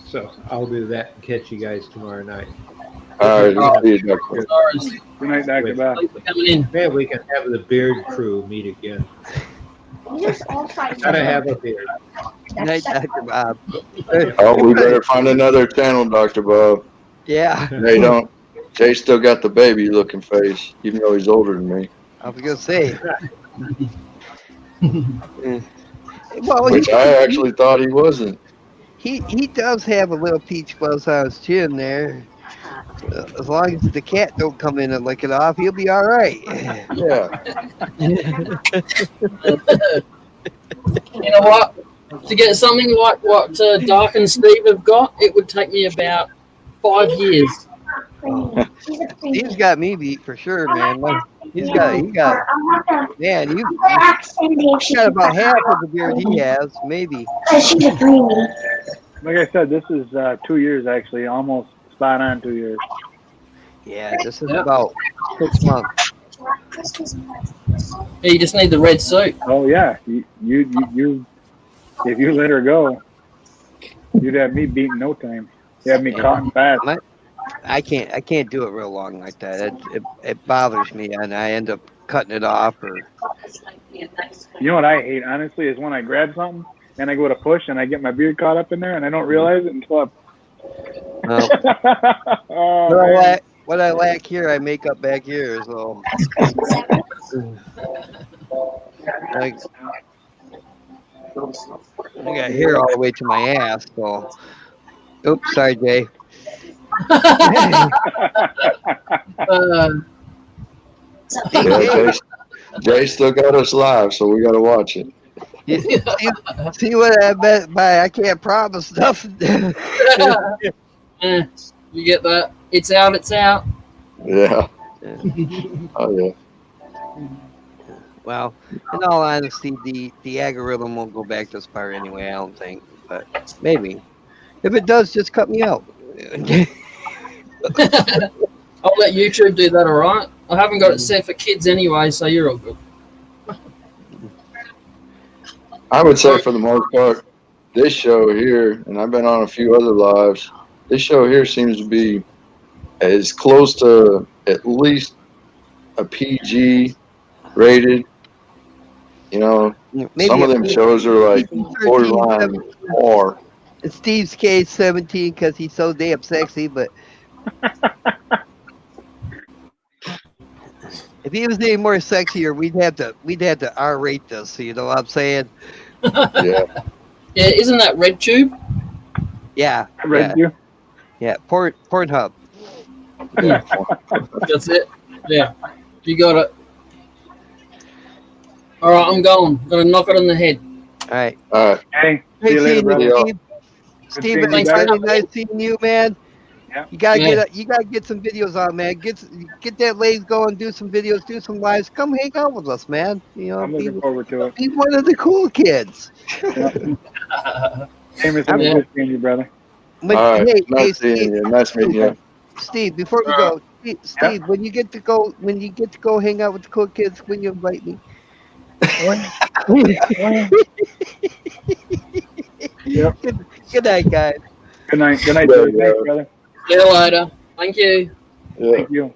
So I'll do that and catch you guys tomorrow night. All right. See you, Dr. Good night, Dr. Bob. Man, we can have the beard crew meet again. Gotta have a beard. Night, Dr. Bob. Oh, we better find another channel, Dr. Bob. Yeah. They don't. Jay still got the baby looking face, even though he's older than me. I was going to say. Well, which I actually thought he wasn't. He does have a little peach fuzz on his chin there. As long as the cat don't come in and lick it off, he'll be all right. Yeah. You know what? To get something like what Dark and Steve have got, it would take me about 5 years. Steve's got me beat for sure, man. He got, man, you got about half of the beard he has, maybe. Like I said, this is 2 years actually, almost spot on 2 years. Yeah, this is about 6 months. You just need the red suit. Oh yeah, you if you let her go, you'd have me beat in no time. You have me caught and fast. I can't do it real long like that. It bothers me, and I end up cutting it off. Or you know what I hate, honestly, is when I grab something and I go to push and I get my beard caught up in there and I don't realize it until what I lack here, I make up back here. So, like, I got hair all the way to my ass. So, oops, sorry, Jay. Jay still got us live, so we got to watch it. See what I meant by I can't promise nothing. You get that? It's out, it's out. Yeah. Oh, yeah. Well, in all honesty, the algorithm won't go back this far anyway, I don't think. But maybe. If it does, just cut me out. I'll let YouTube do that, all right? I haven't got it set for kids anyway, so you're all good. I would say for the most part, this show here, and I've been on a few other lives, this show here seems to be as close to at least a PG rated. You know, Maybe some of them shows are like borderline R. In Steve's case, 17 because he's so damn sexy, but if he was any more sexier, we'd have to R-rate this. You know what I'm saying? Yeah. Yeah, isn't that RedTube? Yeah. RedTube? Yeah, Pornhub. Yeah. That's it. Yeah. You got it. All right, I'm going. Gonna knock it on the head. All right. All right. Hey, Hey, see you later, brother. Steve, it's really nice seeing you, man. Yeah. You gotta get some videos on, man. Get that lathe going, do some videos, do some lives. Come hang out with us, man. You know, I'm looking forward to it. Be one of the cool kids. Amos, I'm good seeing you, brother. All right. Hey, Nice Steve. seeing you. Nice meeting you. Steve, before we go, Steve, when you get to go hang out with the cool kids, when you invite me. Yep. Good night, guys. Good night. Good night, brother. Thanks, brother. See you later. Thank you. Yeah. Thank you.